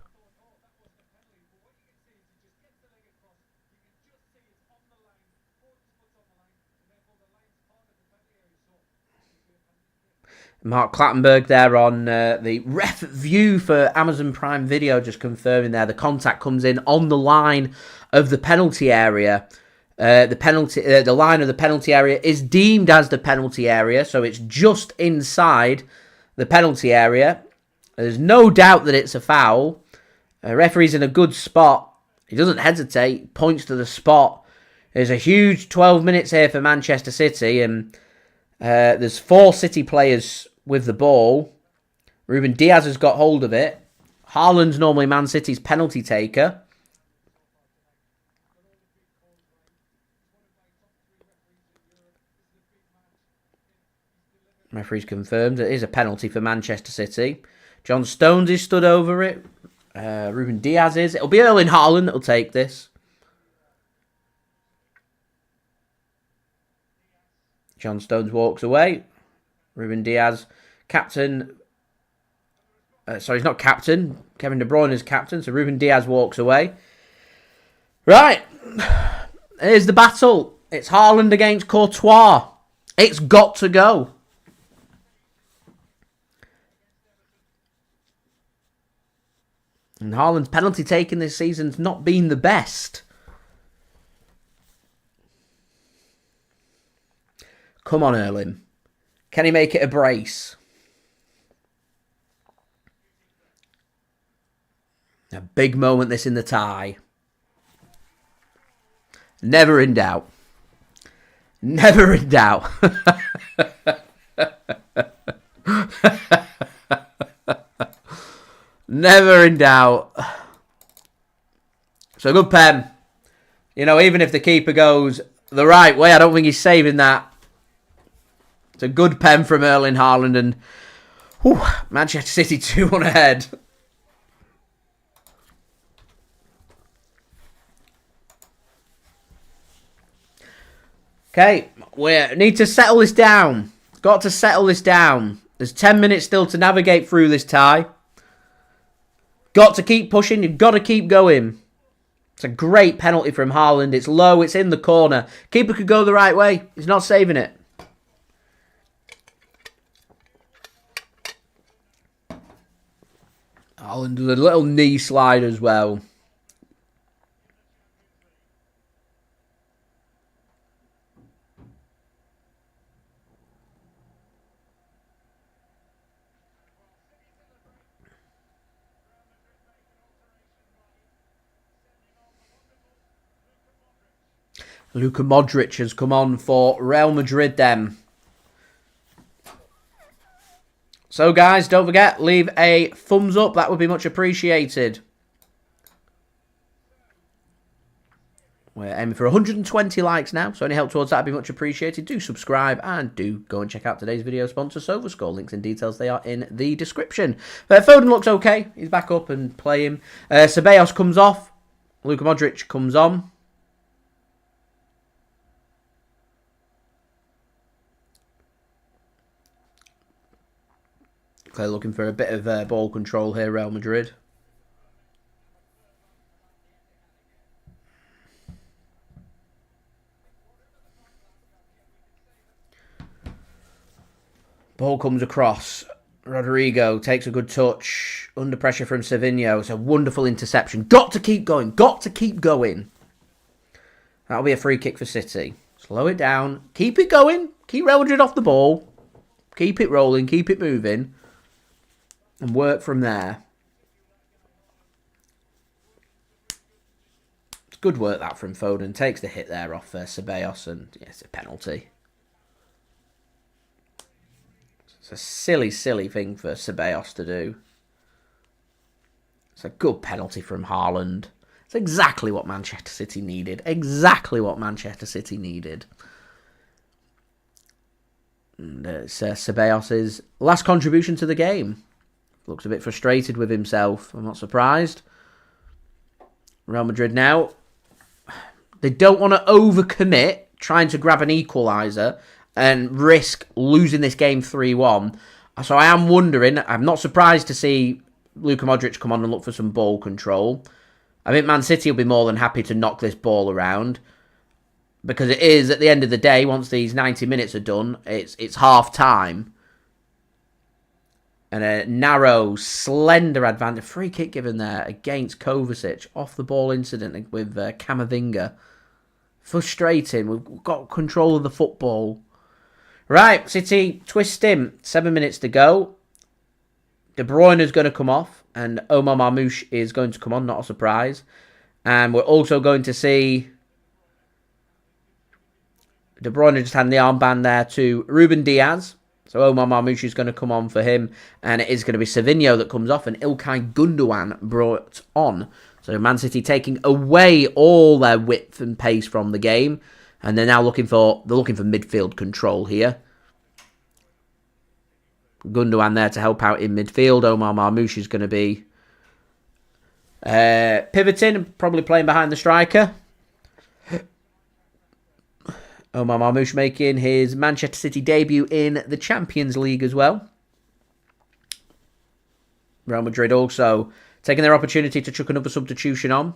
Mark Clattenburg there on the ref view for Amazon Prime Video, just confirming there the contact comes in on the line of the penalty area. The line of the penalty area is deemed as the penalty area, so it's just inside the penalty area. There's no doubt that it's a foul. Referee's in a good spot. He doesn't hesitate, points to the spot. There's a huge 12 minutes here for Manchester City, and there's 4 City players with the ball. Ruben Dias has got hold of it. Haaland's normally Man City's penalty taker. Referee's confirmed it is a penalty for Manchester City. John Stones is stood over it. Ruben Dias is. It'll be Erling Haaland that'll take this. John Stones walks away. Ruben Dias, captain. Sorry, he's not captain. Kevin De Bruyne is captain, so Ruben Dias walks away. Right. Here's the battle. It's Haaland against Courtois. It's got to go. And Haaland's penalty taking this season's not been the best. Come on, Erling. Can he make it a brace? A big moment this in the tie. Never in doubt. Never in doubt. Never in doubt. It's a good pen. You know, even if the keeper goes the right way, I don't think he's saving that. It's a good pen from Erling Haaland, and Manchester City 2-1 ahead. Okay, we need to settle this down. Got to settle this down. There's 10 minutes still to navigate through this tie. Got to keep pushing. You've got to keep going. It's a great penalty from Haaland. It's low. It's in the corner. Keeper could go the right way. He's not saving it. Haaland does a little knee slide as well. Luka Modric has come on for Real Madrid then. So guys, don't forget, leave a thumbs up. That would be much appreciated. We're aiming for 120 likes now, so any help towards that would be much appreciated. Do subscribe and do go and check out today's video sponsor, SofaScore. Links and details, they are in the description. Foden looks okay. He's back up and playing. Ceballos comes off. Luka Modric comes on. They're looking for a bit of ball control here, Real Madrid. Ball comes across. Rodrigo takes a good touch. Under pressure from Savinho. It's a wonderful interception. Got to keep going. Got to keep going. That'll be a free kick for City. Slow it down. Keep it going. Keep Real Madrid off the ball. Keep it rolling. Keep it moving. And work from there. It's good work that from Foden. Takes the hit there off Ceballos, and yeah, it's a penalty. It's a silly, silly thing for Ceballos to do. It's a good penalty from Haaland. It's exactly what Manchester City needed. Exactly what Manchester City needed. And it's Ceballos' last contribution to the game. Looks a bit frustrated with himself. I'm not surprised. Real Madrid now. They don't want to overcommit trying to grab an equaliser and risk losing this game 3-1. So I am wondering, I'm not surprised to see Luka Modric come on and look for some ball control. I think Man City will be more than happy to knock this ball around. Because it is, at the end of the day, once these 90 minutes are done, it's half time. And a narrow, slender advantage. Free kick given there against Kovacic. Off the ball incident with Camavinga. Frustrating. We've got control of the football. Right, City twist him. 7 minutes to go. De Bruyne is going to come off. And Omar Marmoush is going to come on. Not a surprise. And we're also going to see De Bruyne just had the armband there to Ruben Dias. So Omar Marmoush is going to come on for him. And it is going to be Savinho that comes off. And Ilkay Gundogan brought on. So Man City taking away all their width and pace from the game. And they're now looking for midfield control here. Gundogan there to help out in midfield. Omar Marmoush is going to be pivoting. Probably playing behind the striker. Omar Marmoush making his Manchester City debut in the Champions League as well. Real Madrid also taking their opportunity to chuck another substitution on.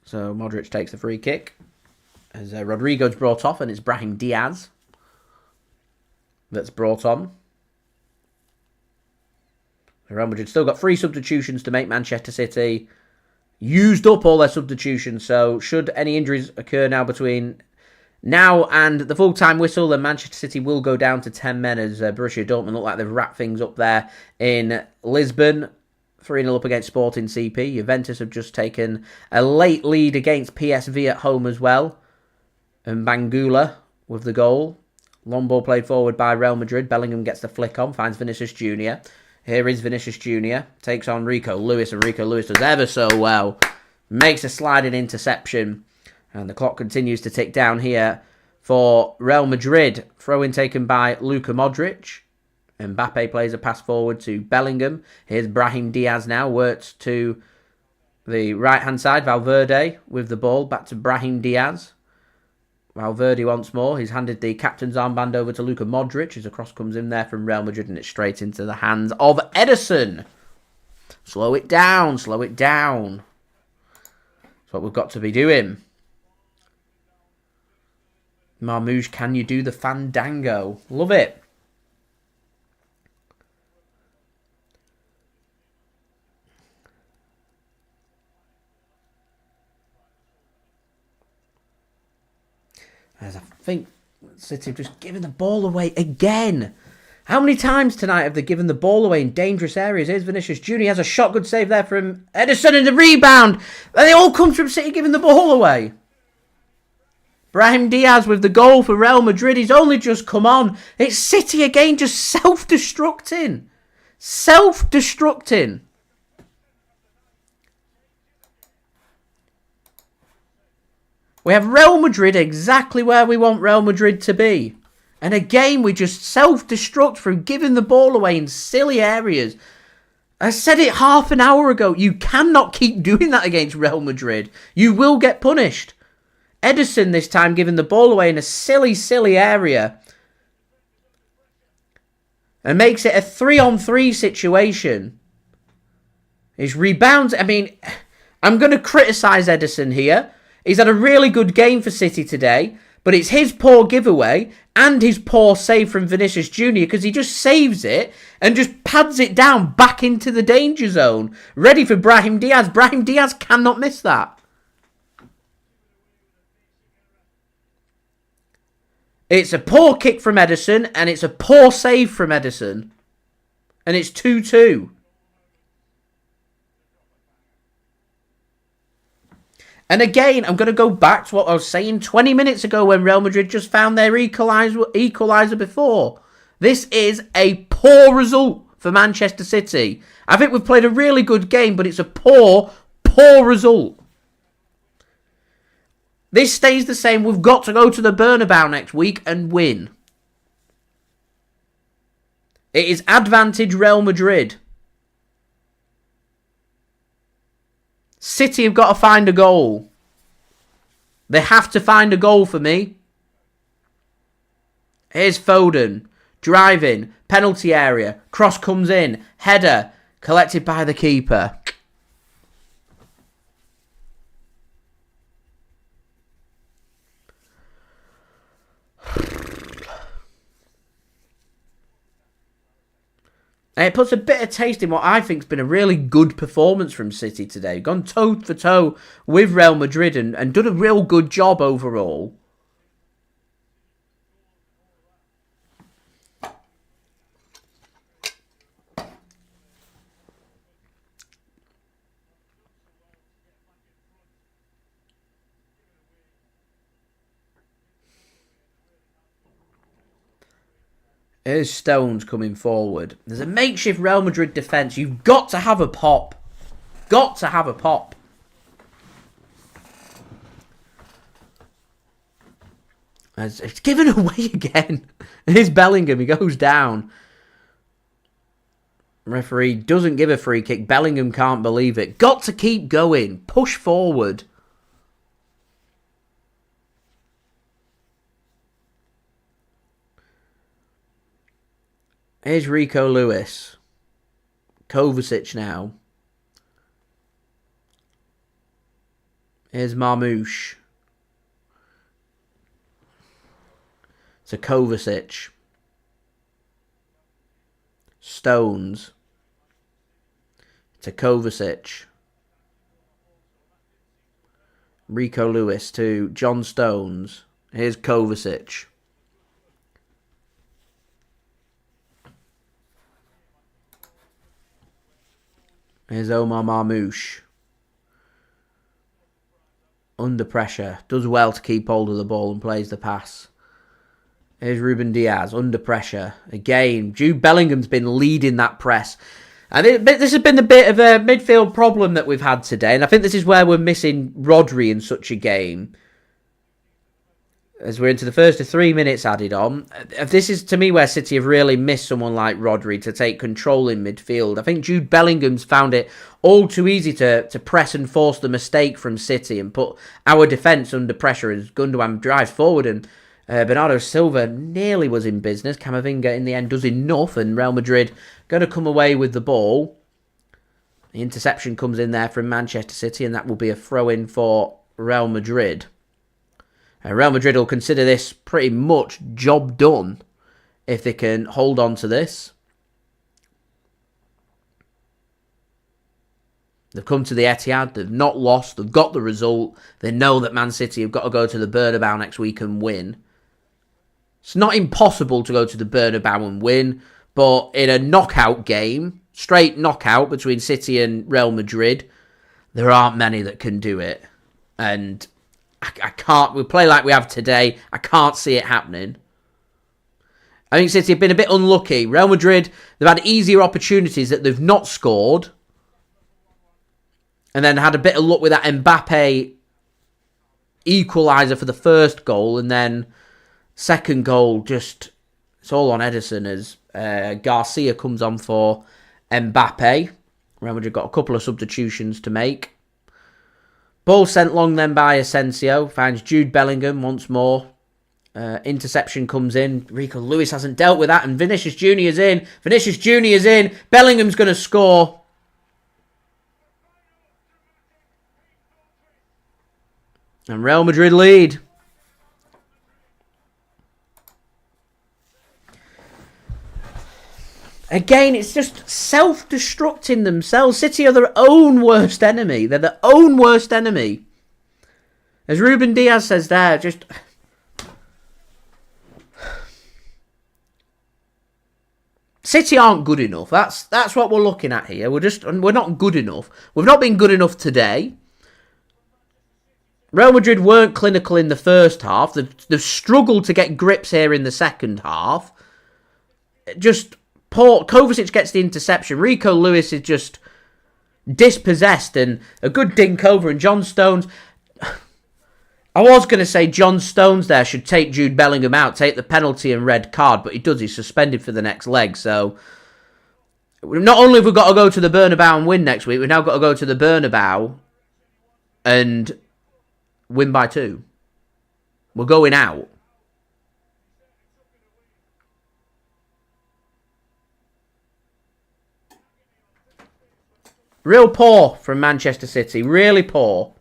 So Modric takes the free kick. As Rodrigo's brought off, and it's Brahim Diaz that's brought on. Real Madrid still got 3 substitutions to make. Manchester City used up all their substitutions. So should any injuries occur now between Now, and the full-time whistle, and Manchester City will go down to 10 men as Borussia Dortmund look like they've wrapped things up there in Lisbon. 3-0 up against Sporting CP. Juventus have just taken a late lead against PSV at home as well. And Bangula with the goal. Long ball played forward by Real Madrid. Bellingham gets the flick on, finds Vinicius Jr. Here is Vinicius Jr. Takes on Rico Lewis, and Rico Lewis does ever so well. Makes a sliding interception. And the clock continues to tick down here for Real Madrid. Throw-in taken by Luka Modric. Mbappe plays a pass forward to Bellingham. Here's Brahim Diaz now. Works to the right-hand side. Valverde with the ball. Back to Brahim Diaz. Valverde once more. He's handed the captain's armband over to Luka Modric as a cross comes in there from Real Madrid and it's straight into the hands of Ederson. Slow it down. Slow it down. That's what we've got to be doing. Marmoush, can you do the fandango? Love it. As I think City have just given the ball away again. How many times tonight have they given the ball away in dangerous areas? Here's Vinicius Jr. He has a shot, good save there from Ederson and the rebound. And they all come from City giving the ball away. Brahim Diaz with the goal for Real Madrid. He's only just come on. It's City again, just self-destructing. Self-destructing. We have Real Madrid exactly where we want Real Madrid to be. And again, we just self-destruct through giving the ball away in silly areas. I said it half an hour ago. You cannot keep doing that against Real Madrid. You will get punished. Ederson this time giving the ball away in a silly, silly area. And makes it a 3-on-3 situation. His rebounds, I mean, I'm going to criticise Ederson here. He's had a really good game for City today. But it's his poor giveaway and his poor save from Vinicius Jr. because he just saves it and just pads it down back into the danger zone. Ready for Brahim Diaz. Brahim Diaz cannot miss that. It's a poor kick from Ederson and it's a poor save from Ederson. And it's 2-2. And again, I'm going to go back to what I was saying 20 minutes ago when Real Madrid just found their equaliser before. This is a poor result for Manchester City. I think we've played a really good game, but it's a poor, poor result. This stays the same. We've got to go to the Bernabeu next week and win. It is advantage Real Madrid. City have got to find a goal. They have to find a goal for me. Here's Foden. Driving. Penalty area. Cross comes in. Header. Collected by the keeper. And it puts a bit of taste in what I think has been a really good performance from City today. Gone toe for toe with Real Madrid and done a real good job overall. Here's Stones coming forward. There's a makeshift Real Madrid defence. You've got to have a pop. Got to have a pop. It's given away again. Here's Bellingham. He goes down. Referee doesn't give a free kick. Bellingham can't believe it. Got to keep going. Push forward. Here's Rico Lewis. Kovacic now. Here's Marmoush. To Kovacic. Stones. To Kovacic. Rico Lewis to John Stones. Here's Kovacic. Here's Omar Marmoush. Under pressure. Does well to keep hold of the ball and plays the pass. Here's Ruben Dias. Under pressure. Again, Jude Bellingham's been leading that press. And this has been a bit of a midfield problem that we've had today. And I think this is where we're missing Rodri in such a game. As we're into the first of 3 minutes added on. This is, to me, where City have really missed someone like Rodri to take control in midfield. I think Jude Bellingham's found it all too easy to press and force the mistake from City and put our defence under pressure as Gundogan drives forward. And Bernardo Silva nearly was in business. Camavinga, in the end, does enough. And Real Madrid going to come away with the ball. The interception comes in there from Manchester City. And that will be a throw-in for Real Madrid. Real Madrid will consider this pretty much job done if they can hold on to this. They've come to the Etihad. They've not lost. They've got the result. They know that Man City have got to go to the Bernabeu next week and win. It's not impossible to go to the Bernabeu and win, but in a knockout game, straight knockout between City and Real Madrid, there aren't many that can do it. And I can't, we play like we have today, I can't see it happening. I think City have been a bit unlucky. Real Madrid, they've had easier opportunities that they've not scored. And then had a bit of luck with that Mbappe equaliser for the first goal. And then second goal, just, it's all on Ederson as Garcia comes on for Mbappe. Real Madrid got a couple of substitutions to make. Ball sent long then by Asensio. Finds Jude Bellingham once more. Interception comes in. Rico Lewis hasn't dealt with that. And Vinicius Jr. is in. Vinicius Jr. is in. Bellingham's going to score. And Real Madrid lead. Again, it's just self-destructing themselves. City are their own worst enemy. They're their own worst enemy. As Ruben Dias says there, just... City aren't good enough. That's what we're looking at here. We're not good enough. We've not been good enough today. Real Madrid weren't clinical in the first half. They've struggled to get grips here in the second half. Just... Kovacic gets the interception. Rico Lewis is just dispossessed and a good dink over. And John Stones... I was going to say John Stones there should take Jude Bellingham out, take the penalty and red card, but he does. He's suspended for the next leg. So not only have we got to go to the Bernabeu and win next week, we've now got to go to the Bernabeu and win by 2. We're going out. Real poor from Manchester City. Really poor.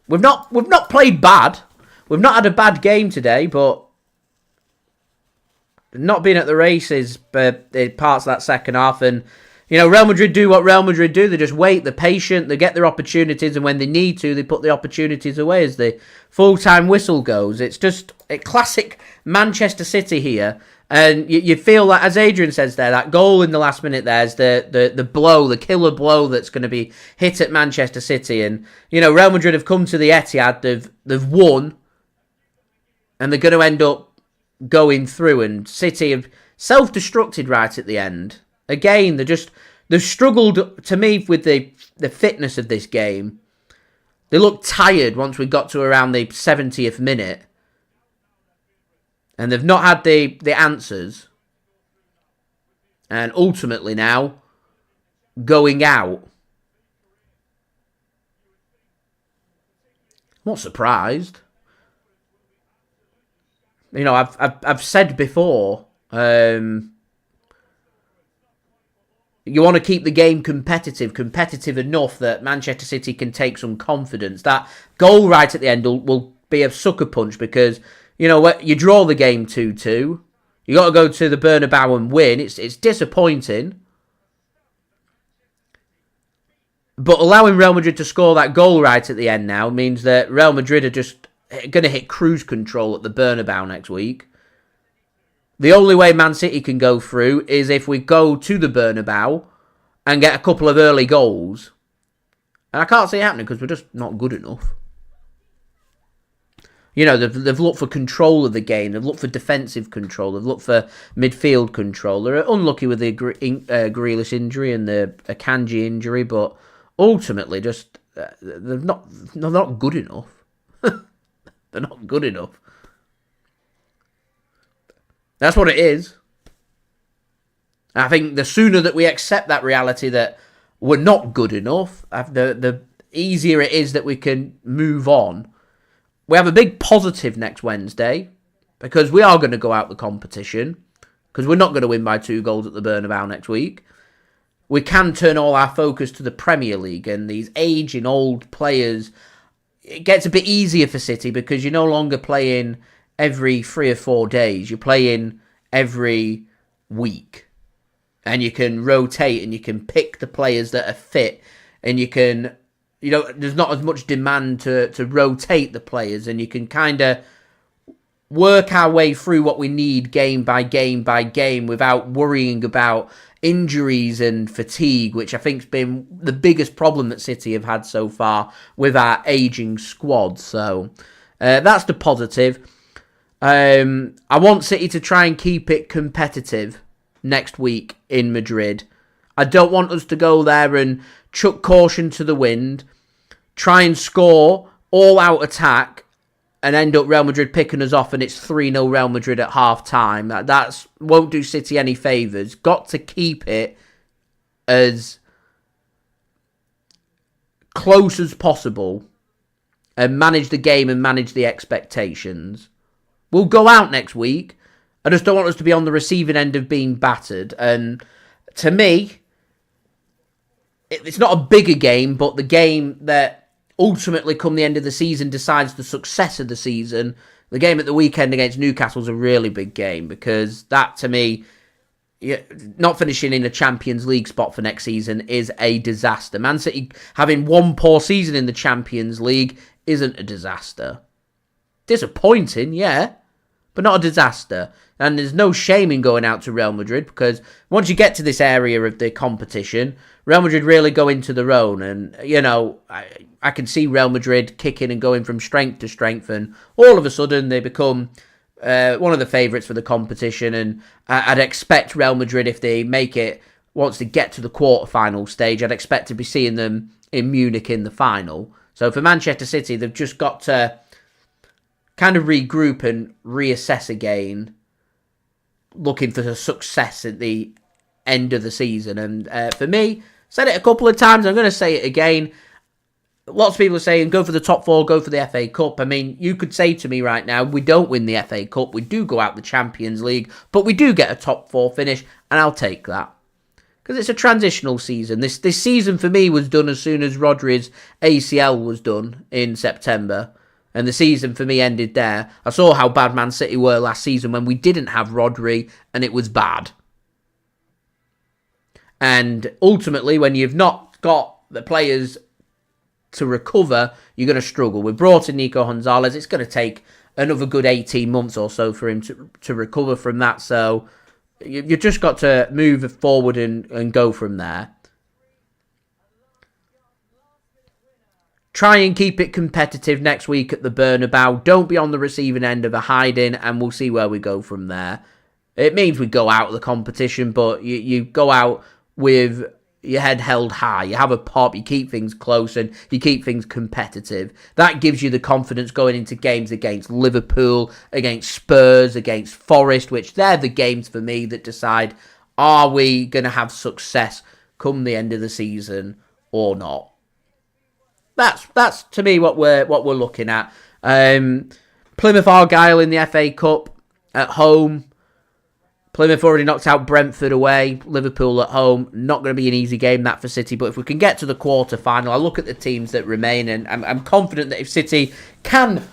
We've not played bad. We've not had a bad game today, but not been at the races in parts of that second half. And you know, Real Madrid do what Real Madrid do. They just wait, they're patient, they get their opportunities, and when they need to, they put the opportunities away as the full-time whistle goes. It's just a classic Manchester City here. And you feel like, as Adrian says there, that goal in the last minute there is the blow, the killer blow that's going to be hit at Manchester City. And, you know, Real Madrid have come to the Etihad, they've won, and they're going to end up going through. And City have self-destructed right at the end. Again, they've struggled, to me, with the fitness of this game. They looked tired once we got to around the 70th minute. And they've not had the answers. And ultimately now, going out. I'm not surprised. You know, I've said before, you want to keep the game competitive enough that Manchester City can take some confidence. That goal right at the end will be a sucker punch because, you know, you draw the game 2-2. You got to go to the Bernabeu and win. It's disappointing. But allowing Real Madrid to score that goal right at the end now means that Real Madrid are just going to hit cruise control at the Bernabeu next week. The only way Man City can go through is if we go to the Bernabeu and get a couple of early goals. And I can't see it happening because we're just not good enough. You know, they've looked for control of the game. They've looked for defensive control. They've looked for midfield control. They're unlucky with the Grealish injury and the Akanji injury, but ultimately, just they're not good enough. They're not good enough. That's what it is. I think the sooner that we accept that reality that we're not good enough, the easier it is that we can move on. We have a big positive next Wednesday because we are going to go out the competition because we're not going to win by 2 goals at the Bernabeu next week. We can turn all our focus to the Premier League and these aging old players. It gets a bit easier for City because you're no longer playing every 3 or 4 days. You're playing every week. And you can rotate and you can pick the players that are fit. And you can, there's not as much demand to rotate the players. And you can kind of work our way through what we need game by game by game without worrying about injuries and fatigue, which I think's been the biggest problem that City have had so far with our ageing squad. So that's the positive. I want City to try and keep it competitive next week in Madrid. I don't want us to go there and chuck caution to the wind, try and score all-out attack, and end up Real Madrid picking us off and it's 3-0 Real Madrid at half-time. That won't do City any favours. Got to keep it as close as possible and manage the game and manage the expectations. We'll go out next week. I just don't want us to be on the receiving end of being battered. And to me, it's not a bigger game, but the game that ultimately, come the end of the season, decides the success of the season. The game at the weekend against Newcastle is a really big game because that, to me, not finishing in a Champions League spot for next season is a disaster. Man City having one poor season in the Champions League isn't a disaster. Disappointing, yeah, but not a disaster. And there's no shame in going out to Real Madrid because once you get to this area of the competition, Real Madrid really go into their own. And, I can see Real Madrid kicking and going from strength to strength. And all of a sudden, they become one of the favourites for the competition. And I'd expect Real Madrid, if they make it, once they get to the quarter-final stage, I'd expect to be seeing them in Munich in the final. So for Manchester City, they've just got to kind of regroup and reassess again, looking for success at the end of the season. And for me, said it a couple of times, I'm going to say it again. Lots of people are saying, go for the top 4, go for the FA Cup. I mean, you could say to me right now, we don't win the FA Cup, we do go out the Champions League, but we do get a top 4 finish, and I'll take that. Because it's a transitional season. This season for me was done as soon as Rodri's ACL was done in September. And the season for me ended there. I saw how bad Man City were last season when we didn't have Rodri, and it was bad. And ultimately, when you've not got the players to recover, you're going to struggle. We brought in Nico Gonzalez. It's going to take another good 18 months or so for him to recover from that. So you've just got to move forward and go from there. Try and keep it competitive next week at the Bernabeu. Don't be on the receiving end of a hiding, and we'll see where we go from there. It means we go out of the competition, but you go out with your head held high. You have a pop, you keep things close, and you keep things competitive. That gives you the confidence going into games against Liverpool, against Spurs, against Forest, which they're the games for me that decide, are we going to have success come the end of the season or not? That's to me what we're looking at. Plymouth Argyle in the FA Cup at home. Plymouth already knocked out Brentford away. Liverpool at home. Not going to be an easy game, that, for City. But if we can get to the quarter-final, I look at the teams that remain, and I'm confident that if City can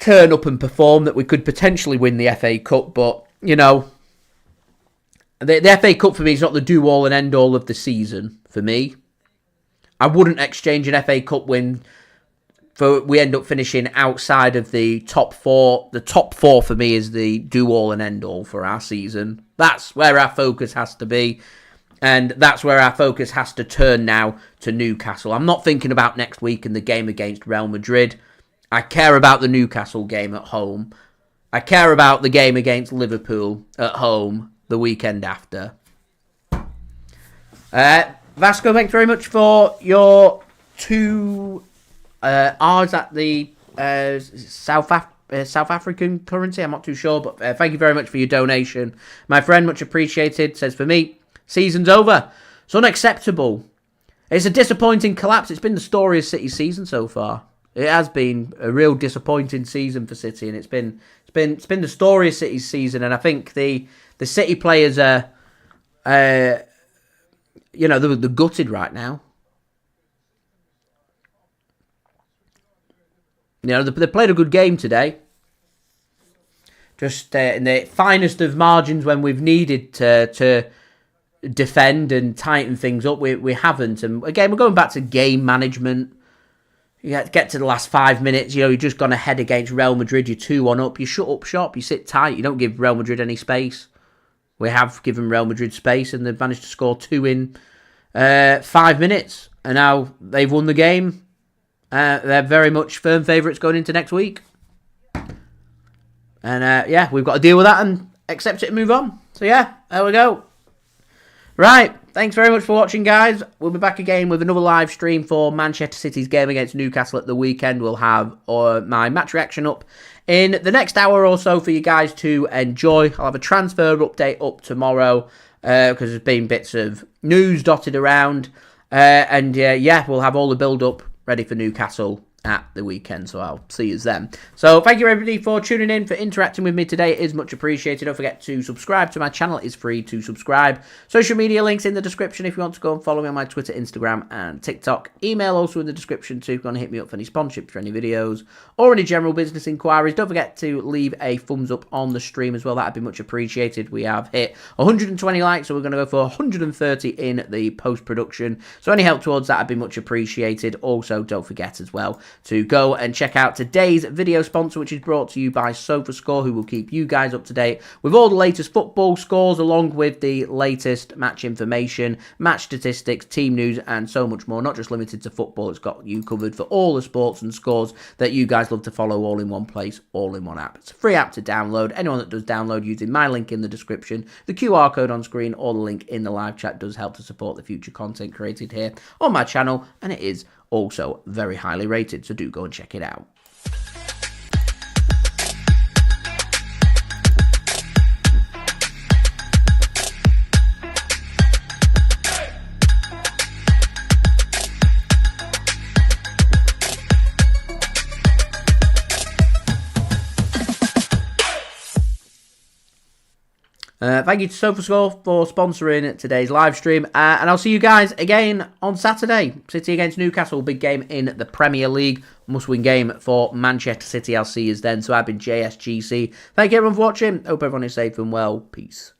turn up and perform that we could potentially win the FA Cup. But, you know, the FA Cup for me is not the do-all and end-all of the season for me. I wouldn't exchange an FA Cup win for we end up finishing outside of the top four. The top four for me is the do-all and end-all for our season. That's where our focus has to be. And that's where our focus has to turn now to Newcastle. I'm not thinking about next week and the game against Real Madrid. I care about the Newcastle game at home. I care about the game against Liverpool at home the weekend after. Vasco, thanks very much for your 2 R's at the South African currency. I'm not too sure, but thank you very much for your donation. My friend, much appreciated. Says, for me, season's over. It's unacceptable. It's a disappointing collapse. It's been the story of City's season so far. It has been a real disappointing season for City, and it's been the story of City's season. And I think the City players are, you know, they're gutted right now. You know, they played a good game today. Just in the finest of margins when we've needed to defend and tighten things up, we haven't. And again, we're going back to game management. You get to the last 5 minutes, you know, you've just gone ahead against Real Madrid, you're 2-1 up, you shut up shop, you sit tight, you don't give Real Madrid any space. We have given Real Madrid space and they've managed to score 2 in 5 minutes. And now they've won the game. They're very much firm favourites going into next week. And yeah, we've got to deal with that and accept it and move on. So yeah, there we go. Right, thanks very much for watching, guys. We'll be back again with another live stream for Manchester City's game against Newcastle at the weekend. We'll have my match reaction up in the next hour or so for you guys to enjoy. I'll have a transfer update up tomorrow because there's been bits of news dotted around. And yeah, we'll have all the build-up ready for Newcastle at the weekend, so I'll see you then. So thank you everybody for tuning in, for interacting with me today. It is much appreciated. Don't forget to subscribe to my channel. It's free to subscribe. Social media links in the description if you want to go and follow me on my Twitter, Instagram and TikTok. Email also in the description too if you want to hit me up for any sponsorships for any videos or any general business inquiries. Don't forget to leave a thumbs up on the stream as well. That'd be much appreciated. We have hit 120 likes, so we're going to go for 130 in the post-production. So any help towards that would be much appreciated. Also, don't forget as well to go and check out today's video sponsor, which is brought to you by SofaScore, who will keep you guys up to date with all the latest football scores, along with the latest match information, match statistics, team news, and so much more. Not just limited to football, it's got you covered for all the sports and scores that you guys love to follow, all in one place, all in one app. It's a free app to download. Anyone that does download using my link in the description, the QR code on screen, or the link in the live chat does help to support the future content created here on my channel, and it is also very highly rated, so do go and check it out. Thank you to SofaScore for sponsoring today's live stream. And I'll see you guys again on Saturday. City against Newcastle, big game in the Premier League. Must-win game for Manchester City. I'll see you then. So I've been JSGC. Thank you everyone for watching. Hope everyone is safe and well. Peace.